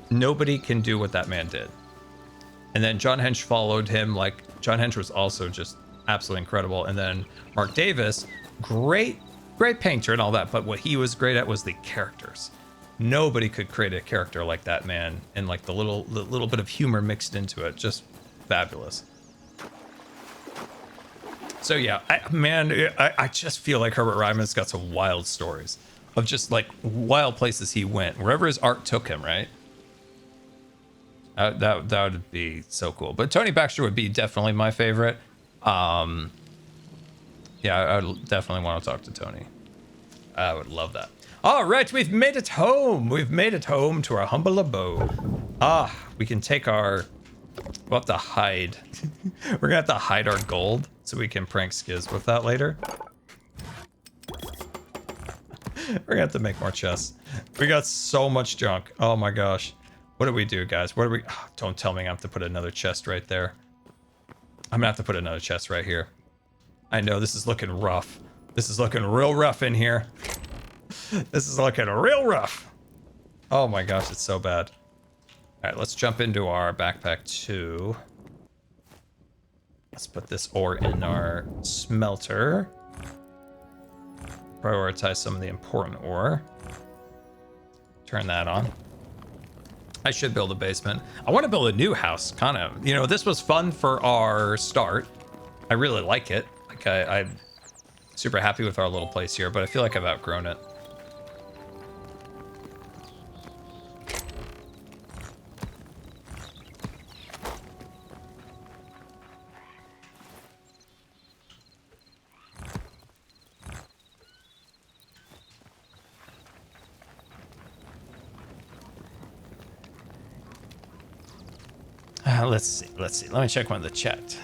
Nobody can do what that man did. And then John Hench followed him. Like John Hench was also just absolutely incredible. And then Mark Davis, great painter and all that. But what he was great at was the characters. Nobody could create a character like that man, and like the little bit of humor mixed into it. Just fabulous. So yeah, I just feel like Herbert Ryman's got some wild stories. of just like wild places he went, wherever his art took him, right? That would be so cool. But Tony Baxter would be definitely my favorite. Yeah, I would definitely want to talk to Tony. I would love that. All right, we've made it home. We've made it home to our humble abode. We can take our... We'll have to hide. We're gonna have to hide our gold so we can prank Skiz with that later. We're gonna have to make more chests. We got so much junk. Oh my gosh. What do we do, guys? What do we... Oh, don't tell me I have to put another chest right there. I'm gonna have to put another chest right here. I know this is looking rough. This is looking real rough in here. This is looking real rough. Oh my gosh, it's so bad. All right, let's jump into our backpack 2. Let's put this ore in our smelter. Prioritize some of the important ore. Turn that on. I should build a basement. I want to build a new house, kind of. You know, this was fun for our start. I really like it. Like, I'm super happy with our little place here, but I feel like I've outgrown it. Let's see. Let me check one of the chat.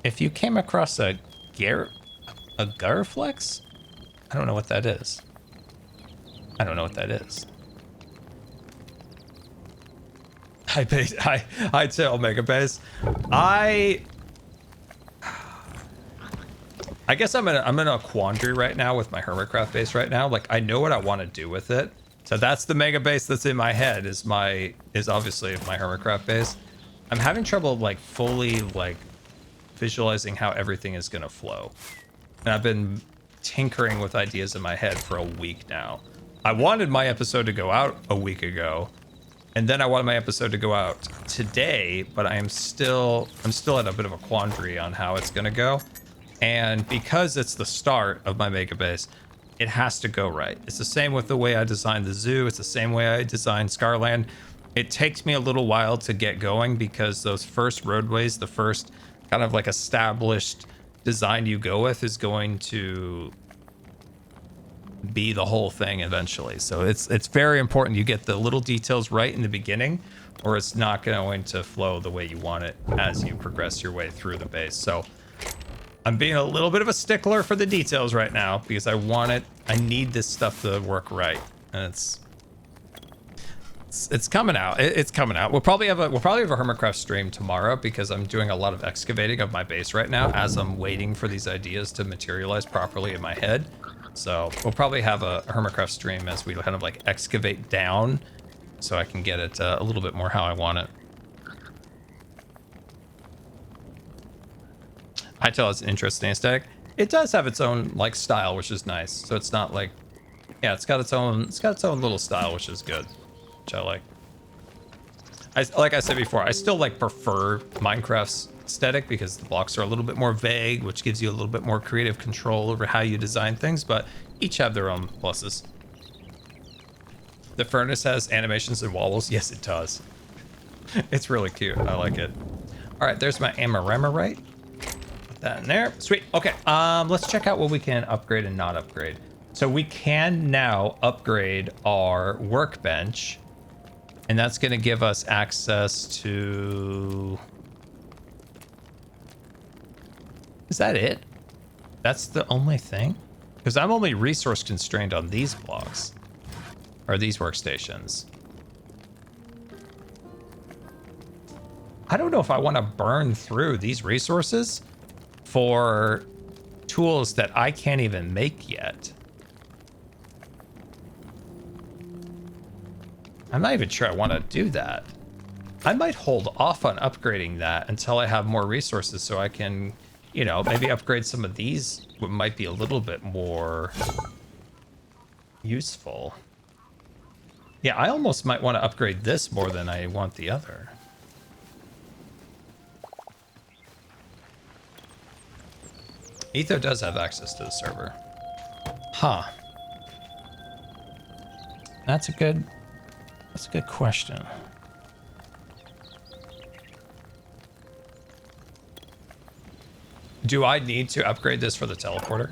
If you came across a Garflex? I don't know what that is. I don't know what that is. I'd say Omega Base. I guess I'm in a quandary right now with my Hermitcraft base right now. Like, I know what I want to do with it. So that's the mega base that's in my head is obviously my Hermitcraft base. I'm having trouble like fully like visualizing how everything is going to flow. And I've been tinkering with ideas in my head for a week now. I wanted my episode to go out a week ago. And then I wanted my episode to go out today, but I'm still at a bit of a quandary on how it's going to go. And because it's the start of my mega base, it has to go right. It's the same with the way I designed the zoo. It's the same way I designed Scarland. It takes me a little while to get going because those first roadways, the first kind of like established design you go with is going to be the whole thing eventually. So it's very important you get the little details right in the beginning, or it's not going to flow the way you want it as you progress your way through the base. So I'm being a little bit of a stickler for the details right now because I need this stuff to work right. And it's coming out. It's coming out. We'll probably have a Hermitcraft stream tomorrow because I'm doing a lot of excavating of my base right now as I'm waiting for these ideas to materialize properly in my head. So we'll probably have a Hermitcraft stream as we kind of like excavate down so I can get it a little bit more how I want it. Hytales is an interesting aesthetic. It does have its own like style, which is nice. So it's not like, yeah, it's got its own little style, which is good, which I like. Like I said before, I still like prefer Minecraft's aesthetic because the blocks are a little bit more vague, which gives you a little bit more creative control over how you design things, but each have their own pluses. The furnace has animations and wobbles. Yes, it does. It's really cute. I like it. All right, there's my Amaramorite. That in there. Sweet. Okay, let's check out what we can upgrade and not upgrade. So we can now upgrade our workbench, and that's going to give us access to... Is that it? That's the only thing? Because I'm only resource constrained on these blocks, or these workstations. I don't know if I want to burn through these resources for tools that I can't even make yet. I'm not even sure I want to do that. I might hold off on upgrading that until I have more resources so I can, you know, maybe upgrade some of these, what might be a little bit more useful. Yeah, I almost might want to upgrade this more than I want the other. Etho does have access to the server. Huh. That's a good question. Do I need to upgrade this for the teleporter?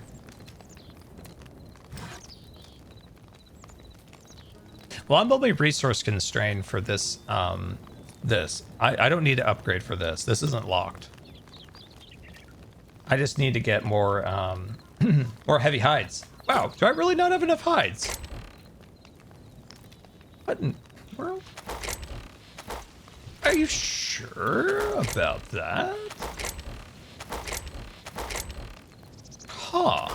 Well, I'm only resource constrained for this. I don't need to upgrade for this. This isn't locked. I just need to get more more heavy hides. Wow, do I really not have enough hides? What in the world? Are you sure about that? Huh.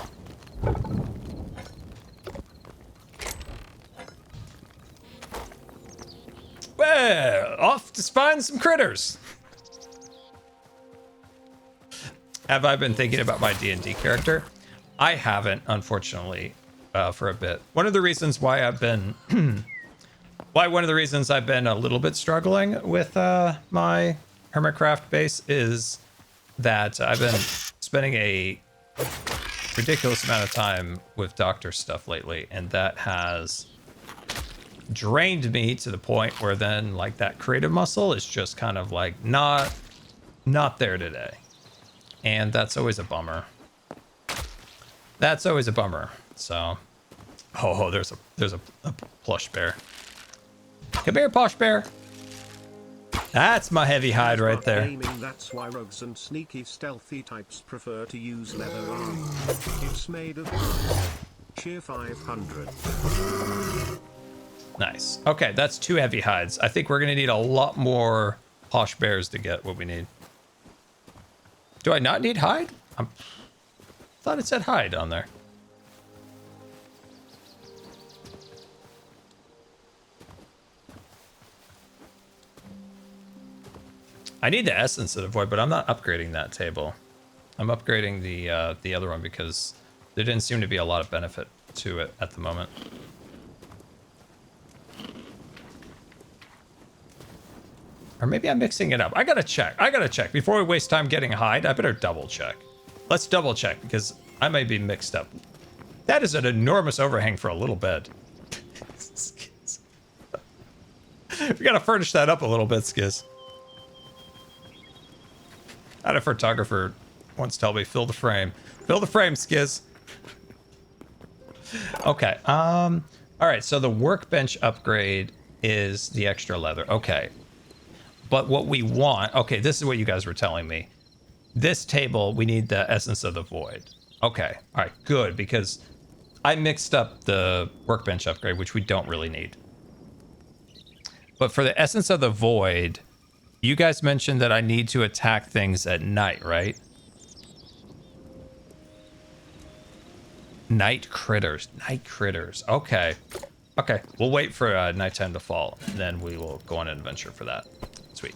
Well, off to find some critters. Have I been thinking about my D&D character? I haven't, unfortunately, for a bit. One of the reasons why I've been a little bit struggling with my Hermitcraft base is that I've been spending a ridiculous amount of time with doctor stuff lately, and that has drained me to the point where then like that creative muscle is just kind of like not there today, and that's always a bummer. So there's a plush bear. Come here, posh bear. That's my heavy hide right there. Gaming, that's why rogues and sneaky stealthy types prefer to use leather armor. It's made of sheer 500. Nice. Okay, that's 2 heavy hides. I think we're gonna need a lot more posh bears to get what we need. Do I not need hide? I thought it said hide on there. I need the essence of the void, but I'm not upgrading that table. I'm upgrading the other one because there didn't seem to be a lot of benefit to it at the moment. Or maybe I'm mixing it up. I gotta check. Before we waste time getting a hide, I better double check. Let's double check because I may be mixed up. That is an enormous overhang for a little bed. We gotta furnish that up a little bit, Skiz. I had a photographer once tell me, fill the frame. Fill the frame, Skiz. Okay. All right, so the workbench upgrade is the extra leather. Okay. But what we want, okay, this is what you guys were telling me. This table, we need the essence of the void. Okay, all right, good, because I mixed up the workbench upgrade, which we don't really need. But for the essence of the void, you guys mentioned that I need to attack things at night, right? Night critters. Okay. Okay, we'll wait for nighttime to fall, and then we will go on an adventure for that. Sweet.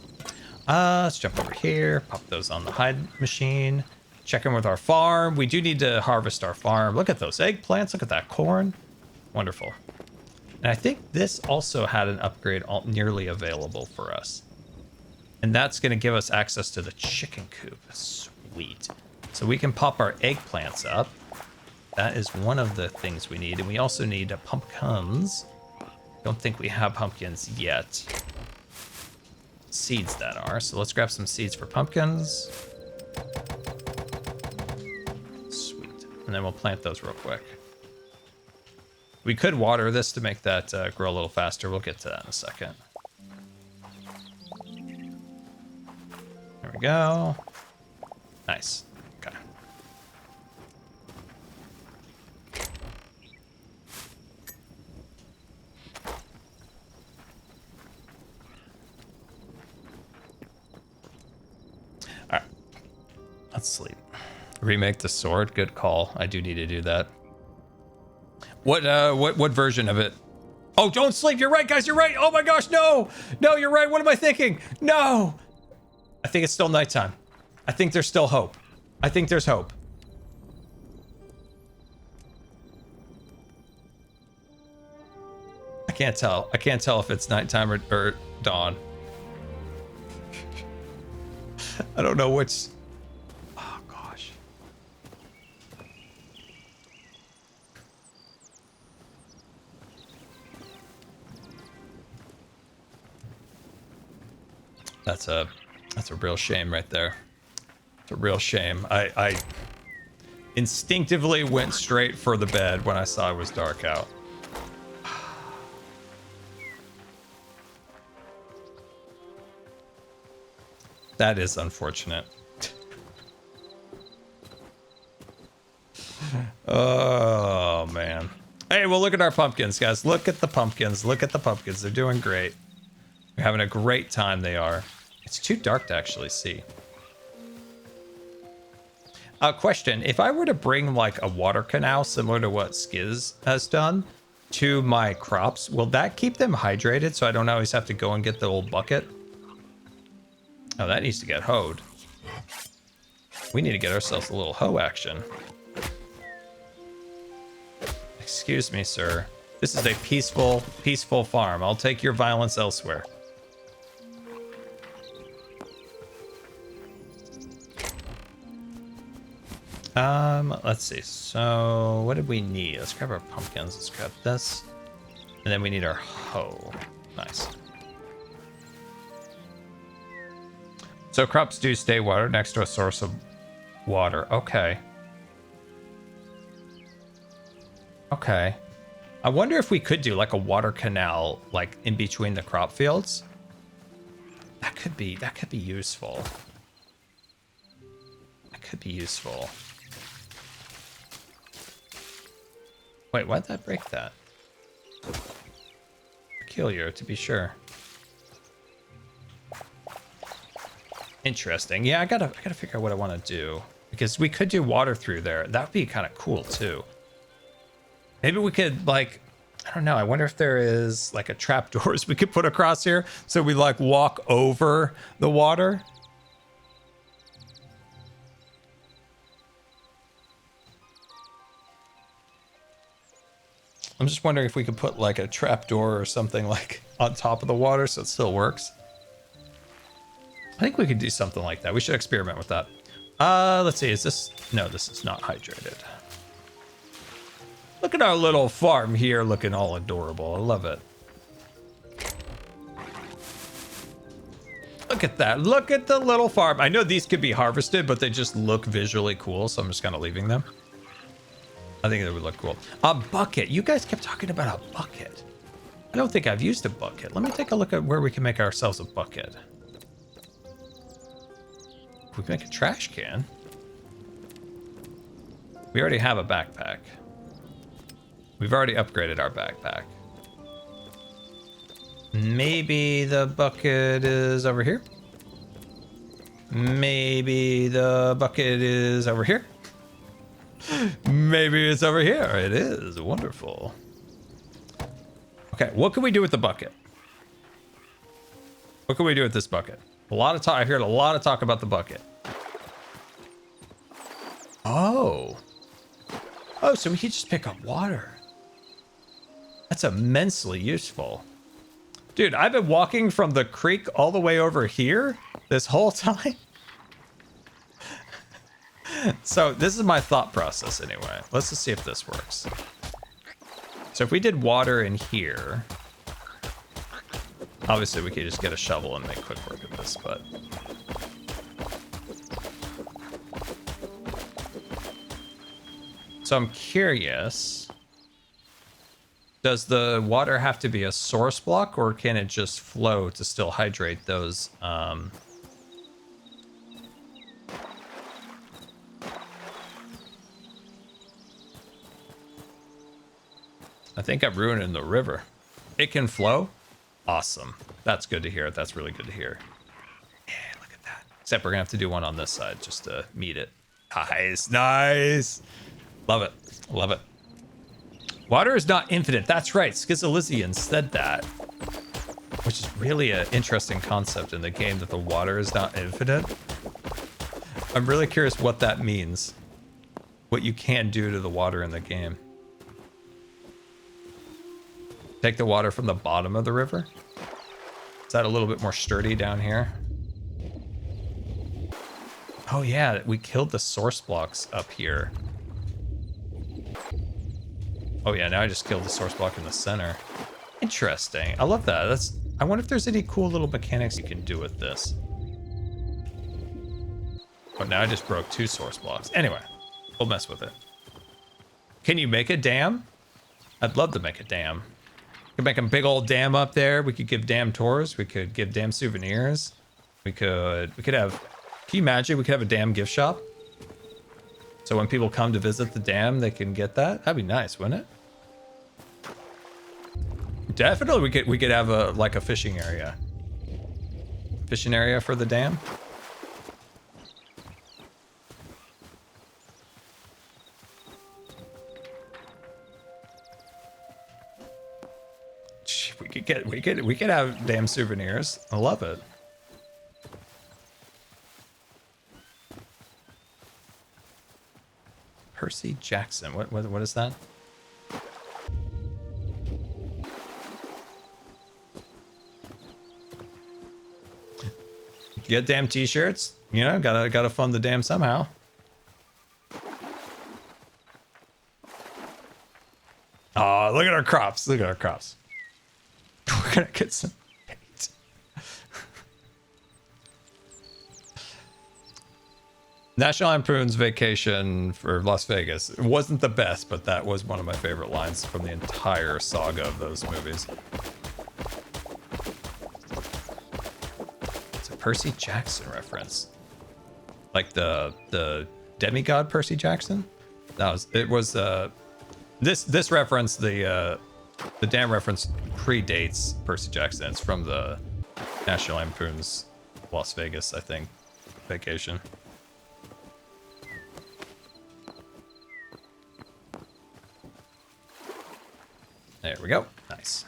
Let's jump over here, pop those on the hide machine, check in with our farm. We do need to harvest our farm. Look at those eggplants, look at that corn. Wonderful. And I think this also had an upgrade nearly available for us. And that's going to give us access to the chicken coop. Sweet. So we can pop our eggplants up. That is one of the things we need. And we also need pumpkins. Don't think we have pumpkins yet. Seeds that are. So let's grab some seeds for pumpkins. Sweet. And then we'll plant those real quick. We could water this to make that grow a little faster. We'll get to that in a second. There we go. Nice. Okay. All right. Let's sleep. Remake the sword. Good call. I do need to do that. What version of it? Oh, don't sleep. You're right, guys. You're right. Oh my gosh, no. No, you're right. What am I thinking? No. I think it's still nighttime. I think there's still hope. I think there's hope. I can't tell. I can't tell if it's nighttime or dawn. I don't know which. Oh gosh. That's a real shame right there. It's a real shame. I instinctively went straight for the bed when I saw it was dark out. That is unfortunate. Oh, man. Hey, well, look at our pumpkins, guys. Look at the pumpkins. Look at the pumpkins. They're doing great. We're having a great time, they are. It's too dark to actually see. Question. If I were to bring, like, a water canal similar to what Skiz has done to my crops, will that keep them hydrated so I don't always have to go and get the old bucket? Oh, that needs to get hoed. We need to get ourselves a little hoe action. Excuse me, sir. This is a peaceful farm. I'll take your violence elsewhere. Let's see. So, what did we need? Let's grab our pumpkins. Let's grab this. And then we need our hoe. Nice. So crops do stay watered next to a source of water. Okay. Okay. I wonder if we could do like a water canal like in between the crop fields. That could be useful. That could be useful. Wait, why'd that break that? Peculiar, to be sure. Interesting. Yeah, I gotta figure out what I want to do, because we could do water through there. That would be kind of cool too. Maybe we could, like, I don't know. I wonder if there is like a trapdoors we could put across here so we like walk over the water. I'm just wondering if we could put like a trapdoor or something like on top of the water so it still works. I think we could do something like that. We should experiment with that. Let's see. Is this? No, this is not hydrated. Look at our little farm here looking all adorable. I love it. Look at that. Look at the little farm. I know these could be harvested, but they just look visually cool, so I'm just kind of leaving them. I think they would look cool. A bucket. You guys kept talking about a bucket. I don't think I've used a bucket. Let me take a look at where we can make ourselves a bucket. We can make a trash can. We already have a backpack. We've already upgraded our backpack. Maybe the bucket is over here. Maybe the bucket is over here. Maybe it's over here. It is. Wonderful. Okay, what can we do with the bucket? What can we do with this bucket? A lot of talk. I heard a lot of talk about the bucket. Oh. Oh, so we can just pick up water. That's immensely useful. Dude, I've been walking from the creek all the way over here this whole time. So this is my thought process anyway. Let's just see if this works. So if we did water in here, obviously we could just get a shovel and make quick work of this, but... So I'm curious, does the water have to be a source block, or can it just flow to still hydrate those? I think I'm ruining the river. It can flow? Awesome. That's good to hear. That's really good to hear. Yeah, look at that. Except we're gonna have to do one on this side just to meet it. Nice, nice. Love it. Love it. Water is not infinite. That's right. Schizolizian said that. Which is really an interesting concept in the game, that the water is not infinite. I'm really curious what that means. What you can do to the water in the game. Take the water from the bottom of the river. Is that a little bit more sturdy down here? Oh yeah, we killed the source blocks up here. Oh yeah, now I just killed the source block in the center. Interesting. I love that. I wonder if there's any cool little mechanics you can do with this. But now I just broke 2 source blocks. Anyway, we'll mess with it. Can you make a dam? I'd love to make a dam. We could make a big old dam up there. We could give dam tours. We could give dam souvenirs. We could have, can you imagine we could have a dam gift shop? So when people come to visit the dam, they can get that. That'd be nice, wouldn't it? Definitely we could have a like a fishing area. Fishing area for the dam. We could have dam souvenirs. I love it. Percy Jackson. What is that? Get damn t-shirts. You know, gotta fund the dam somehow. Oh, look at our crops. Look at our crops. We're gonna get some hate. National Lampoon's Vacation for Las Vegas. It wasn't the best, but that was one of my favorite lines from the entire saga of those movies. It's a Percy Jackson reference. Like the demigod Percy Jackson? This reference, the dam reference predates Percy Jackson. It's from the National Lampoon's Las Vegas, I think, Vacation. There we go. Nice.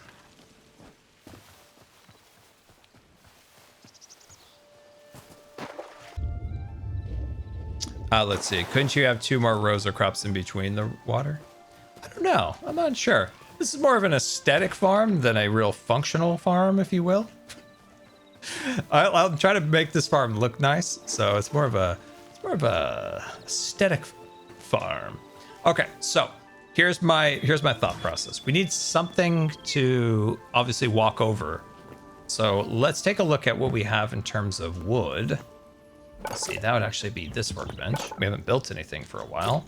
Let's see. Couldn't you have 2 more rows of crops in between the water? I don't know. I'm not sure. This is more of an aesthetic farm than a real functional farm, if you will. I'll try to make this farm look nice, so it's more of a aesthetic farm. Okay, so here's my thought process. We need something to obviously walk over. So let's take a look at what we have in terms of wood. Let's see, that would actually be this workbench. We haven't built anything for a while.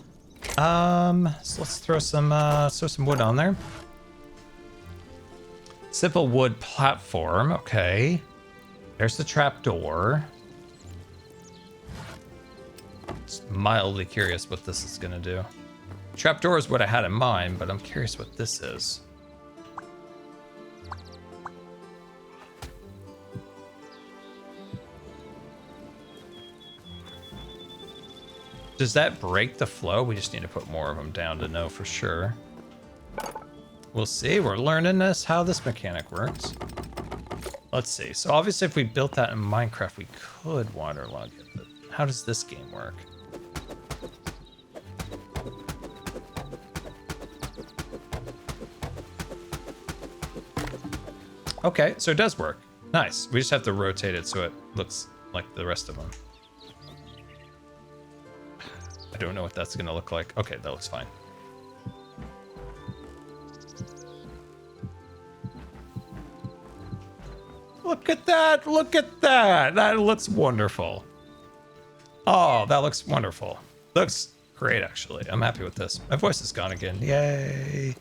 So let's throw some wood on there. Simple wood platform. Okay. There's the trapdoor. Just mildly curious what this is gonna do. Trapdoor is what I had in mind, but I'm curious what this is. Does that break the flow? We just need to put more of them down to know for sure. We'll see. We're learning how this mechanic works. Let's see. So obviously if we built that in Minecraft, we could waterlog it, but how does this game work? Okay, so it does work. Nice. We just have to rotate it so it looks like the rest of them. I don't know what that's going to look like. Okay, that looks fine. Look at that. Look at that. That looks wonderful. Oh, that looks wonderful. Looks great, actually. I'm happy with this. My voice is gone again. Yay.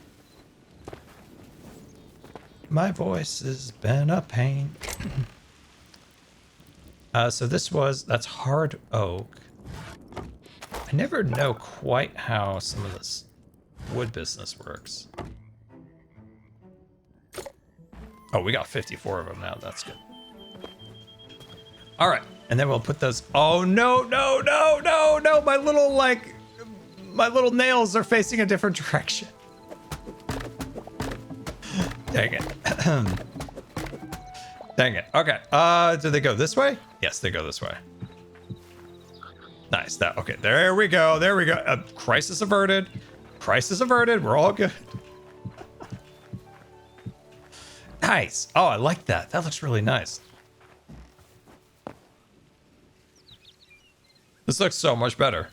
My voice has been a pain. So that's hard oak. I never know quite how some of this wood business works. Oh, we got 54 of them now. That's good. All right. And then we'll put those. Oh, no, no, no, no, no. My little nails are facing a different direction. Dang it. Dang it. Okay. Do they go this way? Yes, they go this way. Nice. Okay. There we go. There we go. Crisis averted. Crisis averted. We're all good. Nice. Oh, I like that. That looks really nice. This looks so much better.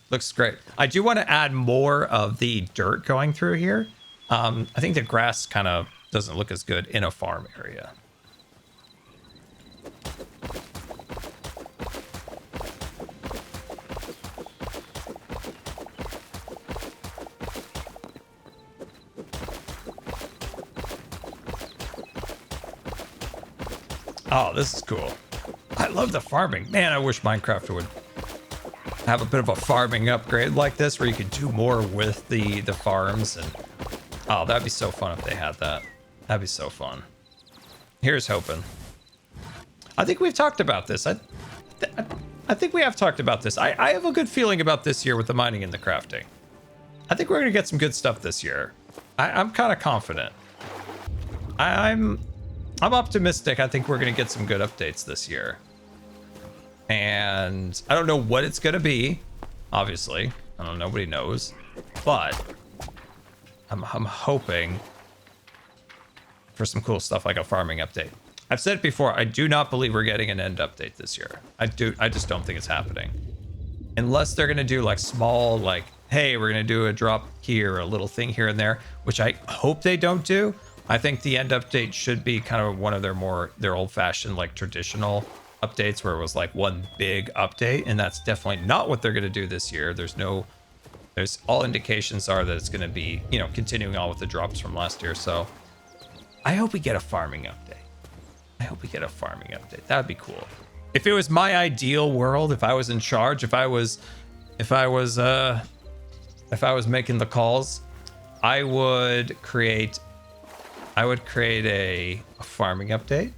Looks great. I do want to add more of the dirt going through here. I think the grass kind of doesn't look as good in a farm area. Oh, this is cool. I love the farming. Man, I wish Minecraft would have a bit of a farming upgrade like this where you could do more with the farms. And oh, that'd be so fun if they had that. That'd be so fun. Here's hoping. I think we've talked about this. I think we have talked about this. I have a good feeling about this year with the mining and the crafting. I think we're going to get some good stuff this year. I'm kind of confident. I'm optimistic. I think we're going to get some good updates this year. And I don't know what it's going to be, obviously. I don't know, nobody knows. But I'm hoping for some cool stuff like a farming update. I've said it before, I do not believe we're getting an end update this year. I just don't think it's happening. Unless they're going to do like small, like, hey, we're going to do a drop here, a little thing here and there, which I hope they don't do. I think the end update should be kind of one of their old-fashioned, like, traditional updates where it was like one big update, and that's definitely not what they're going to do this year. There's all indications are that it's going to be, you know, continuing on with the drops from last year. So I hope we get a farming update. That would be cool. If it was my ideal world, if I was in charge, if I was making the calls, I would create a farming update,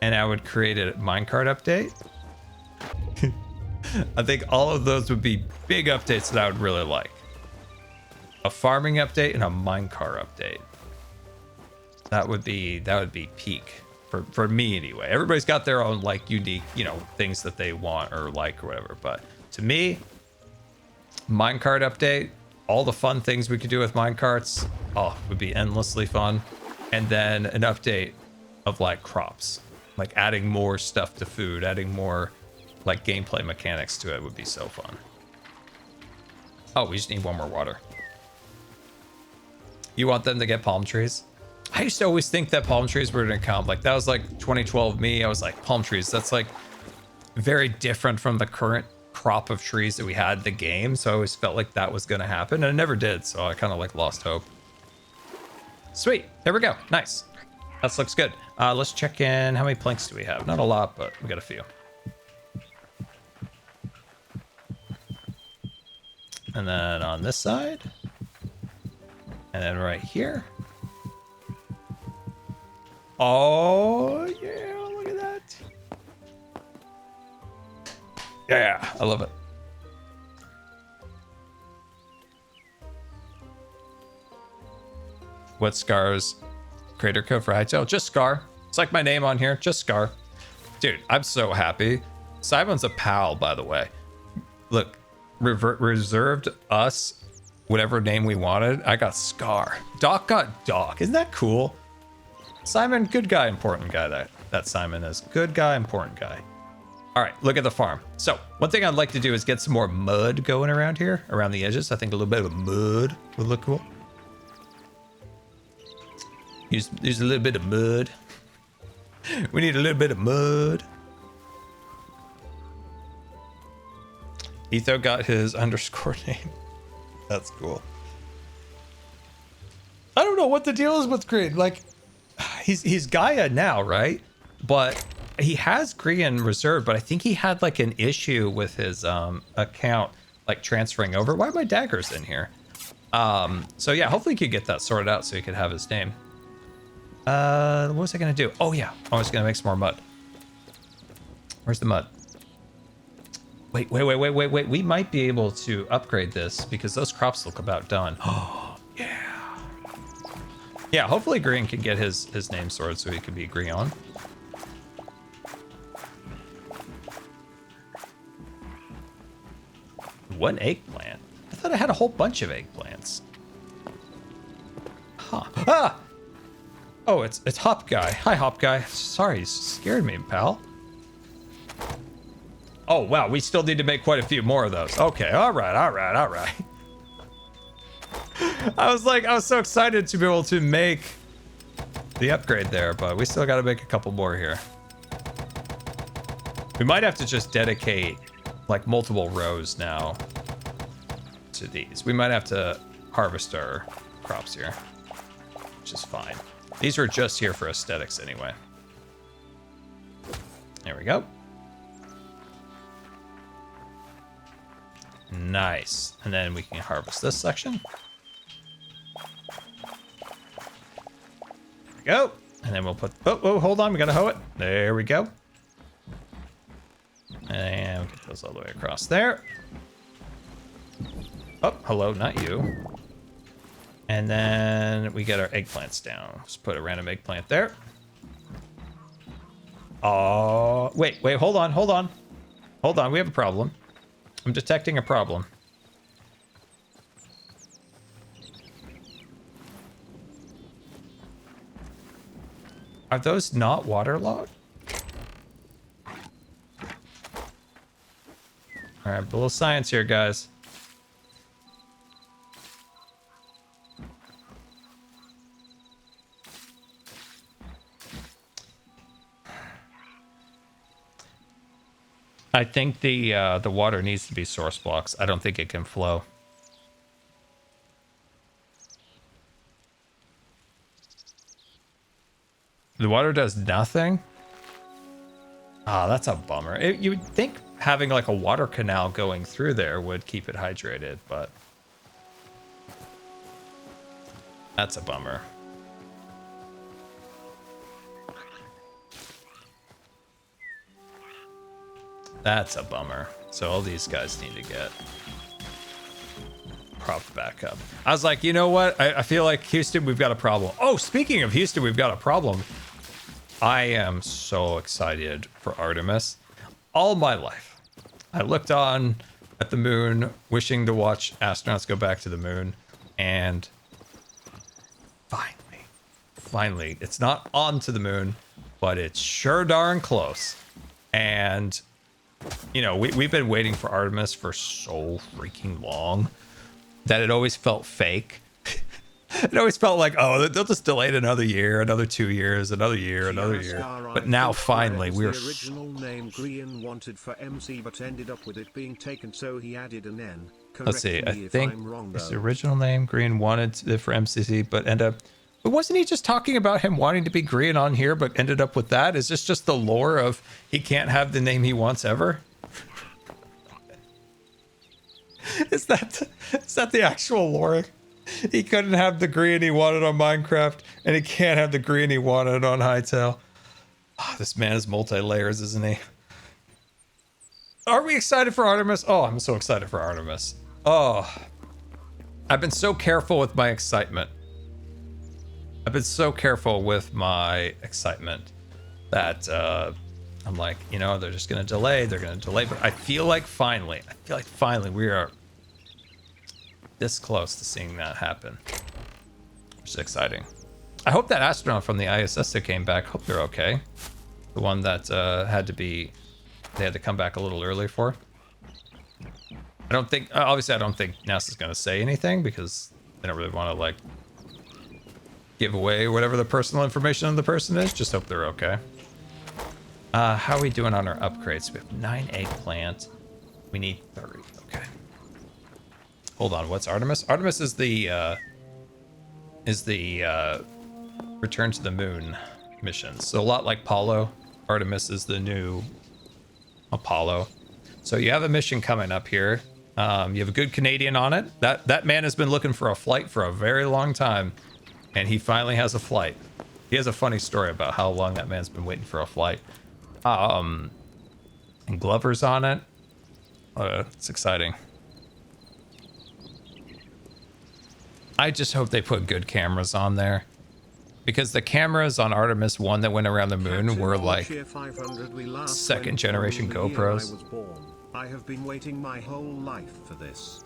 and I would create a minecart update. I think all of those would be big updates that I would really like. A farming update and a minecart update. That would be peak for me anyway. Everybody's got their own like unique, you know, things that they want or like or whatever. But to me, minecart update, all the fun things we could do with minecarts, oh, would be endlessly fun. And then an update of like crops, like adding more stuff to food, adding more like gameplay mechanics to it would be so fun. Oh, we just need one more water. You want them to get palm trees? I used to always think that palm trees were gonna come. Like that was like 2012 me. I was like, palm trees, that's like very different from the current crop of trees that we had in the game. So I always felt like that was gonna happen, and it never did. So I kind of like lost hope. Sweet, there we go, nice. That looks good. Let's check in. How many planks do we have? Not a lot, but we got a few. And then on this side, and then right here. Oh yeah, look at that. Yeah, I love it. What's Scar's creator code for Hytale? Just Scar. It's like my name on here, just Scar. Dude, I'm so happy. Simon's a pal, by the way. Look, reserved us whatever name we wanted. I got Scar. Doc got Doc. Isn't that cool? Simon, good guy, important guy. That Simon is. Good guy, important guy. All right, look at the farm. So one thing I'd like to do is get some more mud going around here, around the edges. I think a little bit of mud would look cool. Use a little bit of mud. We need a little bit of mud. Etho got his underscore name. That's cool. I don't know what the deal is with green. Like, he's Gaia now, right? But he has Grian reserved, but I think he had like an issue with his account, like transferring over. Why are my daggers in here? So yeah, hopefully he could get that sorted out so he could have his name. What was I gonna do? Oh yeah, I was gonna make some more mud. Where's the mud? Wait. We might be able to upgrade this because those crops look about done. Oh yeah. Yeah, hopefully Green can get his name sorted so he can be Grion. One eggplant? I thought I had a whole bunch of eggplants. Huh. Ah! Oh, it's Hop Guy. Hi, Hop Guy. Sorry, you scared me, pal. Oh, wow, we still need to make quite a few more of those. Okay, all right. I was so excited to be able to make the upgrade there, but we still got to make a couple more here. We might have to just dedicate like multiple rows now to these. We might have to harvest our crops here, which is fine. These are just here for aesthetics anyway. There we go. Nice. And then we can harvest this section. There we go. And then we'll put... Oh, hold on. We got to hoe it. There we go. And we'll get those all the way across there. Oh, hello, not you. And then we get our eggplants down. Just put a random eggplant there. Oh, wait, hold on. Hold on, we have a problem. I'm detecting a problem. Are those not waterlogged? All right, a little science here, guys. I think the water needs to be source blocks. I don't think it can flow. The water does nothing? Ah, that's a bummer. You would think having like a water canal going through there would keep it hydrated, but that's a bummer. That's a bummer. So all these guys need to get propped back up. I was like, you know what? I feel like Houston, we've got a problem. Oh, speaking of Houston, we've got a problem. I am so excited for Artemis. All my life, I looked on at the moon, wishing to watch astronauts go back to the moon. And finally, it's not onto the moon, but it's sure darn close. And you know, we've been waiting for Artemis for so freaking long that it always felt fake. It always felt like, oh, they'll just delay it another year, another 2 years, another year. But now finally we're... The original name Grian wanted for MC but ended up with it being taken, so he added an N. Let's see, I think it's the original name Grian wanted it for MCC but ended up... But wasn't he just talking about him wanting to be Grian on here but ended up with that? Is this just the lore of he can't have the name he wants ever? Is that the actual lore? He couldn't have the Grian he wanted on Minecraft, and he can't have the Grian he wanted on Hytale. Oh, this man is multi-layers, isn't he? Are we excited for Artemis? Oh, I'm so excited for Artemis. Oh, I've been so careful with my excitement. That I'm like, you know, they're just gonna delay. But I feel like finally we are this close to seeing that happen, which is exciting. I hope that astronaut from the ISS that came back, hope they're okay. The one that they had to come back a little early for. I don't think NASA's gonna say anything because they don't really want to like give away whatever the personal information of the person is. Just hope they're okay. How are we doing on our upgrades? We have 9 eggplant. We need 30. Okay. Hold on. What's Artemis? Artemis is the return to the moon missions. So a lot like Apollo, Artemis is the new Apollo. So you have a mission coming up here. You have a good Canadian on it. That man has been looking for a flight for a very long time, and he finally has a flight. He has a funny story about how long that man's been waiting for a flight. And Glover's on it. It's exciting. I just hope they put good cameras on there, because the cameras on Artemis 1 that went around the moon were like second generation GoPros. I have been waiting my whole life for this.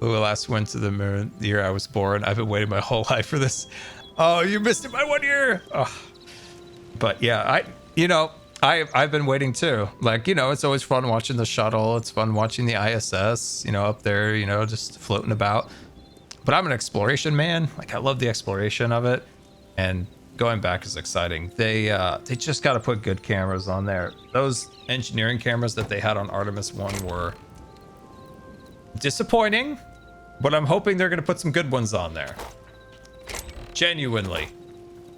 Who last went to the moon the year I was born? I've been waiting my whole life for this. Oh, you missed it by 1 year. Oh. But yeah, I've been waiting too. Like, you know, it's always fun watching the shuttle. It's fun watching the ISS, you know, up there, you know, just floating about. But I'm an exploration man. Like, I love the exploration of it. and going back is exciting. They just got to put good cameras on there. Those engineering cameras that they had on Artemis 1 were disappointing, but I'm hoping they're going to put some good ones on there. Genuinely,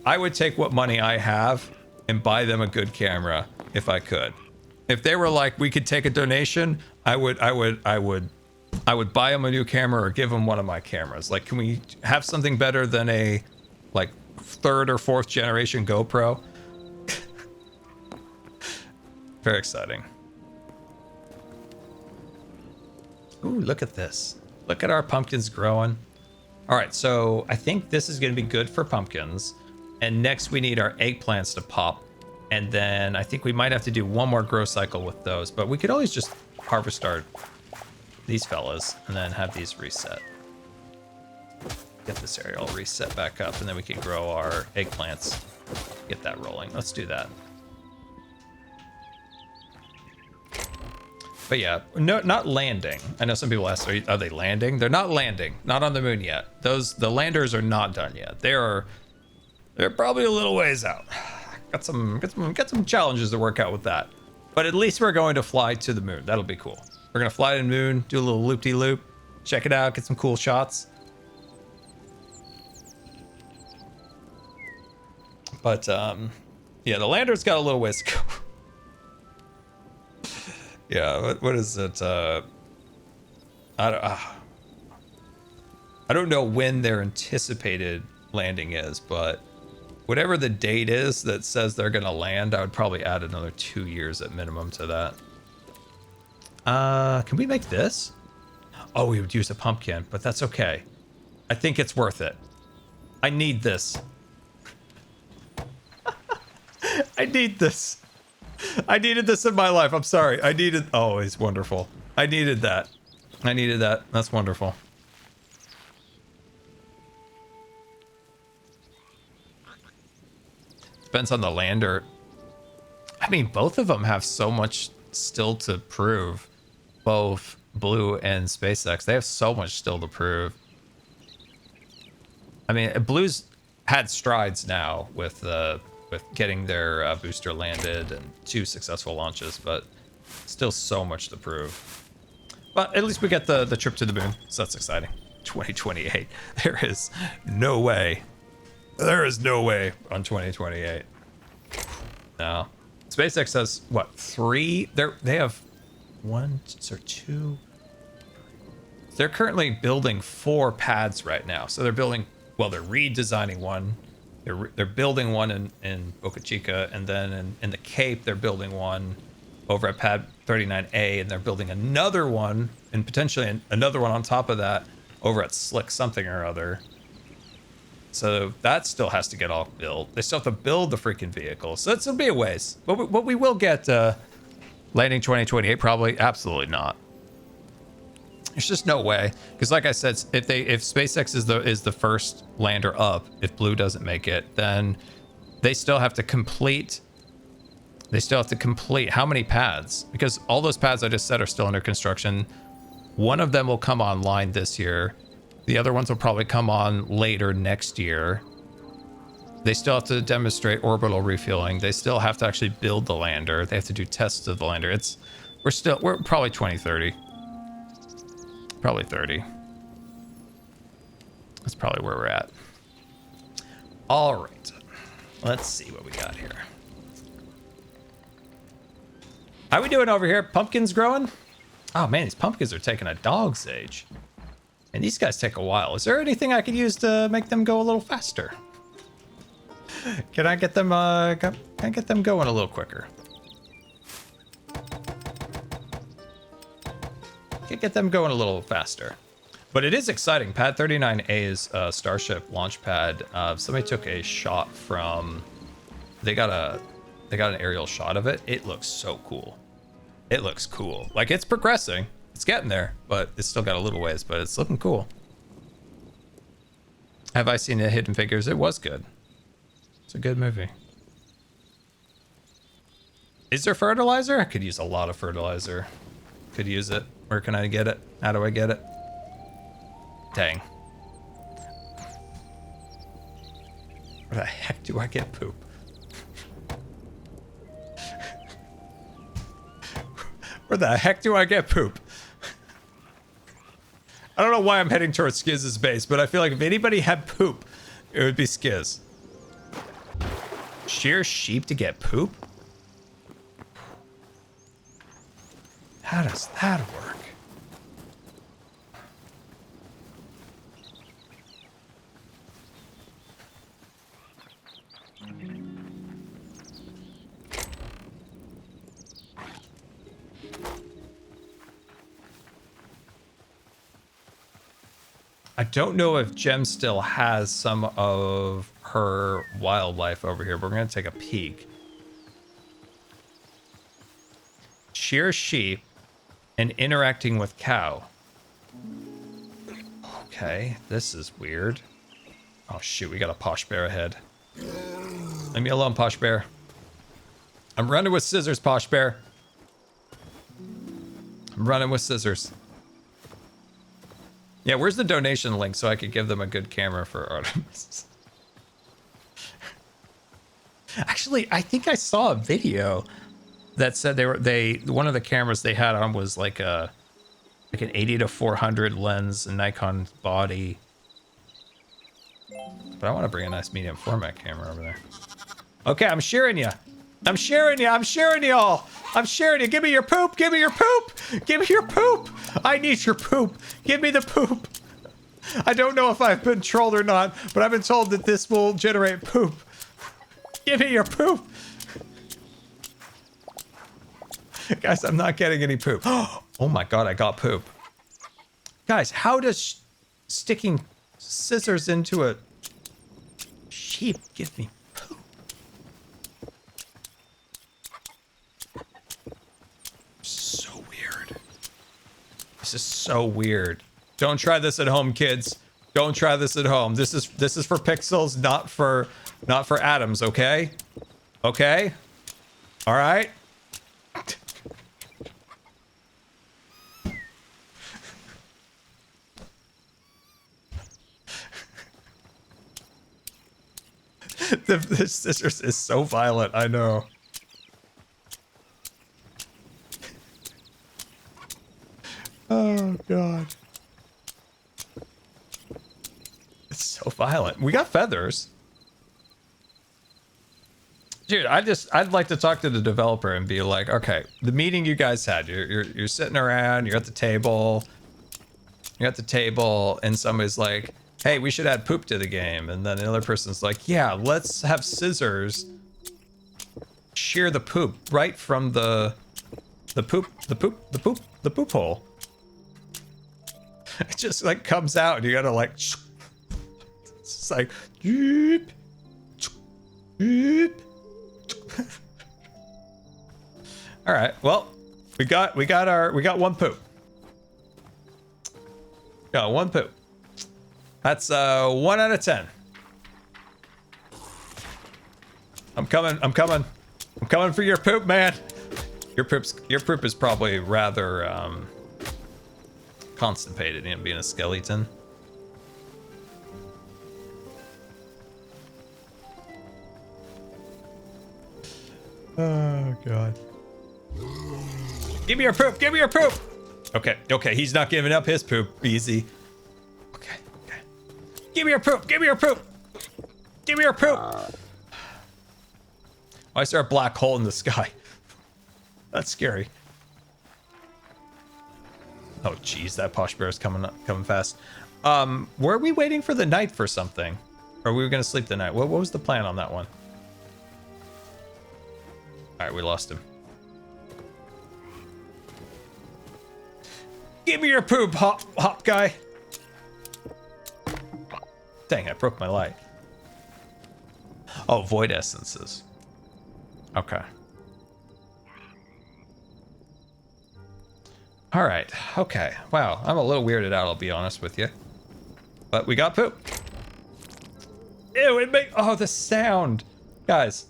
I would take what money I have and buy them a good camera if I could. If they were like, we could take a donation, I would buy them a new camera or give them one of my cameras. Like, can we have something better than a like 3rd or 4th generation GoPro? Very exciting. Ooh, look at this. Look at our pumpkins growing. All right, so I think this is going to be good for pumpkins. And next we need our eggplants to pop. And then I think we might have to do one more grow cycle with those. But we could always just harvest these fellas and then have these reset. Get this area all reset back up, and then we can grow our eggplants. Get that rolling. Let's do that. But yeah, no, not landing. I know some people ask, are they landing? They're not landing. Not on the moon yet. The landers are not done yet. They're probably a little ways out. Got some challenges to work out with that. But at least we're going to fly to the moon. That'll be cool. We're gonna fly to the moon, do a little loop-de-loop, check it out, get some cool shots. But yeah, the lander's got a little ways to go. Yeah, what is it? I don't know when their anticipated landing is, but whatever the date is that says they're gonna land, I would probably add another 2 years at minimum to that. Can we make this? Oh, we would use a pumpkin, but that's okay. I think it's worth it. I need this. I need this. I needed this in my life. I'm sorry. Oh, it's wonderful. I needed that. That's wonderful. Depends on the lander. I mean, both of them have so much still to prove. Both Blue and SpaceX. They have so much still to prove. I mean, Blue's had strides now with getting their booster landed and 2 successful launches, but still so much to prove. But at least we get the trip to the moon, so that's exciting. 2028. There is no way. There is no way on 2028. No. SpaceX has what, 3? They have 1 or 2. They're currently building 4 pads right now. So they're building, well, they're redesigning one. They're building one in Boca Chica, and then in the Cape they're building one over at pad 39A, and they're building another one, and potentially another one on top of that over at Slick something or other. So that still has to get all built. They still have to build the freaking vehicle. So it'll be a ways. But we will get landing 2028, probably. Absolutely not. There's just no way. Because like I said, if SpaceX is the first lander up, if Blue doesn't make it, then they still have to complete. They still have to complete how many pads? Because all those pads I just said are still under construction. One of them will come online this year. The other ones will probably come on later next year. They still have to demonstrate orbital refueling. They still have to actually build the lander. They have to do tests of the lander. We're probably 2030. Probably 30. That's probably where we're at. All right. Let's see what we got here. How we doing over here? Pumpkins growing? Oh man, these pumpkins are taking a dog's age. And these guys take a while. Is there anything I could use to make them go a little faster? Can I get them can I get them going a little quicker? Can get them going a little faster. But it is exciting. Pad 39A's Starship launch pad. Somebody took a shot from. They got an aerial shot of it. It looks so cool. It looks cool. Like, it's progressing. It's getting there, but it's still got a little ways, but it's looking cool. Have I seen the Hidden Figures? It was good. It's a good movie. Is there fertilizer? I could use a lot of fertilizer. Could use it. Where can I get it? How do I get it? Dang. Where the heck do I get poop? Where the heck do I get poop? I don't know why I'm heading towards Skiz's base, but I feel like if anybody had poop, it would be Skiz. Shear sheep to get poop? How does that work? I don't know if Gem still has some of her wildlife over here, but we're going to take a peek. Shear sheep and interacting with cow. Okay, this is weird. Oh shoot, we got a posh bear ahead. Leave me alone, posh bear. I'm running with scissors, posh bear. I'm running with scissors. Yeah, where's the donation link so I could give them a good camera for Artemis? Actually, I think I saw a video that said one of the cameras they had on was like an 80 to 400 lens, a Nikon body. But I want to bring a nice medium format camera over there. Okay, I'm sharing you. I'm sharing you. I'm sharing y'all. I'm sharing you. Give me your poop. Give me your poop. Give me your poop. I need your poop. Give me the poop. I don't know if I've been trolled or not, but I've been told that this will generate poop. Give me your poop. Guys, I'm not getting any poop. Oh my god, I got poop. Guys, how does sticking scissors into a sheep give me poop? So weird. This is so weird. Don't try this at home, kids. Don't try this at home. This is for pixels, not for atoms, okay? Okay? All right? The scissors is so violent, I know. Oh god. It's so violent. We got feathers. Dude, I'd like to talk to the developer and be like, okay, the meeting you guys had, you're sitting around, you're at the table, and somebody's like, hey, we should add poop to the game, and then another person's like, yeah, let's have scissors shear the poop right from the poop hole. It just like comes out, and you gotta like, it's just like, doop, doop. All right, well, we got one poop. Got one poop. That's 1 out of 10. I'm coming for your poop, man. Your poop is probably rather constipated, you know, being a skeleton. Oh god. Give me your poop! Give me your poop! Okay, he's not giving up his poop. Easy. Okay. Give me your poop! Give me your poop! Give me your poop! Why is there a black hole in the sky? That's scary. Oh jeez, that posh bear is coming fast. Were we waiting for the night for something? Or we were gonna sleep the night? What was the plan on that one? Alright, we lost him. Give me your poop, hop guy. Dang, I broke my light. Oh, void essences. Okay. Alright, okay. Wow, I'm a little weirded out, I'll be honest with you. But we got poop. Ew, oh, the sound. Guys.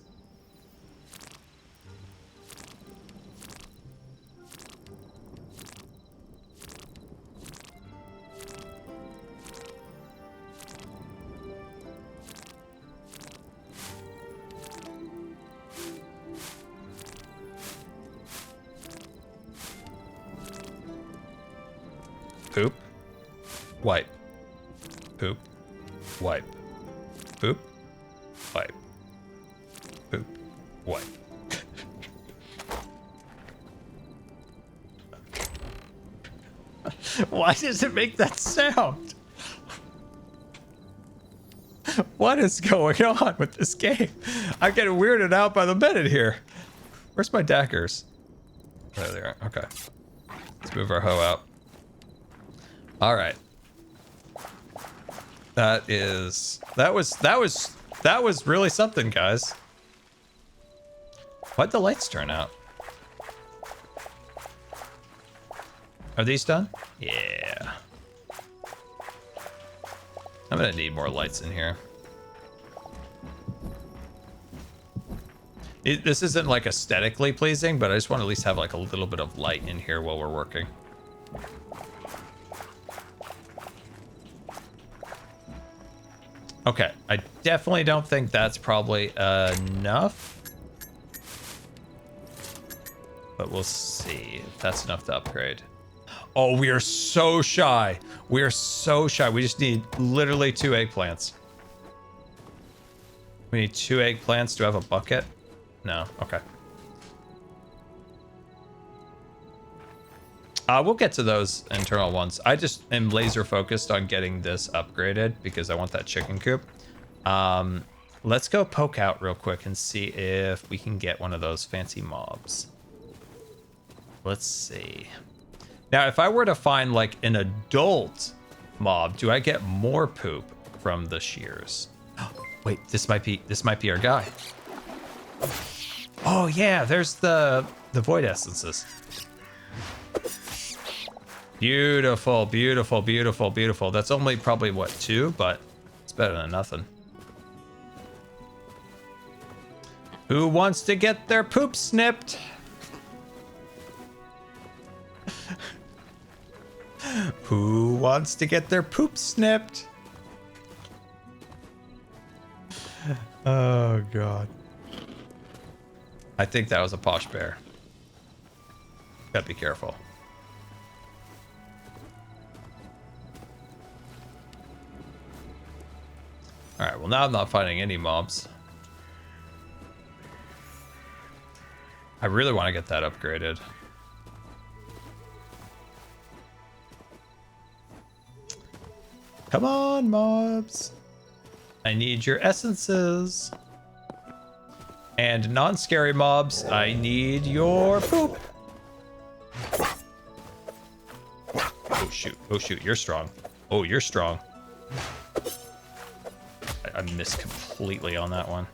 wipe, poop, wipe, poop, wipe, poop, wipe. Why does it make that sound? What is going on with this game? I'm getting weirded out by the minute here. Where's my daggers? There they are. Okay. Let's move our hoe out. All right. That was really something, guys. Why'd the lights turn out? Are these done? Yeah. I'm gonna need more lights in here. This isn't like aesthetically pleasing, but I just want to at least have like a little bit of light in here while we're working. Okay, I definitely don't think that's probably enough. But we'll see if that's enough to upgrade. Oh, we are so shy. We are so shy. We just need literally 2 eggplants. We need 2 eggplants to have a bucket. No, okay. We'll get to those internal ones. I just am laser focused on getting this upgraded because I want that chicken coop. Let's go poke out real quick and see if we can get one of those fancy mobs. Let's see. Now, if I were to find like an adult mob, do I get more poop from the shears? Oh, wait, this might be our guy. Oh yeah, there's the void essences. Beautiful, beautiful, beautiful, beautiful. That's only probably what, 2, but it's better than nothing. Who wants to get their poop snipped? Who wants to get their poop snipped? Oh god. I think that was a posh bear. Gotta be careful. Alright, well now I'm not finding any mobs. I really want to get that upgraded. Come on, mobs. I need your essences. And non-scary mobs, I need your poop. Oh shoot, oh shoot, you're strong. Oh, you're strong. I missed completely on that one.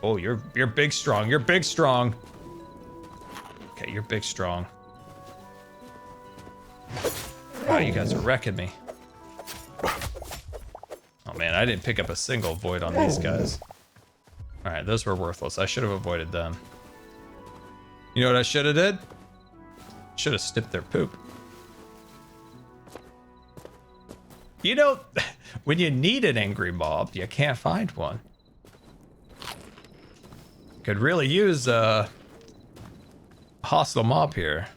Oh, you're big strong, you're big strong. Okay, you're big strong. Wow, you guys are wrecking me. Oh man, I didn't pick up a single void on these guys. Alright, those were worthless. I should have avoided them. You know what I should have did? Should have snipped their poop. You know, when you need an angry mob, you can't find one. Could really use a hostile mob here.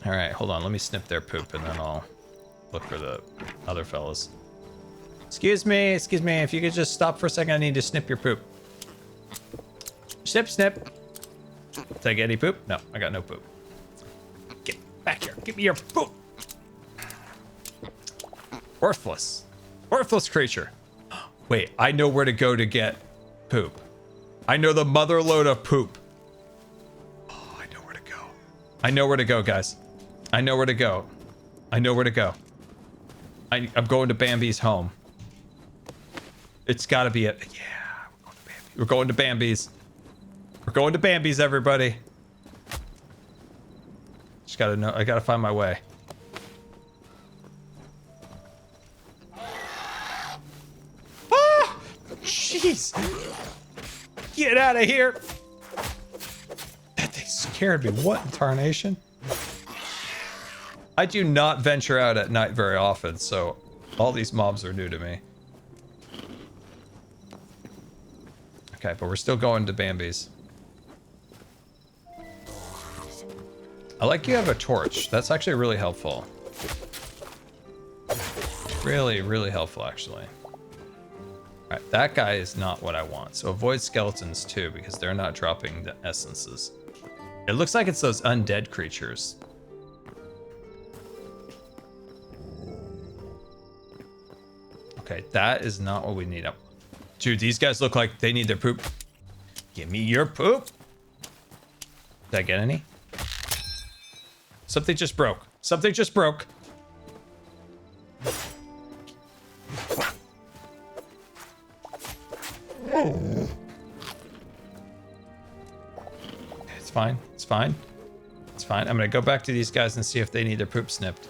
Alright, hold on. Let me snip their poop and then I'll look for the other fellas. Excuse me, if you could just stop for a second, I need to snip your poop. Snip, snip. Did I get any poop? No, I got no poop. Get back here, give me your poop. Worthless. Worthless creature. Wait, I know where to go to get poop. I know the mother load of poop. Oh, I know where to go. I know where to go, guys. I know where to go. I know where to go. I'm going to Bambi's home. It's gotta be it. Yeah, we're going to Bambi's. We're going to Bambi's, everybody. Just gotta know. I gotta find my way. Ah! Jeez! Get out of here! That thing scared me. What in tarnation? I do not venture out at night very often, so all these mobs are new to me. Okay, but we're still going to Bambi's. I like you have a torch. That's actually really helpful. Really, really helpful, actually. Alright, that guy is not what I want. So avoid skeletons too, because they're not dropping the essences. It looks like it's those undead creatures. Okay, that is not what we need. Dude, these guys look like they need their poop. Give me your poop. Did I get any? Something just broke. Something just broke. It's fine. It's fine. It's fine. I'm gonna go back to these guys and see if they need their poop snipped.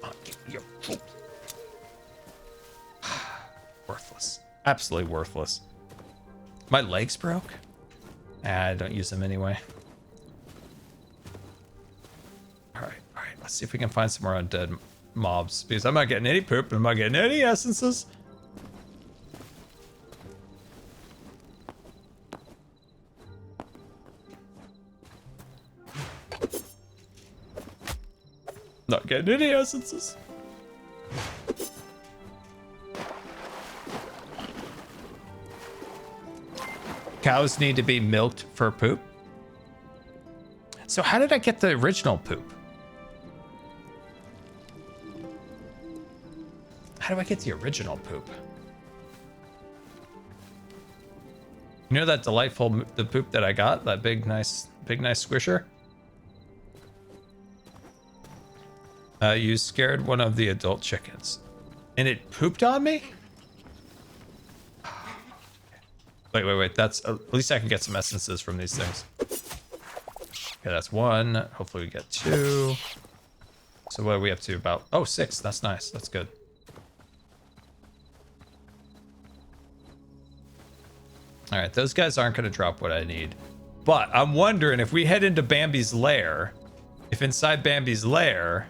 Oh, give me your poop. Worthless. Absolutely worthless. My legs broke? I don't use them anyway. Alright, alright. Let's see if we can find some more undead mobs. Because I'm not getting any poop. I'm not getting any essences. Not getting any essences. Cows need to be milked for poop. So how did I get the original poop? How do I get the original poop? You know that delightful the poop that I got? That big nice squisher? You scared one of the adult chickens. And it pooped on me? Wait. That's at least I can get some essences from these things. Okay, that's one. Hopefully we get two. So what are we up to? About 6. That's nice. That's good. All right, those guys aren't going to drop what I need. But I'm wondering if we head into Bambi's lair, if inside Bambi's lair,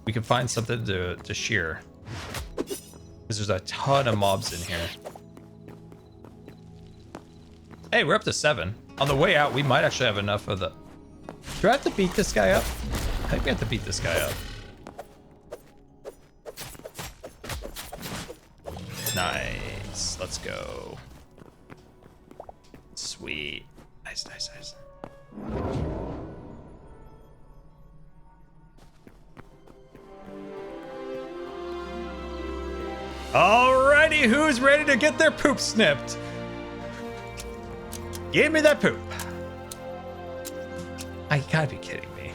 we can find something to shear. Because there's a ton of mobs in here. Hey, we're up to 7. On the way out, we might actually have enough of the... Do I have to beat this guy up? I think we have to beat this guy up. Nice. Let's go. Sweet. Nice. Alrighty, who's ready to get their poop snipped? Give me that poop. I gotta be kidding me.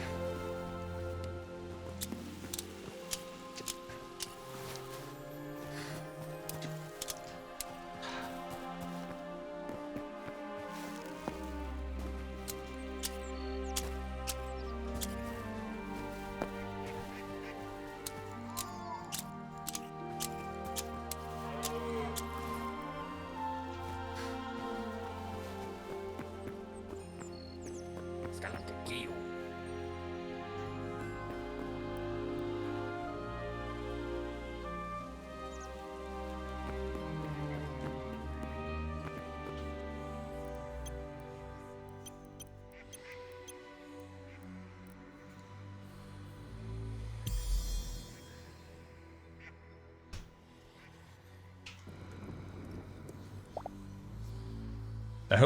I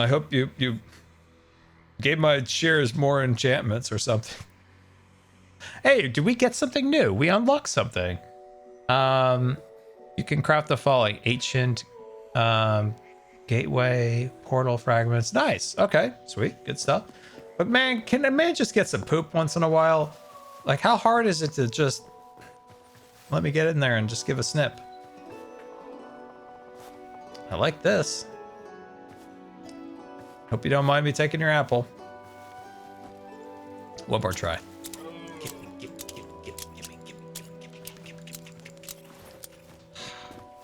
hope you gave my shears more enchantments or something. Hey, did we get something new? We unlocked something. You can craft the following: ancient gateway, portal fragments. Nice. Okay, sweet, good stuff. But man, can a man just get some poop once in a while? Like, how hard is it to just let me get in there and just give a snip? I like this. Hope you don't mind me taking your apple. One more try.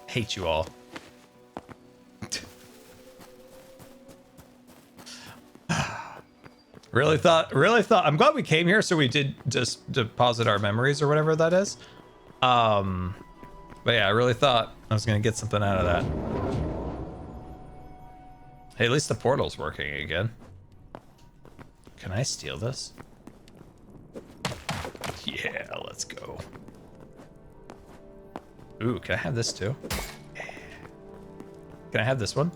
Hate you all. Really thought, I'm glad we came here so we did just deposit our memories or whatever that is. But yeah, I really thought I was gonna get something out of that. Hey, at least the portal's working again. Can I steal this? Yeah, let's go. Ooh, can I have this too? Can I have this one?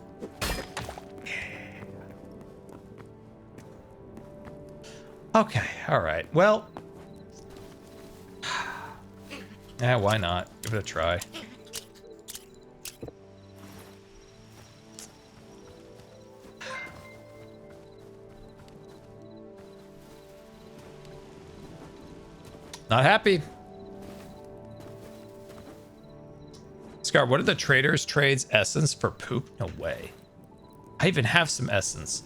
Okay, all right. Well, yeah, why not? Give it a try. Not happy. Scar, what are the traders trades essence for poop? No way. I even have some essence.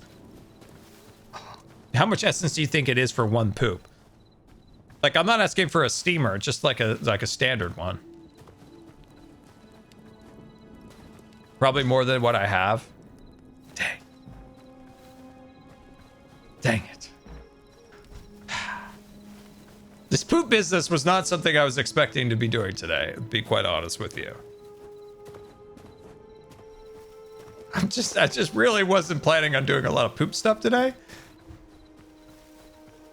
How much essence do you think it is for one poop? Like, I'm not asking for a steamer, just like a standard one. Probably more than what I have. Dang. Dang it. This poop business was not something I was expecting to be doing today, to be quite honest with you. I just really wasn't planning on doing a lot of poop stuff today.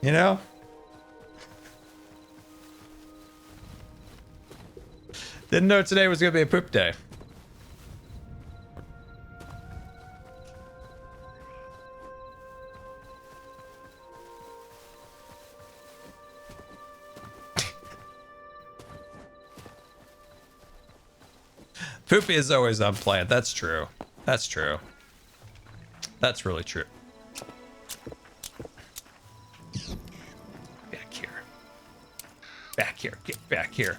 You know? Didn't know today was gonna be a poop day. Poop is always unplanned. That's true. That's true. That's really true. Back here. Back here. Get back here.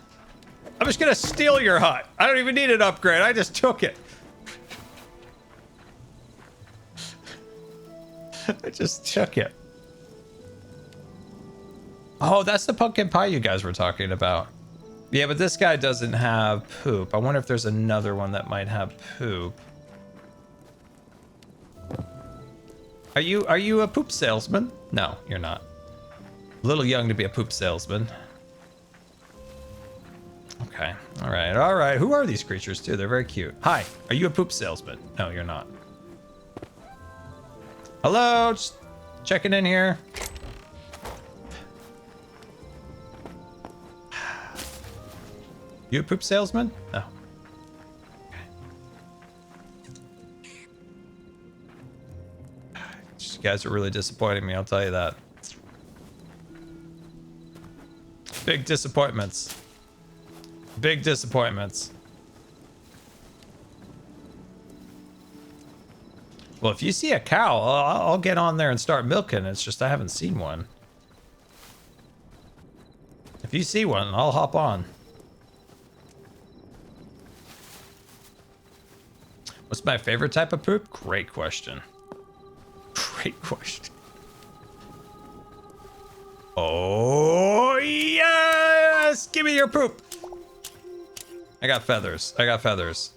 I'm just gonna steal your hut. I don't even need an upgrade. I just took it. I just took it. Oh, that's the pumpkin pie you guys were talking about. Yeah, but this guy doesn't have poop. I wonder if there's another one that might have poop. Are you a poop salesman? No, you're not. A little young to be a poop salesman. Okay. All right. All right. Who are these creatures too? They're very cute. Hi. Are you a poop salesman? No, you're not. Hello. Just checking in here. You a poop salesman? No. Okay. You guys are really disappointing me, I'll tell you that. Big disappointments. Big disappointments. Well, if you see a cow, I'll get on there and start milking. It's just I haven't seen one. If you see one, I'll hop on. What's my favorite type of poop? Great question. Great question. Oh, yes! Give me your poop. I got feathers. I got feathers.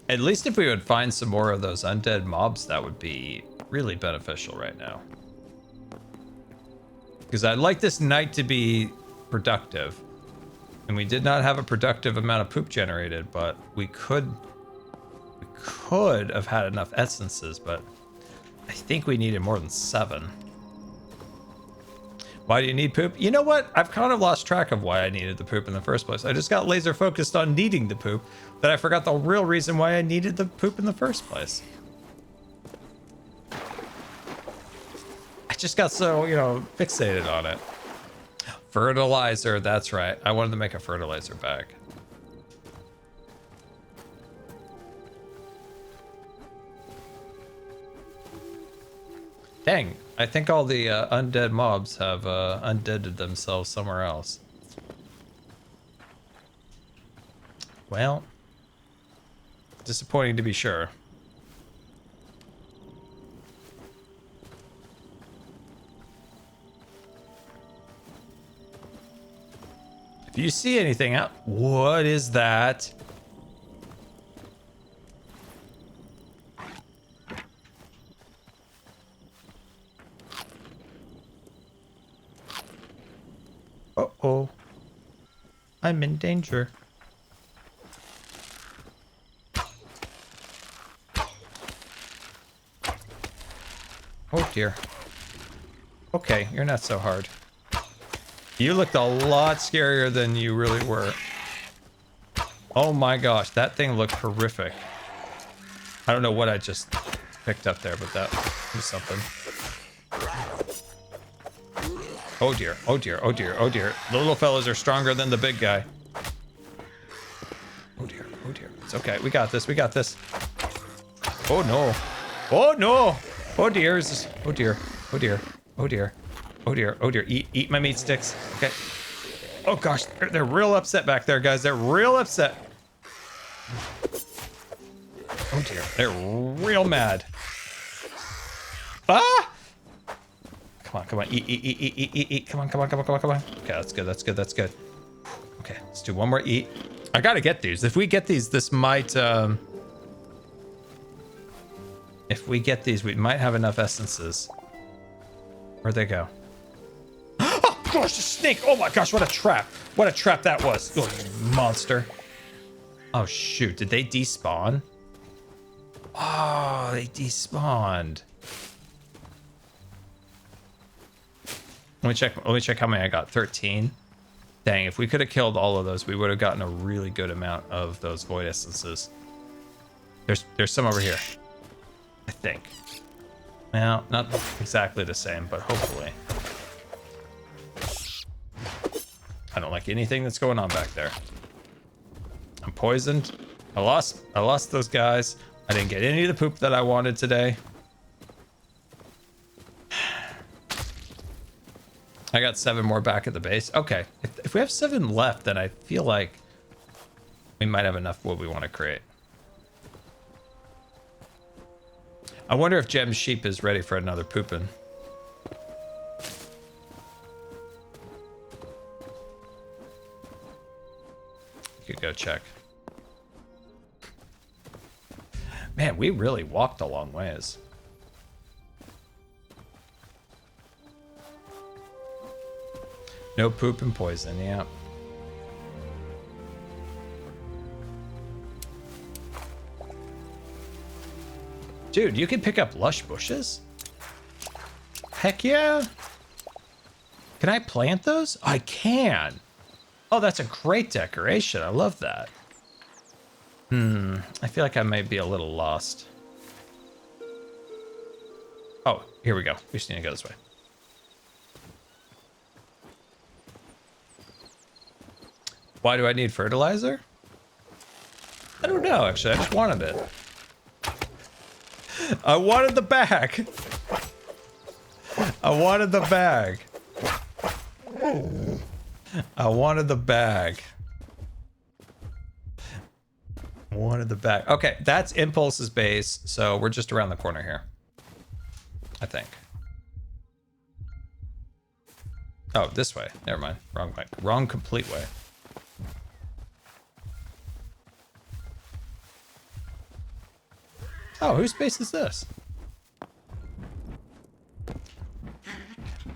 At least if we would find some more of those undead mobs, that would be really beneficial right now. Because I'd like this night to be productive. And we did not have a productive amount of poop generated, but we could have had enough essences, but I think we needed more than 7. Why do you need poop? You know what? I've kind of lost track of why I needed the poop in the first place. I just got laser focused on needing the poop that I forgot the real reason why I needed the poop in the first place. I just got so, you know, fixated on it. Fertilizer, that's right. I wanted to make a fertilizer bag. Dang, I think all the undead mobs have undeaded themselves somewhere else. Well, disappointing to be sure. If you see anything out, what is that? Uh-oh. I'm in danger. Oh dear. Okay, you're not so hard. You looked a lot scarier than you really were. Oh my gosh, that thing looked horrific. I don't know what I just picked up there, but that was something. Oh dear, oh dear, oh dear, oh dear. The little fellas are stronger than the big guy. Oh dear, oh dear. It's okay, we got this, we got this. Oh no. Oh no! Oh dear, oh dear, oh dear, oh dear, oh dear, oh dear. Eat my meat sticks. Okay. Oh gosh, they're real upset back there, guys. They're real upset. Oh dear, they're real mad. Ah! Come on, come on, eat. Come on, come on, come on, come on, come on. Okay, that's good, that's good, that's good. Okay, let's do one more eat. I gotta get these. If we get these, this might, if we get these, we might have enough essences. Where'd they go? Oh gosh, a snake! Oh my gosh, what a trap! What a trap that was! Oh, you monster! Oh shoot, did they despawn? Oh, they despawned. Let me check how many I got. 13. Dang, if we could have killed all of those, we would have gotten a really good amount of those void essences. There's some over here, I think. Well, not exactly the same, but hopefully. I don't like anything that's going on back there. I'm poisoned. I lost those guys. I didn't get any of the poop that I wanted today. I got 7 more back at the base. Okay, if we have 7 left, then I feel like we might have enough wood we want to create. I wonder if Gem's sheep is ready for another pooping. You could go check. Man, we really walked a long ways. No poop and poison, yeah. Dude, you can pick up lush bushes? Heck yeah. Can I plant those? I can. Oh, that's a great decoration. I love that. I feel like I may be a little lost. Oh, here we go. We just need to go this way. Why do I need fertilizer? I don't know, actually. I just wanted it. I wanted the bag. I wanted the bag. I wanted the bag. I wanted the bag. Okay, that's Impulse's base, so we're just around the corner here. I think. Oh, this way. Never mind. Wrong way. Wrong complete way. Oh, whose base is this?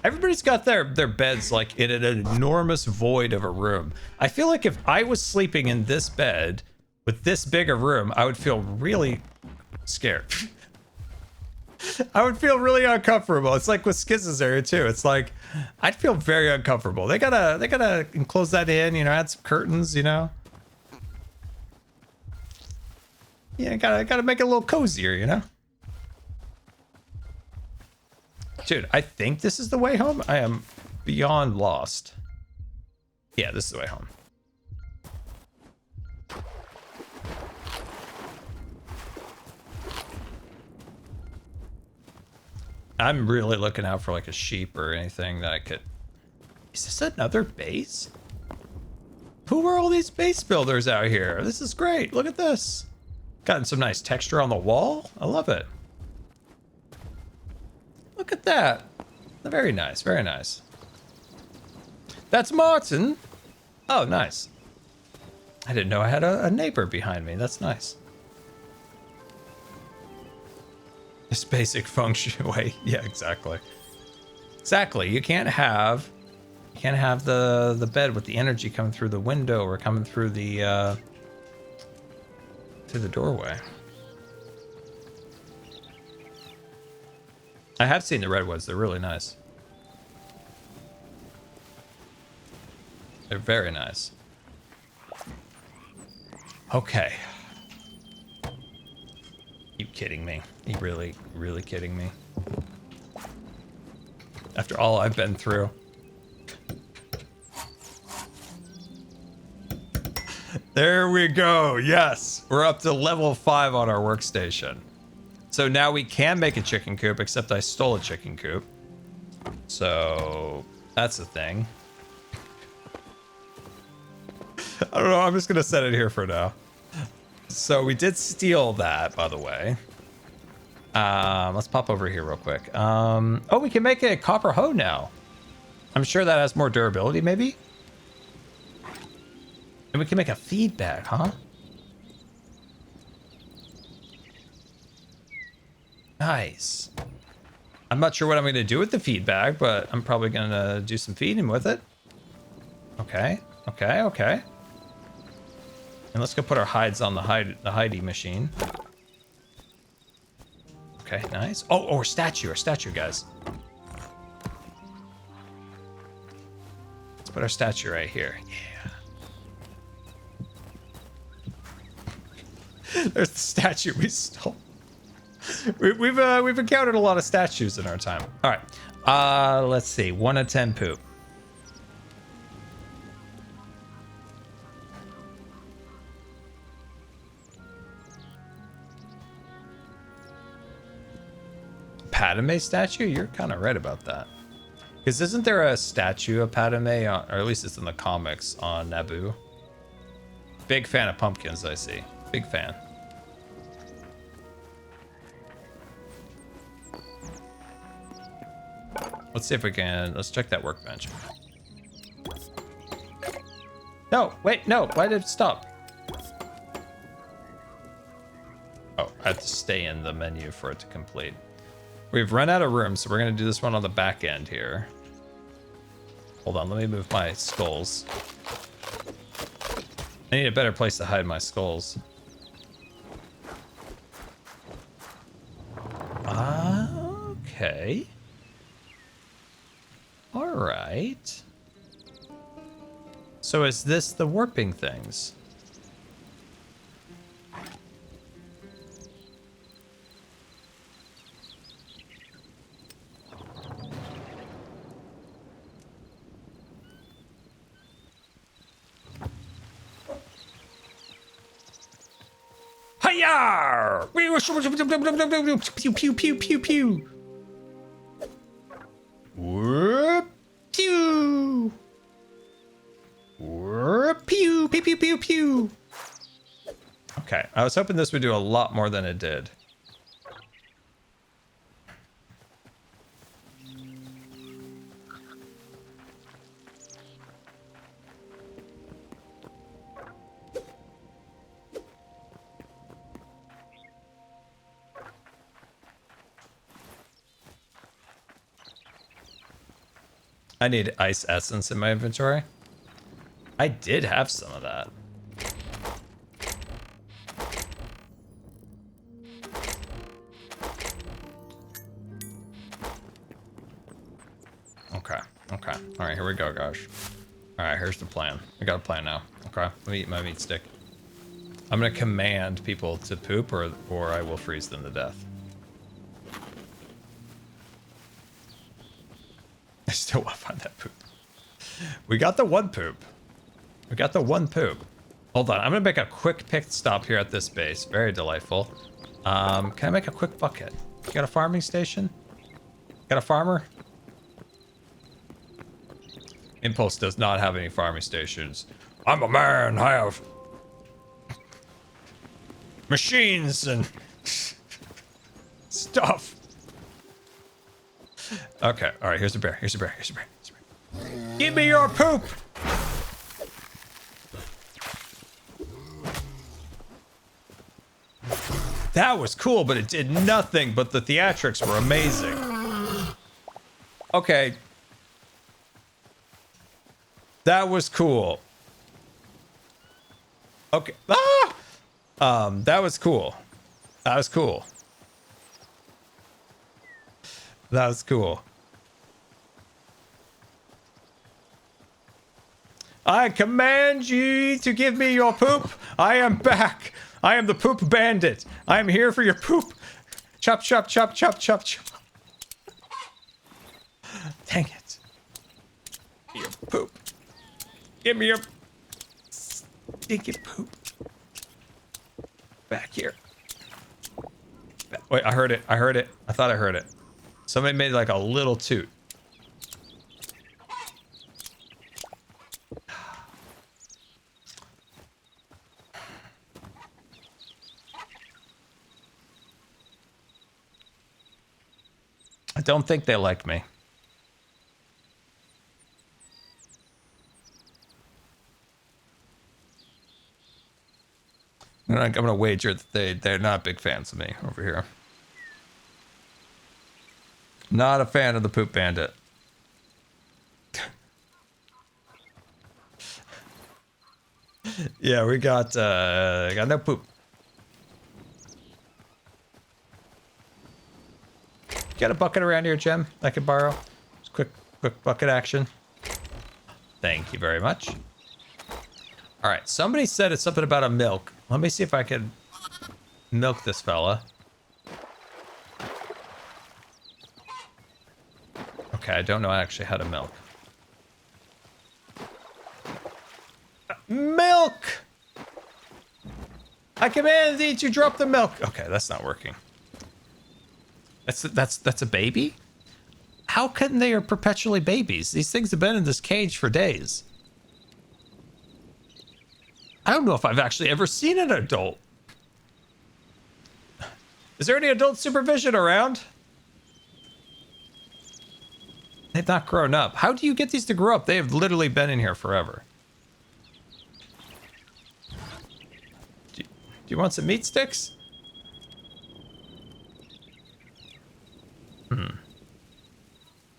Everybody's got their beds like in an enormous void of a room. I feel like if I was sleeping in this bed with this big a room, I would feel really scared. I would feel really uncomfortable. It's like with Skiz's area too. It's like I'd feel very uncomfortable. They gotta enclose that in, you know, add some curtains, you know. Yeah, gotta make it a little cozier, you know? Dude, I think this is the way home. I am beyond lost. Yeah, this is the way home. I'm really looking out for like a sheep or anything that I could... Is this another base? Who are all these base builders out here? This is great. Look at this. Gotten some nice texture on the wall. I love it. Look at that. Very nice, very nice. That's Martin. Oh, nice. I didn't know I had a neighbor behind me. That's nice. This basic feng shui way. Yeah, exactly. Exactly. You can't have You can't have the bed with the energy coming through the window or coming through the doorway. I have seen the redwoods. They're really nice. They're very nice. Okay. You kidding me? You really, really kidding me? After all I've been through. There we go. Yes. We're up to level 5 on our workstation. So now we can make a chicken coop, except I stole a chicken coop. So that's a thing. I don't know. I'm just going to set it here for now. So we did steal that, by the way. Let's pop over here real quick. Oh, we can make a copper hoe now. I'm sure that has more durability, maybe. And we can make a feed bag, huh? Nice. I'm not sure what I'm going to do with the feed bag, but I'm probably going to do some feeding with it. Okay. Okay. Okay. And let's go put our hides on the hidey machine. Okay, nice. Oh, our statue, guys. Let's put our statue right here. Yeah. There's the statue we stole. We've encountered a lot of statues in our time. All right. Let's see. 1 of 10 poop. Padme statue? You're kind of right about that. Because isn't there a statue of Padme, or at least it's in the comics, on Naboo? Big fan of pumpkins, I see. Big fan. Let's see if we can... Let's check that workbench. No, wait, no. Why did it stop? Oh, I have to stay in the menu for it to complete. We've run out of room, so we're going to do this one on the back end here. Hold on, let me move my skulls. I need a better place to hide my skulls. Okay. All right. So is this the warping things? Hiya! Pew pew pew pew pew. Whoop, pew. Whoop, pew pew pew pew pew. Okay, I was hoping this would do a lot more than it did. I need ice essence in my inventory. I did have some of that. Okay, okay. All right, here we go, guys. All right, here's the plan. We got a plan now. Okay, let me eat my meat stick. I'm gonna command people to poop or I will freeze them to death. I still want to find that poop. We got the one poop. We got the one poop. Hold on. I'm going to make a quick pit stop here at this base. Very delightful. Can I make a quick bucket? You got a farming station? Got a farmer? Impulse does not have any farming stations. I'm a man. I have machines and stuff. Okay, all right, here's a bear, here's a bear, here's a bear, here's a bear. Give me your poop! That was cool, but it did nothing, but the theatrics were amazing. Okay. That was cool. Okay. Ah! That was cool. That was cool. That was cool. I command ye to give me your poop. I am back. I am the poop bandit. I am here for your poop. Chop, chop, chop, chop, chop, chop. Dang it. Your poop. Give me your stinky poop. Back here. Wait, I heard it. I heard it. I thought I heard it. Somebody made like a little toot. I don't think they like me. I'm gonna wager that they're not big fans of me over here. Not a fan of the poop bandit. Yeah, we got no poop. Got a bucket around here, Gem, I could borrow? Just quick bucket action. Thank you very much. All right, somebody said it's something about a milk. Let me see if I can milk this fella. Okay, I don't know actually how to milk. Milk! I command thee to drop the milk. Okay, that's not working. That's a baby? How come they are perpetually babies? These things have been in this cage for days. I don't know if I've actually ever seen an adult. Is there any adult supervision around? They've not grown up. How do you get these to grow up? They have literally been in here forever. Do you want some meat sticks?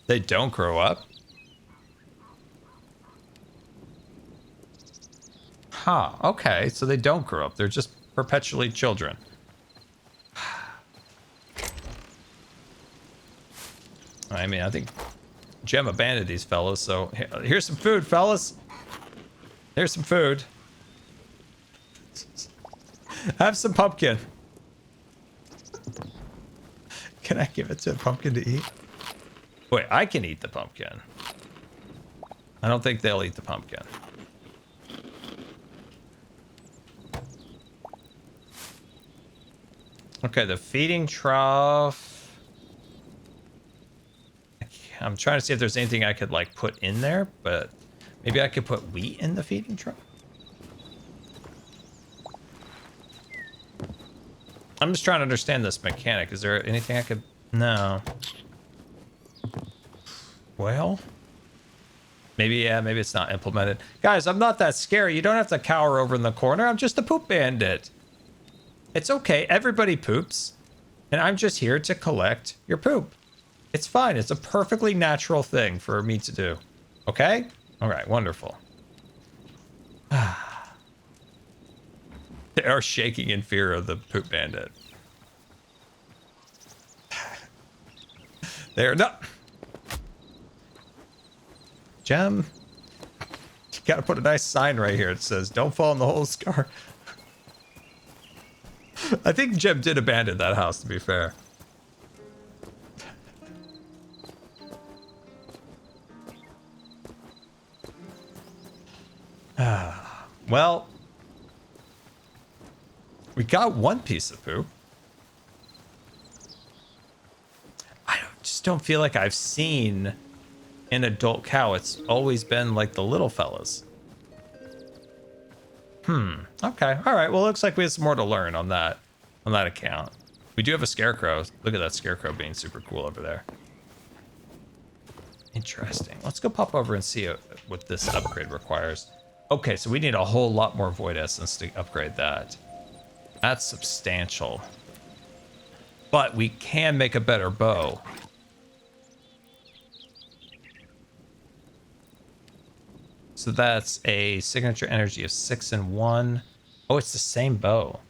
They don't grow up. Huh, okay, so they don't grow up. They're just perpetually children. I mean, I think Gem abandoned these fellas, so here's some food, fellas. Here's some food. Have some pumpkin. Can I give it to a pumpkin to eat? Wait, I can eat the pumpkin. I don't think they'll eat the pumpkin. Okay, the feeding trough. I'm trying to see if there's anything I could like put in there, but maybe I could put wheat in the feeding trough. I'm just trying to understand this mechanic. Is there anything I could... No. Well, maybe, yeah, maybe it's not implemented. Guys, I'm not that scary. You don't have to cower over in the corner. I'm just a poop bandit. It's okay. Everybody poops. And I'm just here to collect your poop. It's fine. It's a perfectly natural thing for me to do. Okay? All right, wonderful. They are shaking in fear of the poop bandit. They're not... Gem, you gotta put a nice sign right here. It says, don't fall in the hole, Scar. I think Gem did abandon that house, to be fair. Well, we got one piece of poop. Just don't feel like I've seen an adult cow. It's always been like the little fellas. Okay. All right. Well, it looks like we have some more to learn on that account. We do have a scarecrow. Look at that scarecrow being super cool over there. Interesting. Let's go pop over and see what this upgrade requires. Okay, so we need a whole lot more void essence to upgrade that. That's substantial. But we can make a better bow. So that's a signature energy of 6 and 1. Oh, it's the same bow.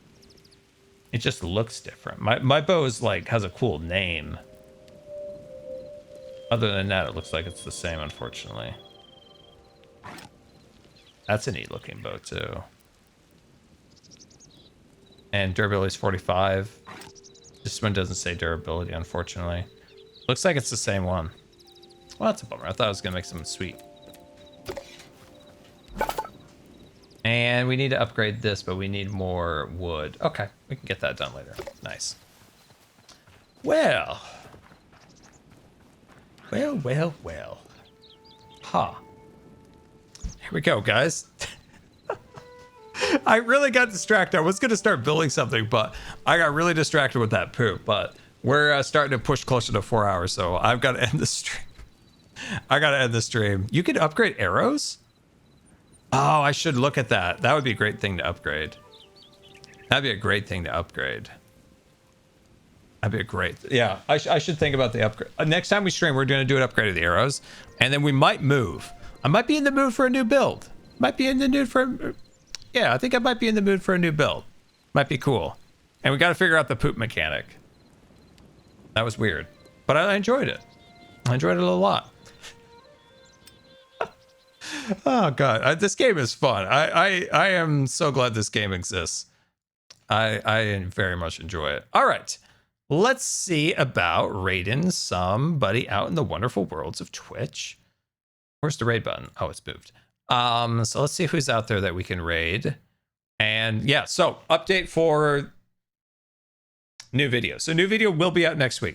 It just looks different. My bow is like has a cool name. Other than that, it looks like it's the same, unfortunately. That's a neat looking bow too. And durability is 45. This one doesn't say durability, unfortunately. Looks like it's the same one. Well, that's a bummer. I thought I was gonna make something sweet. And we need to upgrade this, but we need more wood. Okay, we can get that done later. Nice. Well. Well. Huh. Here we go, guys. I really got distracted. I was going to start building something, but I got really distracted with that poop. But we're starting to push closer to 4 hours, so I've got to end the stream. I got to end the stream. You could upgrade arrows? Oh, I should look at that. That would be a great thing to upgrade. That'd be a great thing to upgrade. That'd be a great... Yeah, I should think about the upgrade. Next time we stream, we're going to do an upgrade of the arrows. And then we might move. I might be in the mood for a new build. Might be in the mood for... Yeah, I think I might be in the mood for a new build. Might be cool. And we got to figure out the poop mechanic. That was weird. But I enjoyed it. I enjoyed it a lot. Oh, God. This game is fun. I am so glad this game exists. I very much enjoy it. All right. Let's see about raiding somebody out in the wonderful worlds of Twitch. Where's the raid button? Oh, it's moved. So let's see who's out there that we can raid. And yeah, so update for new video. So new video will be out next week.